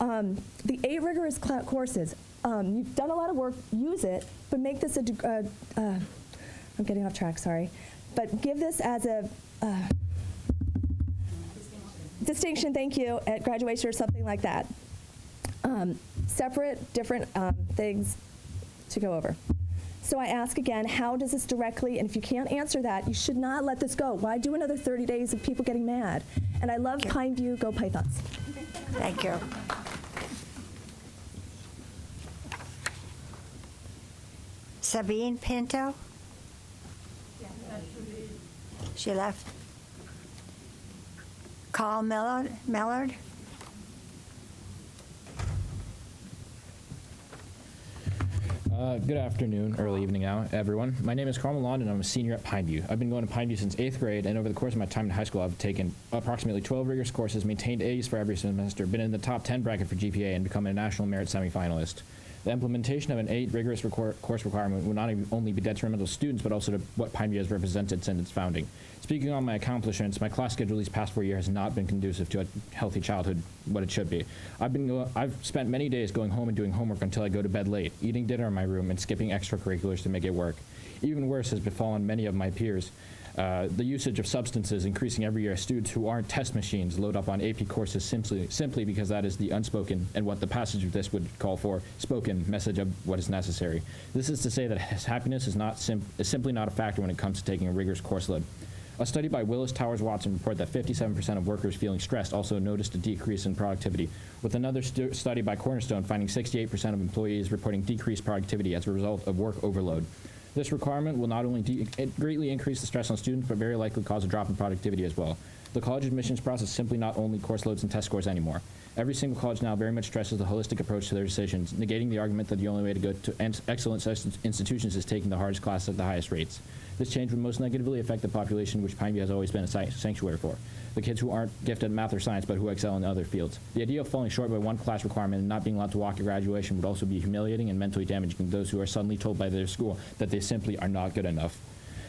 The 8 rigorous courses, you've done a lot of work, use it, but make this I'm getting off track, sorry. But give this as a distinction, thank you, at graduation or something like that. Separate, different things to go over. So I ask again, how does this directly, and if you can't answer that, you should not let this go. Why do another 30 days of people getting mad? And I love Pineview, go Pythons. Thank you. Sabine Pinto? She left. Carl Millard? Good afternoon, early evening now, everyone. My name is Carl Millard, and I'm a senior at Pineview. I've been going to Pineview since 8th grade, and over the course of my time in high school, I've taken approximately 12 rigorous courses, maintained A's for every semester, been in the top 10 bracket for GPA, and become a national merit semifinalist. The implementation of an 8 rigorous course requirement will not only be detrimental to students, but also to what Pineview has represented since its founding. Speaking on my accomplishments, my class schedule these past 4 years has not been conducive to a healthy childhood, what it should be. I've spent many days going home and doing homework until I go to bed late, eating dinner in my room, and skipping extracurriculars to make it work. Even worse has befallen many of my peers. The usage of substances increasing every year as students who aren't test machines load up on AP courses simply because that is the unspoken, and what the passage of this would call for, spoken message of what is necessary. This is to say that happiness is simply not a factor when it comes to taking a rigorous course load. A study by Willis Towers Watson reported that 57% of workers feeling stressed also noticed a decrease in productivity, with another study by Cornerstone finding 68% of employees reporting decreased productivity as a result of work overload. This requirement will not only greatly increase the stress on students, but very likely cause a drop in productivity as well. The college admissions process is simply not only course loads and test scores anymore. Every single college now very much stresses the holistic approach to their decisions, negating the argument that the only way to go to excellent institutions is taking the hardest classes at the highest rates. This change would most negatively affect the population which Pineview has always been a sanctuary for, the kids who aren't gifted at math or science but who excel in other fields. The idea of falling short by one class requirement and not being allowed to walk at graduation would also be humiliating and mentally damaging to those who are suddenly told by their school that they simply are not good enough.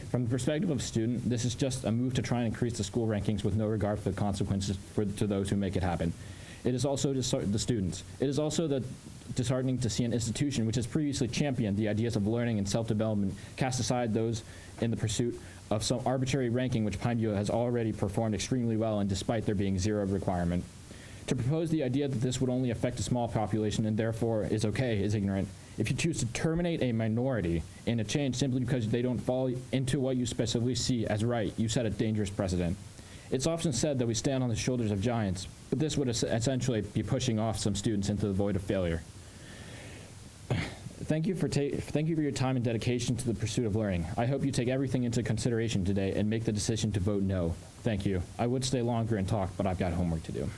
From the perspective of a student, this is just a move to try and increase the school rankings with no regard for the consequences to those who make it happen. It is also the students. It is also disheartening to see an institution which has previously championed the ideas of learning and self-development cast aside those in the pursuit of some arbitrary ranking which Pineview has already performed extremely well, and despite there being zero requirement. To propose the idea that this would only affect a small population and therefore is okay is ignorant. If you choose to terminate a minority in a change simply because they don't fall into what you specifically see as right, you set a dangerous precedent. It's often said that we stand on the shoulders of giants, but this would essentially be pushing off some students into the void of failure. Thank you for your time and dedication to the pursuit of learning. I hope you take everything into consideration today and make the decision to vote no. Thank you. I would stay longer and talk, but I've got homework to do.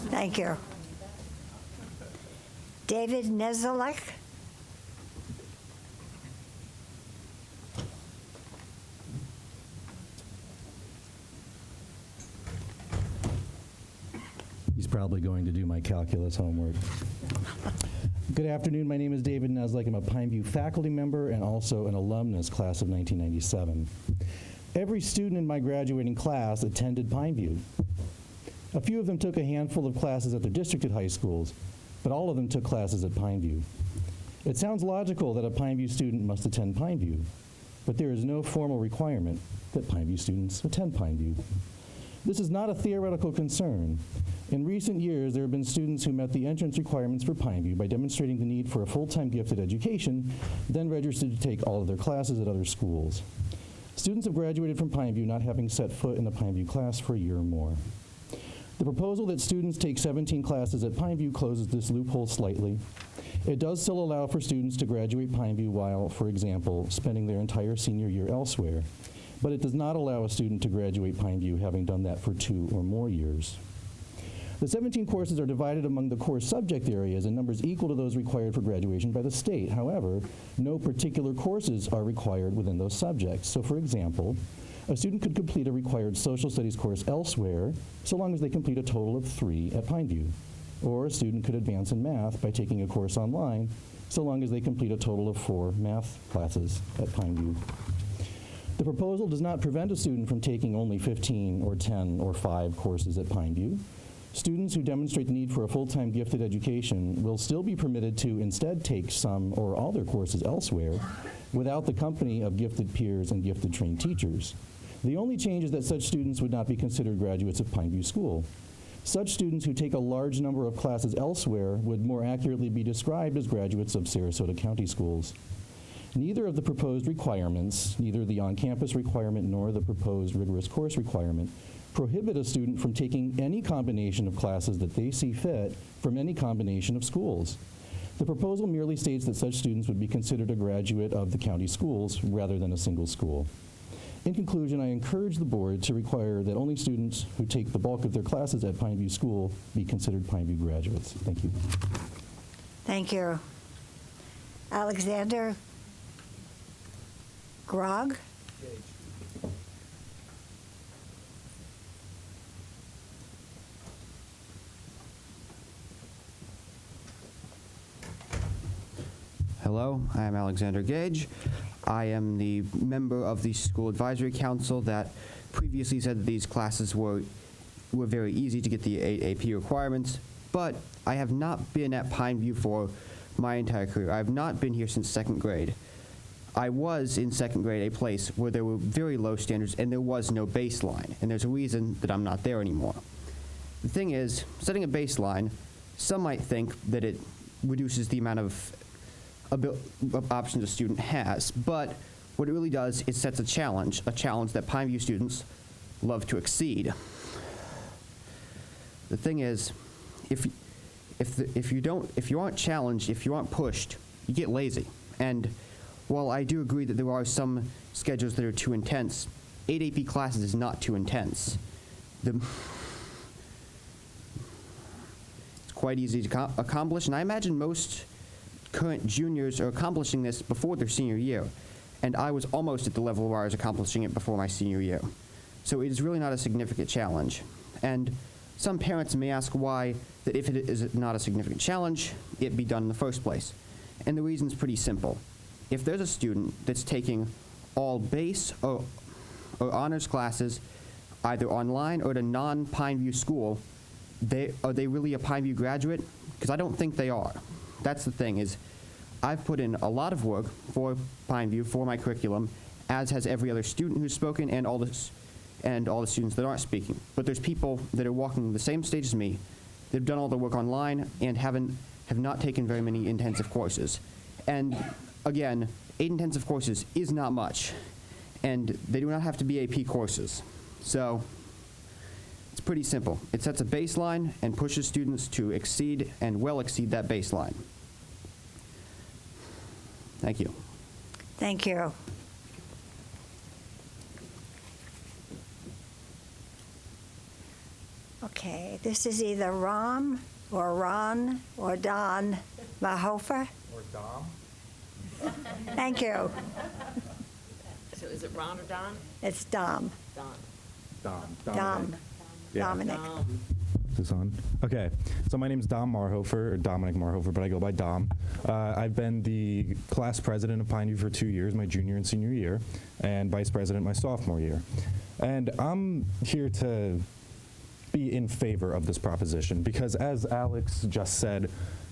Thank you. David Nezalek. He's probably going to do my calculus homework. Good afternoon. My name is David Nezalek. I'm a Pineview faculty member and also an alumnus, class of 1997. Every student in my graduating class attended Pineview. A few of them took a handful of classes at their districted high schools, but all of them took classes at Pineview. It sounds logical that a Pineview student must attend Pineview, but there is no formal requirement that Pineview students attend Pineview. This is not a theoretical concern. In recent years, there have been students who met the entrance requirements for Pineview by demonstrating the need for a full-time gifted education, then registered to take all of their classes at other schools. Students have graduated from Pineview not having set foot in a Pineview class for a year or more. The proposal that students take 17 classes at Pineview closes this loophole slightly. It does still allow for students to graduate Pineview while, for example, spending their entire senior year elsewhere, but it does not allow a student to graduate Pineview having done that for 2 or more years. The 17 courses are divided among the core subject areas in numbers equal to those required for graduation by the state. However, no particular courses are required within those subjects. So, for example, a student could complete a required social studies course elsewhere so long as they complete a total of 3 at Pineview. Or a student could advance in math by taking a course online so long as they complete a total of 4 math classes at Pineview. The proposal does not prevent a student from taking only 15 or 10 or 5 courses at Pineview. Students who demonstrate the need for a full-time gifted education will still be permitted to instead take some or all their courses elsewhere without the company of gifted peers and gifted trained teachers. The only change is that such students would not be considered graduates of Pineview School. Such students who take a large number of classes elsewhere would more accurately be described as graduates of Sarasota County schools. Neither of the proposed requirements, neither the on-campus requirement nor the proposed rigorous course requirement, prohibit a student from taking any combination of classes that they see fit from any combination of schools. The proposal merely states that such students would be considered a graduate of the county schools rather than a single school. In conclusion, I encourage the board to require that only students who take the bulk of their classes at Pineview School be considered Pineview graduates. Thank you. Thank you. Alexander Grog? Hello, I am Alexander Gage. I am the member of the School Advisory Council that previously said that these classes were very easy to get the AP requirements, but I have not been at Pineview for my entire career. I have not been here since 2nd grade. I was in 2nd grade a place where there were very low standards and there was no baseline, and there's a reason that I'm not there anymore. The thing is, setting a baseline, some might think that it reduces the amount of options a student has, but what it really does is sets a challenge that Pineview students love to exceed. The thing is, if you aren't challenged, if you aren't pushed, you get lazy. And while I do agree that there are some schedules that are too intense, 8 AP classes is not too intense. It's quite easy to accomplish, and I imagine most current juniors are accomplishing this before their senior year, and I was almost at the level where I was accomplishing it before my senior year. So it is really not a significant challenge. And some parents may ask why, that if it is not a significant challenge, it be done in the first place. And the reason's pretty simple. If there's a student that's taking all base or honors classes either online or at a non-Pineview school, are they really a Pineview graduate? Because I don't think they are. That's the thing, is I've put in a lot of work for Pineview, for my curriculum, as has every other student who's spoken and all the students that aren't speaking. But there's people that are walking the same stage as me. They've done all the work online and have not taken very many intensive courses. And again, 8 intensive courses is not much. And they do not have to be AP courses. So it's pretty simple. It sets a baseline and pushes students to exceed and well exceed that baseline. Thank you. Thank you. Okay, this is either Ram or Ron or Don Mahofer. Or Dom. Thank you. So is it Ron or Don? It's Dom. Don. Dom. Yeah. Dominic. Is this on? Okay. So my name's Dom Marhofer, or Dominic Marhofer, but I go by Dom. I've been the class president of Pineview for 2 years, my junior and senior year, and vice president my sophomore year. And I'm here to be in favor of this proposition because, as Alex just said,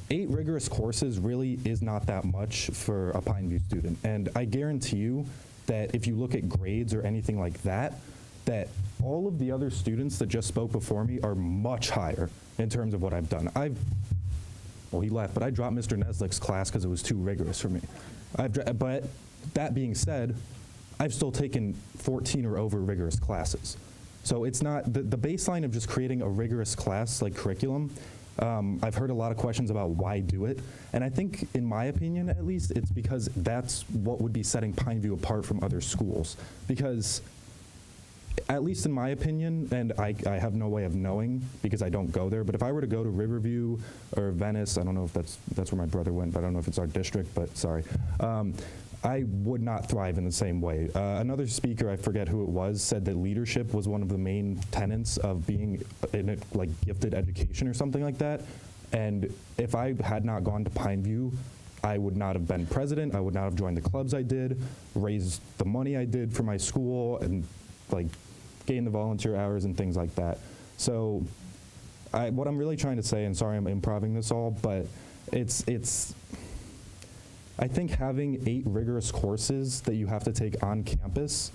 8 rigorous courses really is not that much for a Pineview student. And I guarantee you that if you look at grades or anything like that, that all of the other students that just spoke before me are much higher in terms of what I've done. Well, he left, but I dropped Mr. Neslick's class because it was too rigorous for me. But that being said, I've still taken 14 or over rigorous classes. So it's not, the baseline of just creating a rigorous class like curriculum, I've heard a lot of questions about why do it. And I think, in my opinion at least, it's because that's what would be setting Pineview apart from other schools. Because, at least in my opinion, and I have no way of knowing because I don't go there, but if I were to go to Riverview or Venice, I don't know if that's where my brother went, but I don't know if it's our district, but sorry. I would not thrive in the same way. Another speaker, I forget who it was, said that leadership was one of the main tenets of being in a gifted education or something like that. And if I had not gone to Pineview, I would not have been president. I would not have joined the clubs I did, raised the money I did for my school, and gained the volunteer hours and things like that. So what I'm really trying to say, and sorry I'm improvising this all, but it's I think having 8 rigorous courses that you have to take on campus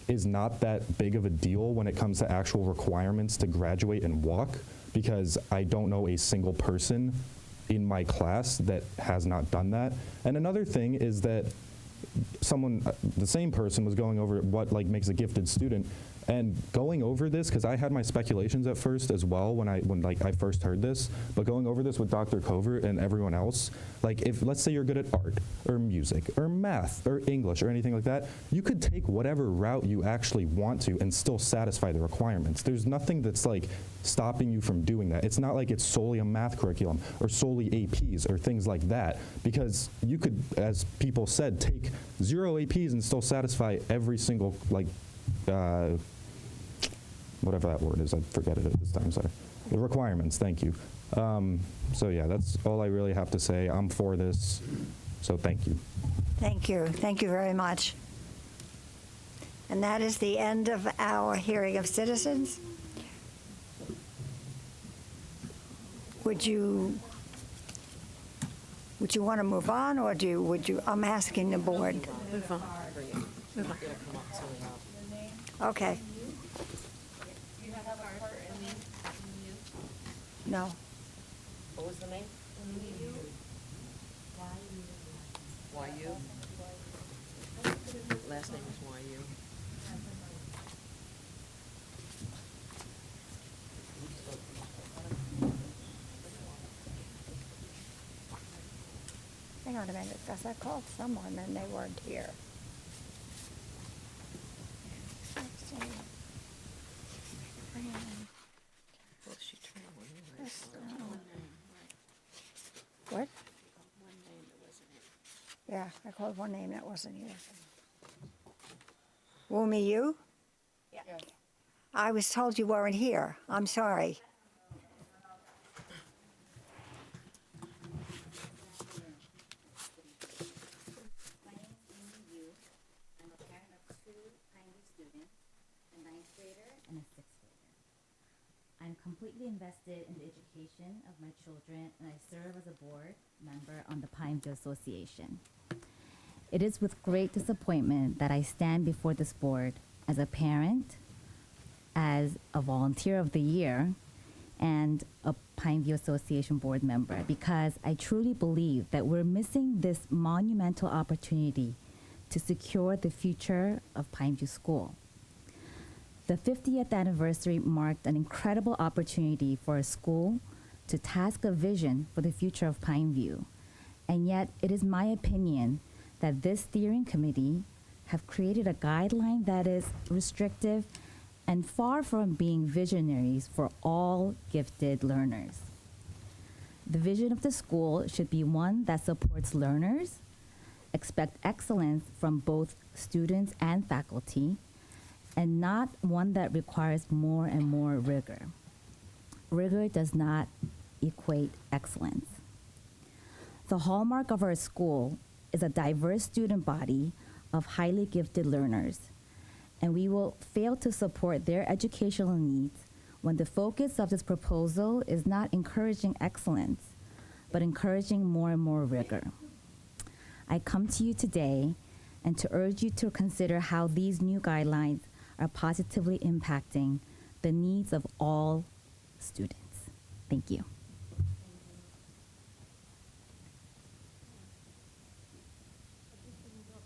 is not that big of a deal when it comes to actual requirements to graduate and walk, because I don't know a single person in my class that has not done that. And another thing is that the same person was going over what makes a gifted student, and going over this, because I had my speculations at first as well when I first heard this, but going over this with Dr. Covert and everyone else, if let's say you're good at art or music or math or English or anything like that, you could take whatever route you actually want to and still satisfy the requirements. There's nothing that's stopping you from doing that. It's not like it's solely a math curriculum or solely APs or things like that, because you could, as people said, take 0 APs and still satisfy every single whatever that word is, I forget it at this time, sorry. The requirements, thank you. So yeah, that's all I really have to say. I'm for this, so thank you. Thank you. Thank you very much. And that is the end of our hearing of citizens. Would you want to move on, or I'm asking the board. Move on. Move on. Okay. No. What was the name? YU. Last name is YU. Hang on a minute, because I called someone and they weren't here. What? Yeah, I called one name that wasn't here. Wumi, you? Yeah. I was told you weren't here. I'm sorry. My name is Amy Yu. I'm a parent of 2 Pineview students, a 9th grader and a 6th grader. I'm completely invested in the education of my children, and I serve as a board member on the Pineview Association. It is with great disappointment that I stand before this board as a parent, as a volunteer of the year, and a Pineview Association board member, because I truly believe that we're missing this monumental opportunity to secure the future of Pineview School. The 50th anniversary marked an incredible opportunity for a school to task a vision for the future of Pineview. And yet, it is my opinion that this steering committee have created a guideline that is restrictive and far from being visionaries for all gifted learners. The vision of the school should be one that supports learners, expect excellence from both students and faculty, and not one that requires more and more rigor. Rigor does not equate excellence. The hallmark of our school is a diverse student body of highly gifted learners, and we will fail to support their educational needs when the focus of this proposal is not encouraging excellence, but encouraging more and more rigor. I come to you today and to urge you to consider how these new guidelines are positively impacting the needs of all students. Thank you.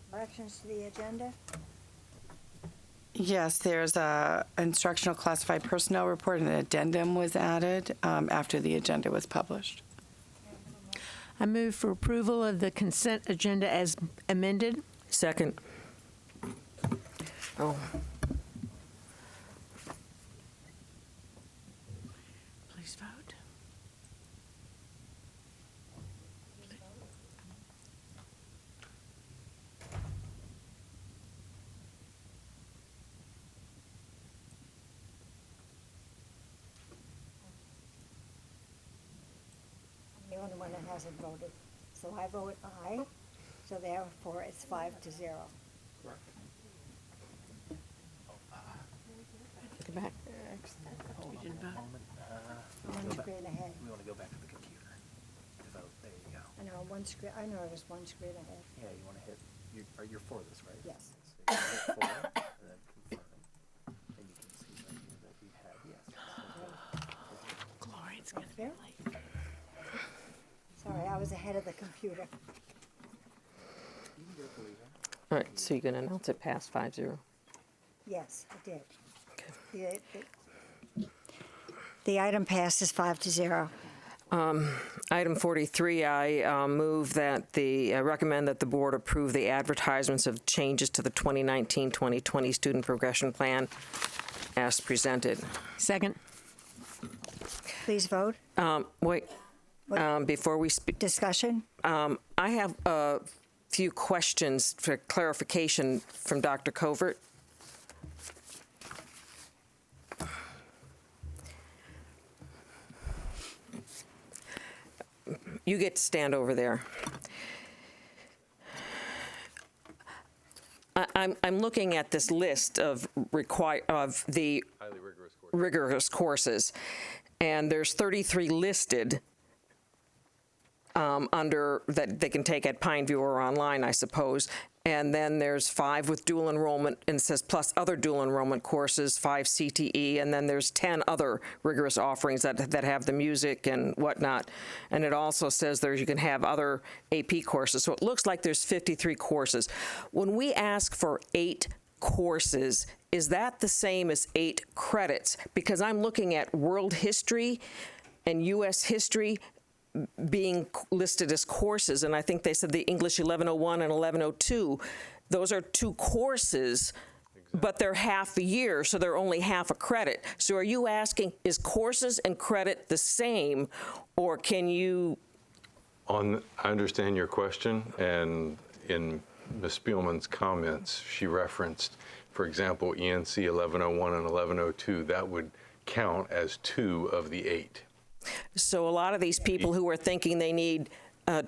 Corrections to the agenda? Yes, there's a instructional classified personnel report, and an addendum was added after the agenda was published. I move for approval of the consent agenda as amended. Second. Oh. Please vote. The only one that hasn't voted. So I vote aye, so therefore it's 5-0. Correct. Go back. You didn't vote. One screen ahead. We want to go back to the computer to vote. There you go. I know, one screen, I know it was one screen ahead. Yeah, you want to hit, you're for this, right? Yes. So you hit for, and then confirm. And you can see right here that we have yes. Glory, it's going to be late. Sorry, I was ahead of the computer. All right, so you're going to announce it passed 5-0. Yes, I did. The item passes 5-0. Item 43, I move that recommend that the board approve the advertisements of changes to the 2019-2020 student progression plan as presented. Second. Please vote. Wait, before we speak. Discussion? I have a few questions for clarification from Dr. Covert. You get to stand over there. I'm looking at this list of the Highly rigorous courses, and there's 33 listed under that they can take at Pineview or online, I suppose. And then there's 5 with dual enrollment, and it says plus other dual enrollment courses, 5 CTE, and then there's 10 other rigorous offerings that have the music and whatnot. And it also says there you can have other AP courses. So it looks like there's 53 courses. When we ask for 8 courses, is that the same as 8 credits? Because I'm looking at world history and U.S. history being listed as courses, and I think they said the English 1101 and 1102, those are 2 courses, but they're half a year, so they're only half a credit. So are you asking, is courses and credit the same, or can you? I understand your question, and in Ms. Spielman's comments, she referenced, for example, ENC 1101 and 1102, that would count as 2 of the 8. So a lot of these people who are thinking they need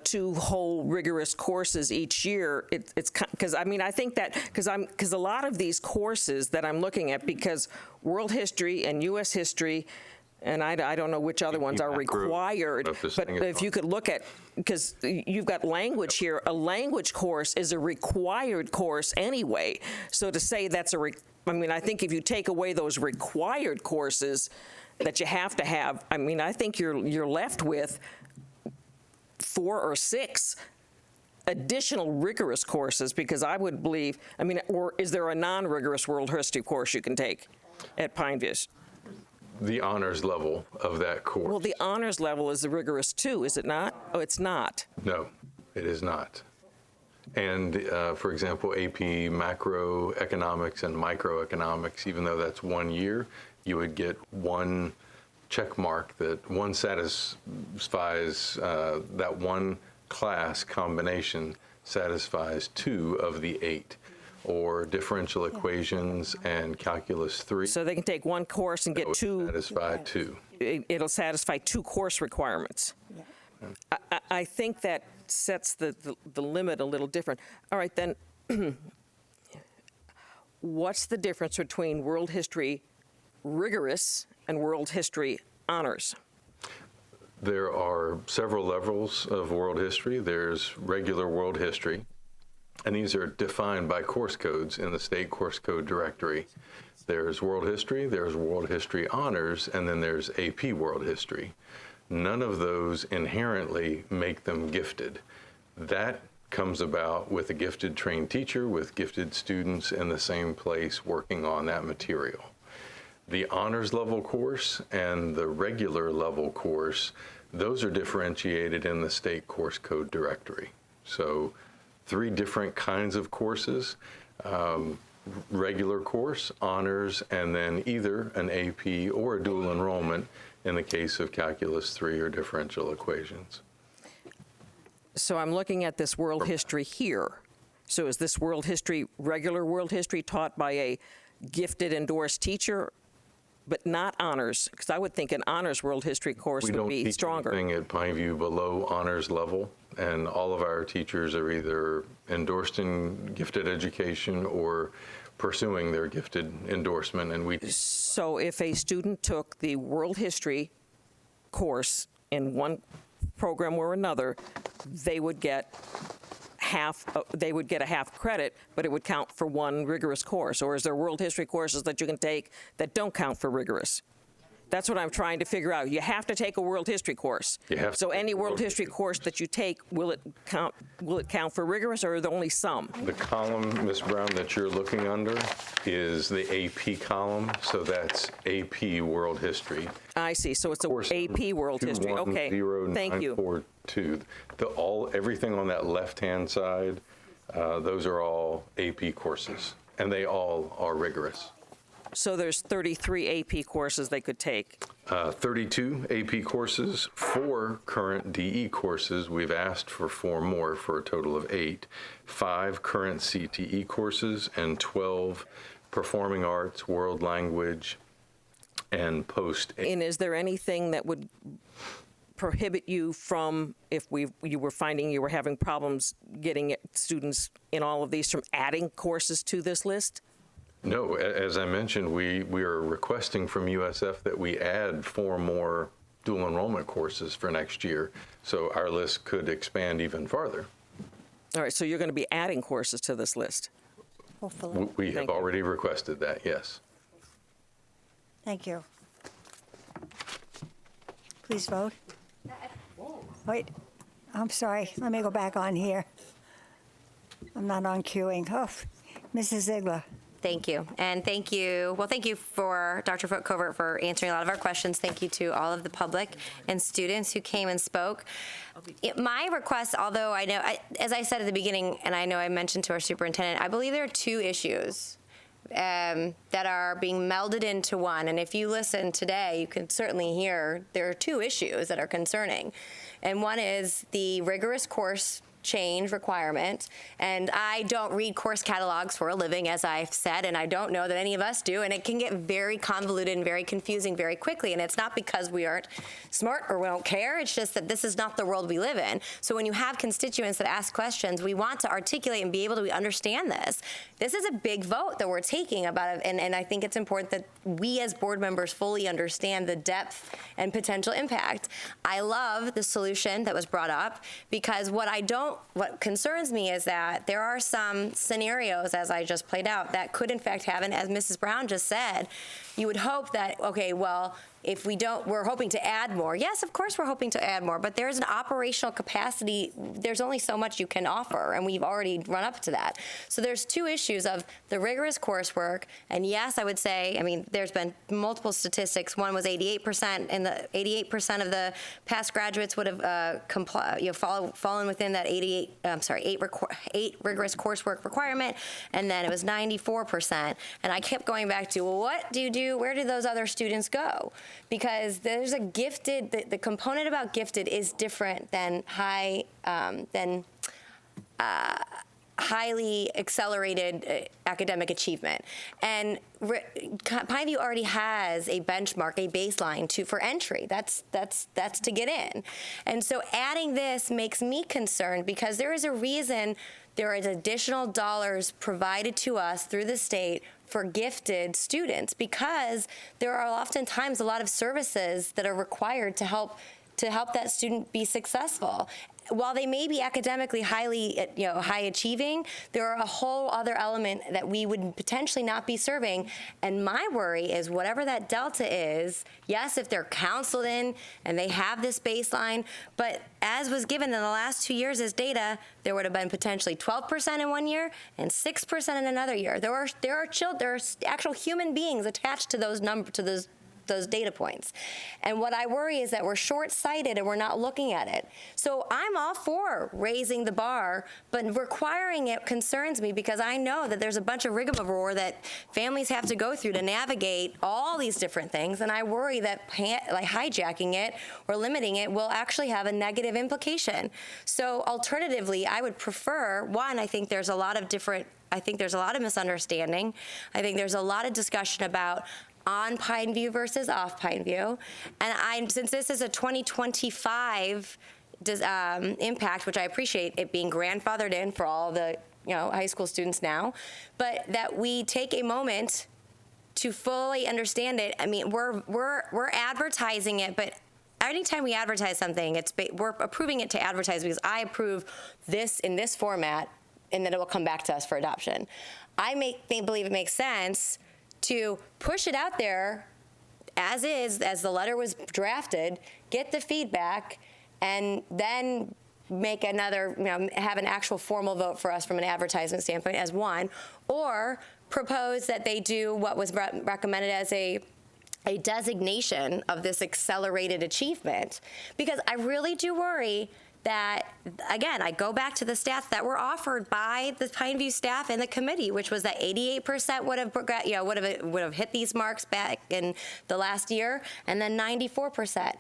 2 whole rigorous courses each year, it's because I mean I think that because a lot of these courses that I'm looking at, because world history and U.S. history And I don't know which other ones are required, but if you could look at, because you've got language here, a language course is a required course anyway. So to say that's I mean, I think if you take away those required courses that you have to have, I mean, I think you're left with 4 or 6 additional rigorous courses, because I would believe, I mean, or is there a non-rigorous world history course you can take at Pineview? The honors level of that course. Well, the honors level is rigorous too, is it not? Oh, it's not. No, it is not. And for example, AP macroeconomics and microeconomics, even though that's 1 year, you would get 1 check mark that one satisfies, that one class combination satisfies 2 of the 8. Or differential equations and calculus 3. So they can take 1 course and get 2. Satisfy 2. It'll satisfy 2 course requirements. Yeah. I think that sets the limit a little different. All right, then, what's the difference between world history rigorous and world history honors? There are several levels of world history. There's regular world history. And these are defined by course codes in the state course code directory. There's world history, there's world history honors, and then there's AP world history. None of those inherently make them gifted. That comes about with a gifted trained teacher with gifted students in the same place working on that material. The honors level course and the regular level course, those are differentiated in the state course code directory. So 3 different kinds of courses, regular course, honors, and then either an AP or a dual enrollment in the case of calculus 3 or differential equations. So I'm looking at this world history here. So is this world history, regular world history taught by a gifted endorsed teacher, but not honors? Because I would think an honors world history course would be stronger. We don't teach anything at Pineview below honors level. And all of our teachers are either endorsed in gifted education or pursuing their gifted endorsement. And we. So if a student took the world history course in one program or another, they would get a half credit, but it would count for 1 rigorous course. Or is there world history courses that you can take that don't count for rigorous? That's what I'm trying to figure out. You have to take a world history course. So any world history course that you take, will it count for rigorous, or are there only some? The column, Ms. Brown, that you're looking under is the AP column, so that's AP world history. I see. So it's a AP world history. Okay. Thank you. 21092. Everything on that left-hand side, those are all AP courses, and they all are rigorous. So there's 33 AP courses they could take. 32 AP courses, 4 current DE courses. We've asked for 4 more for a total of 8. 5 current CTE courses and 12 performing arts, world language, and post. And is there anything that would prohibit you from, if you were finding you were having problems getting students in all of these, from adding courses to this list? No, as I mentioned, we are requesting from USF that we add 4 more dual enrollment courses for next year, so our list could expand even farther. All right, so you're going to be adding courses to this list? Hopefully. We have already requested that, yes. Thank you. Please vote. Wait, I'm sorry. Let me go back on here. I'm not on queuing. Oh, Mrs. Ziegler. Thank you. And thank you. Well, thank you for Dr. Foote-Covert for answering a lot of our questions. Thank you to all of the public and students who came and spoke. My request, although I know, as I said at the beginning, and I know I mentioned to our superintendent, I believe there are 2 issues that are being melded into one. And if you listen today, you can certainly hear there are 2 issues that are concerning. And one is the rigorous course change requirement, and I don't read course catalogs for a living, as I've said, and I don't know that any of us do, and it can get very convoluted and very confusing very quickly, and it's not because we aren't smart or we don't care, it's just that this is not the world we live in. So when you have constituents that ask questions, we want to articulate and be able to understand this. This is a big vote that we're taking about it, and I think it's important that we as board members fully understand the depth and potential impact. I love the solution that was brought up, because what concerns me is that there are some scenarios, as I just played out, that could in fact have, and as Mrs. Brown just said, you would hope that, okay, well, if we don't, we're hoping to add more. Yes, of course we're hoping to add more, but there's an operational capacity. There's only so much you can offer, and we've already run up to that. So there's two issues of the rigorous coursework, and yes, I would say, I mean, there's been multiple statistics. One was 88%, and the 88% of the past graduates would have fallen within that 8 rigorous coursework requirement, and then it was 94%. And I kept going back to, well, what do you do? Where do those other students go? Because there's a gifted, the component about gifted is different than highly accelerated academic achievement. And Pineview already has a benchmark, a baseline for entry. That's to get in. And so adding this makes me concerned, because there is a reason there is additional dollars provided to us through the state for gifted students, because there are oftentimes a lot of services that are required to help that student be successful. While they may be academically high achieving, there are a whole other element that we would potentially not be serving. And my worry is whatever that delta is, yes, if they're counseled in and they have this baseline, but as was given in the last 2 years as data, there would have been potentially 12% in 1 year and 6% in another year. There are actual human beings attached to those those data points. And what I worry is that we're short-sighted and we're not looking at it. So I'm all for raising the bar, but requiring it concerns me, because I know that there's a bunch of rigmarole that families have to go through to navigate all these different things, and I worry that hijacking it or limiting it will actually have a negative implication. So alternatively, I would prefer, one, I think there's a lot of misunderstanding. I think there's a lot of discussion about on Pineview versus off Pineview. And since this is a 2025 impact, which I appreciate it being grandfathered in for all the high school students now, but that we take a moment to fully understand it. I mean, we're advertising it, but anytime we advertise something, we're approving it to advertise, because I approve this in this format, and then it will come back to us for adoption. I believe it makes sense to push it out there as is, as the letter was drafted, get the feedback, and then make another, have an actual formal vote for us from an advertisement standpoint as one, or propose that they do what was recommended as a designation of this accelerated achievement. Because I really do worry that, again, I go back to the stats that were offered by the Pineview staff and the committee, which was that 88% would have hit these marks back in the last year, and then 94%.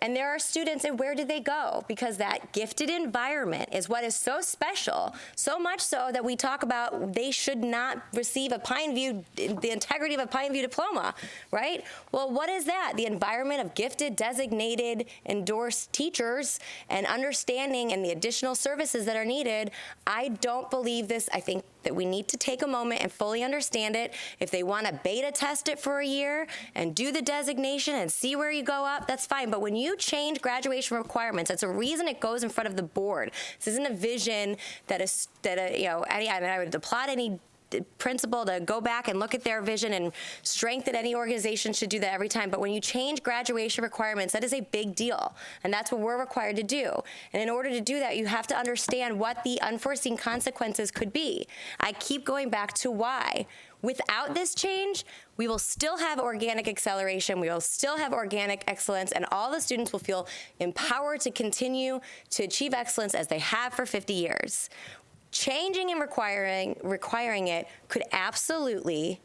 And there are students, and where did they go? Because that gifted environment is what is so special, so much so that we talk about they should not receive the integrity of a Pineview diploma, right? Well, what is that? The environment of gifted, designated, endorsed teachers and understanding and the additional services that are needed. I don't believe this. I think that we need to take a moment and fully understand it. If they want to beta test it for a year and do the designation and see where you go up, that's fine. But when you change graduation requirements, that's a reason it goes in front of the board. This isn't a vision I would applaud any principal to go back and look at their vision and strengthen any organization should do that every time. But when you change graduation requirements, that is a big deal. And that's what we're required to do. And in order to do that, you have to understand what the unforeseen consequences could be. I keep going back to why. Without this change, we will still have organic acceleration, we will still have organic excellence, and all the students will feel empowered to continue to achieve excellence as they have for 50 years. Changing and requiring it could absolutely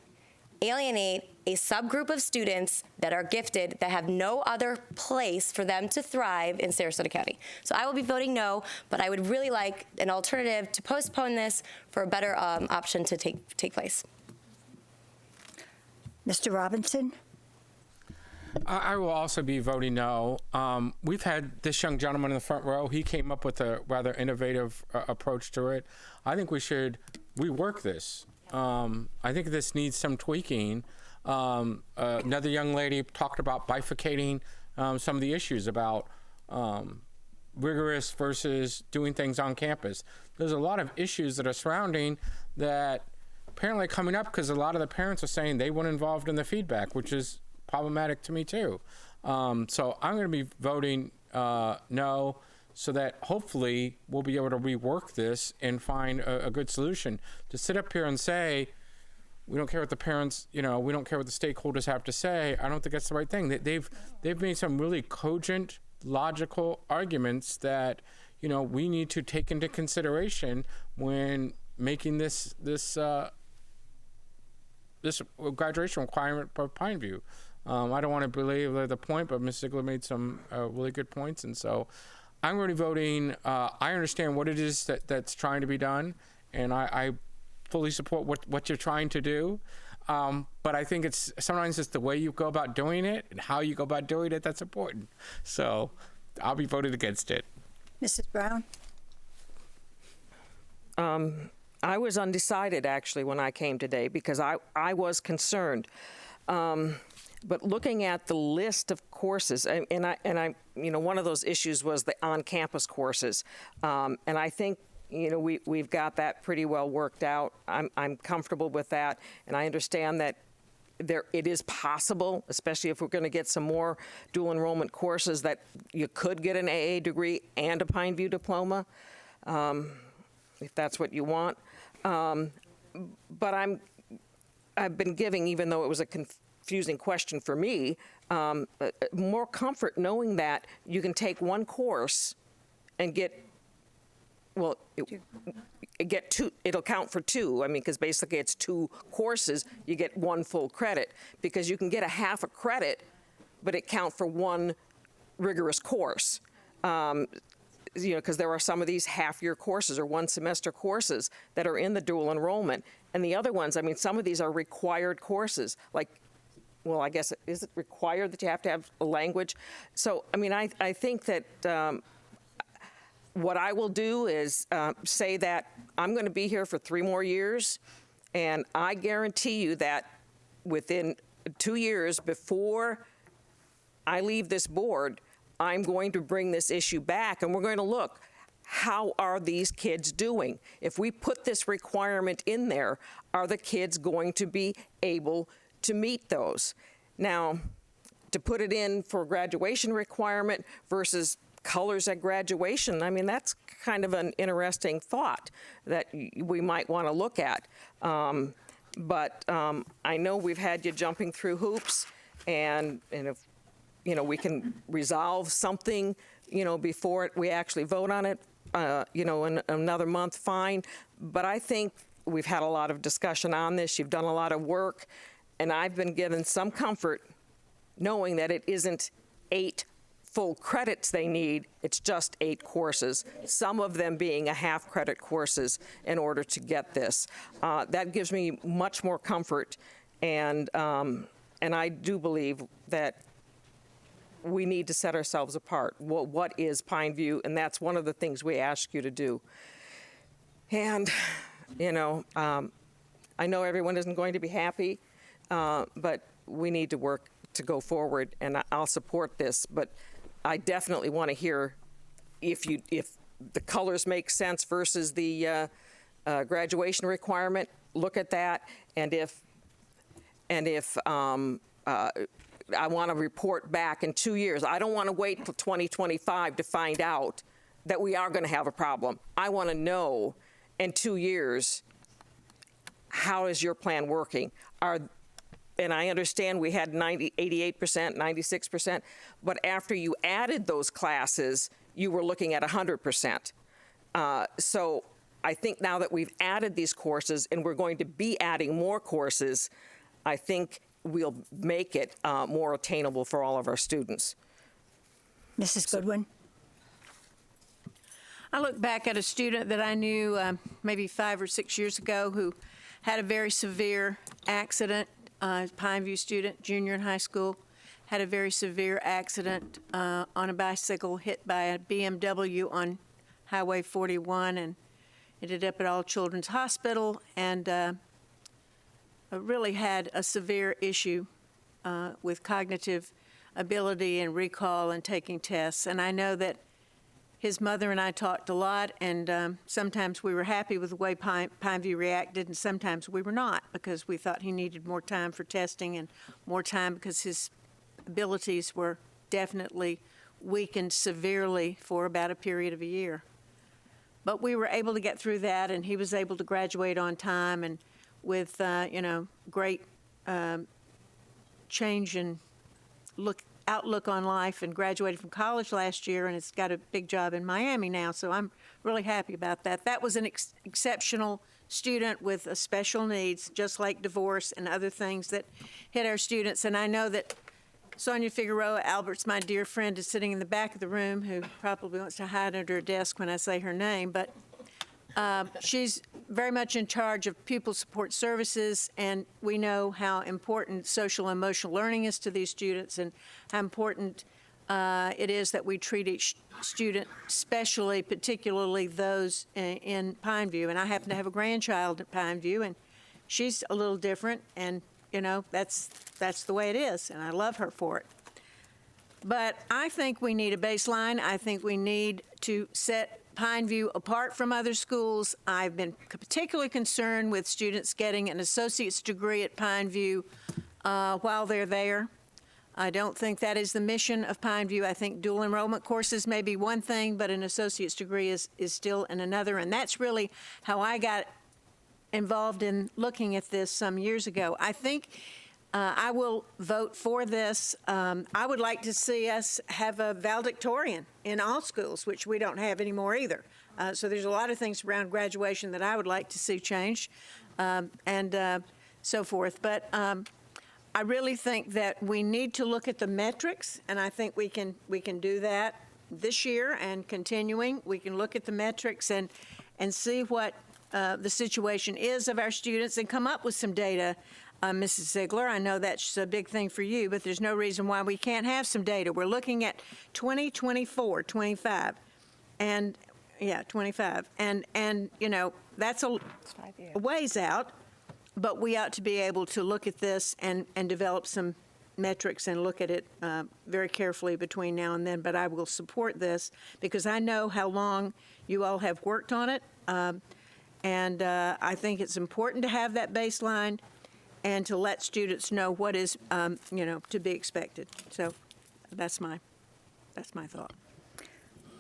alienate a subgroup of students that are gifted that have no other place for them to thrive in Sarasota County. So I will be voting no, but I would really like an alternative to postpone this for a better option to take place. Mr. Robinson? I will also be voting no. We've had this young gentleman in the front row. He came up with a rather innovative approach to it. I think we should rework this. I think this needs some tweaking. Another young lady talked about bifurcating some of the issues about rigorous versus doing things on campus. There's a lot of issues that are surrounding that apparently coming up because a lot of the parents are saying they weren't involved in the feedback, which is problematic to me too. So I'm going to be voting no, so that hopefully we'll be able to rework this and find a good solution. To sit up here and say, we don't care what the parents, we don't care what the stakeholders have to say, I don't think that's the right thing. They've made some really cogent, logical arguments that, we need to take into consideration when making this graduation requirement for Pineview. I don't want to belabor the point, but Ms. Ziegler made some really good points, and so I'm going to be voting. I understand what it is that's trying to be done, and I fully support what you're trying to do. But I think sometimes it's the way you go about doing it and how you go about doing it that's important. So I'll be voting against it. Mrs. Brown? I was undecided actually when I came today because I was concerned. But looking at the list of courses, and I one of those issues was the on-campus courses, and I think we've got that pretty well worked out. I'm comfortable with that, and I understand that it is possible, especially if we're going to get some more dual enrollment courses, that you could get an AA degree and a Pineview diploma, if that's what you want. But I've been giving, even though it was a confusing question for me, more comfort knowing that you can take one course and get two. It'll count for two. I mean, because basically it's two courses. You get one full credit because you can get a half a credit, but it count for one rigorous course. Because there are some of these half-year courses or one-semester courses that are in the dual enrollment. And the other ones, I mean, some of these are required courses. Like, well, I guess, is it required that you have to have a language? So, I mean, I think that what I will do is say that I'm going to be here for 3 more years, and I guarantee you that within 2 years before I leave this board, I'm going to bring this issue back, and we're going to look, how are these kids doing? If we put this requirement in there, are the kids going to be able to meet those? Now, to put it in for graduation requirement versus colors at graduation, I mean, that's kind of an interesting thought that we might want to look at. But I know we've had you jumping through hoops, and if we can resolve something, before we actually vote on it, in another month, fine. But I think we've had a lot of discussion on this. You've done a lot of work, and I've been given some comfort knowing that it isn't 8 full credits they need, it's just 8 courses, some of them being a half credit courses in order to get this. That gives me much more comfort, and I do believe that we need to set ourselves apart. What is Pineview? And that's one of the things we ask you to do. And, I know everyone isn't going to be happy, but we need to work to go forward, and I'll support this. But I definitely want to hear if the colors make sense versus the graduation requirement. Look at that, and if I want to report back in 2 years. I don't want to wait till 2025 to find out that we are going to have a problem. I want to know in 2 years, how is your plan working? And I understand we had 88%, 96%, but after you added those classes, you were looking at 100%. So I think now that we've added these courses and we're going to be adding more courses, I think we'll make it more attainable for all of our students. Mrs. Goodwin? I look back at a student that I knew maybe 5 or 6 years ago who had a very severe accident, Pineview student, junior in high school, had a very severe accident on a bicycle, hit by a BMW on Highway 41, and ended up at All Children's Hospital, and really had a severe issue with cognitive ability and recall and taking tests. And I know that his mother and I talked a lot, and sometimes we were happy with the way Pineview reacted, and sometimes we were not, because we thought he needed more time for testing and more time because his abilities were definitely weakened severely for about a period of a year. But we were able to get through that, and he was able to graduate on time and with, great change in outlook on life, and graduated from college last year, and has got a big job in Miami now, so I'm really happy about that. That was an exceptional student with special needs, just like divorce and other things that hit our students. And I know that Sonia Figueroa, Albert's my dear friend, is sitting in the back of the room, who probably wants to hide under her desk when I say her name, but she's very much in charge of pupil support services, and we know how important social and emotional learning is to these students, and how important it is that we treat each student specially, particularly those in Pineview. And I happen to have a grandchild at Pineview, and she's a little different, and that's the way it is, and I love her for it. But I think we need a baseline. I think we need to set Pineview apart from other schools. I've been particularly concerned with students getting an associate's degree at Pineview while they're there. I don't think that is the mission of Pineview. I think dual enrollment courses may be one thing, but an associate's degree is still in another, and that's really how I got involved in looking at this some years ago. I think I will vote for this. I would like to see us have a valedictorian in all schools, which we don't have anymore either. So there's a lot of things around graduation that I would like to see changed, and so forth. But I really think that we need to look at the metrics, and I think we can do that this year and continuing. We can look at the metrics and see what the situation is of our students and come up with some data. Mrs. Ziegler, I know that's a big thing for you, but there's no reason why we can't have some data. We're looking at 2024, 25, and 25, and that's a ways out, but we ought to be able to look at this and develop some metrics and look at it very carefully between now and then. But I will support this because I know how long you all have worked on it, and I think it's important to have that baseline and to let students know what is, to be expected. So that's my thought.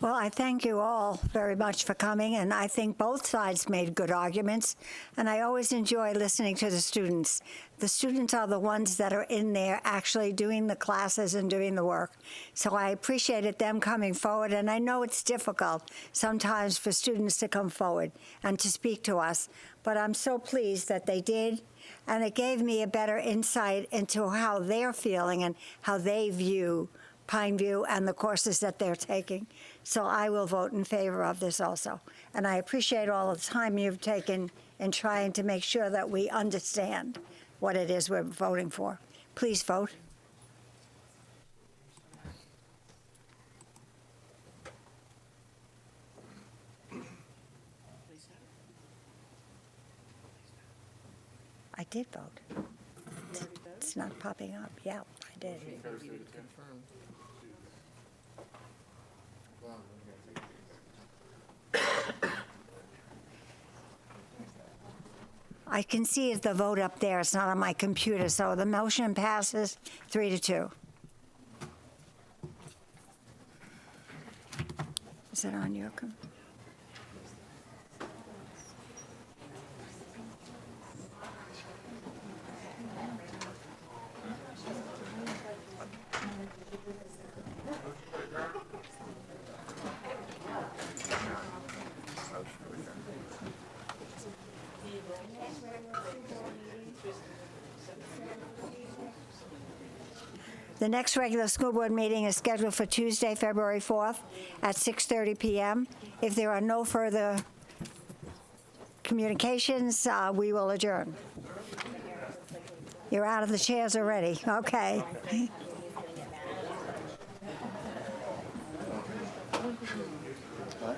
Well, I thank you all very much for coming, and I think both sides made good arguments, and I always enjoy listening to the students. The students are the ones that are in there actually doing the classes and doing the work. So I appreciated them coming forward, and I know it's difficult sometimes for students to come forward and to speak to us, but I'm so pleased that they did, and it gave me a better insight into how they're feeling and how they view Pineview and the courses that they're taking. So I will vote in favor of this also. And I appreciate all the time you've taken in trying to make sure that we understand what it is we're voting for. Please vote. I did vote. It's not popping up. Yeah, I did. I can see the vote up there. It's not on my computer, so the motion passes 3-2. Is it on your computer? The next regular school board meeting is scheduled for Tuesday, February 4th at 6:30 p.m. If there are no further communications, we will adjourn. You're out of the chairs already. Okay. What?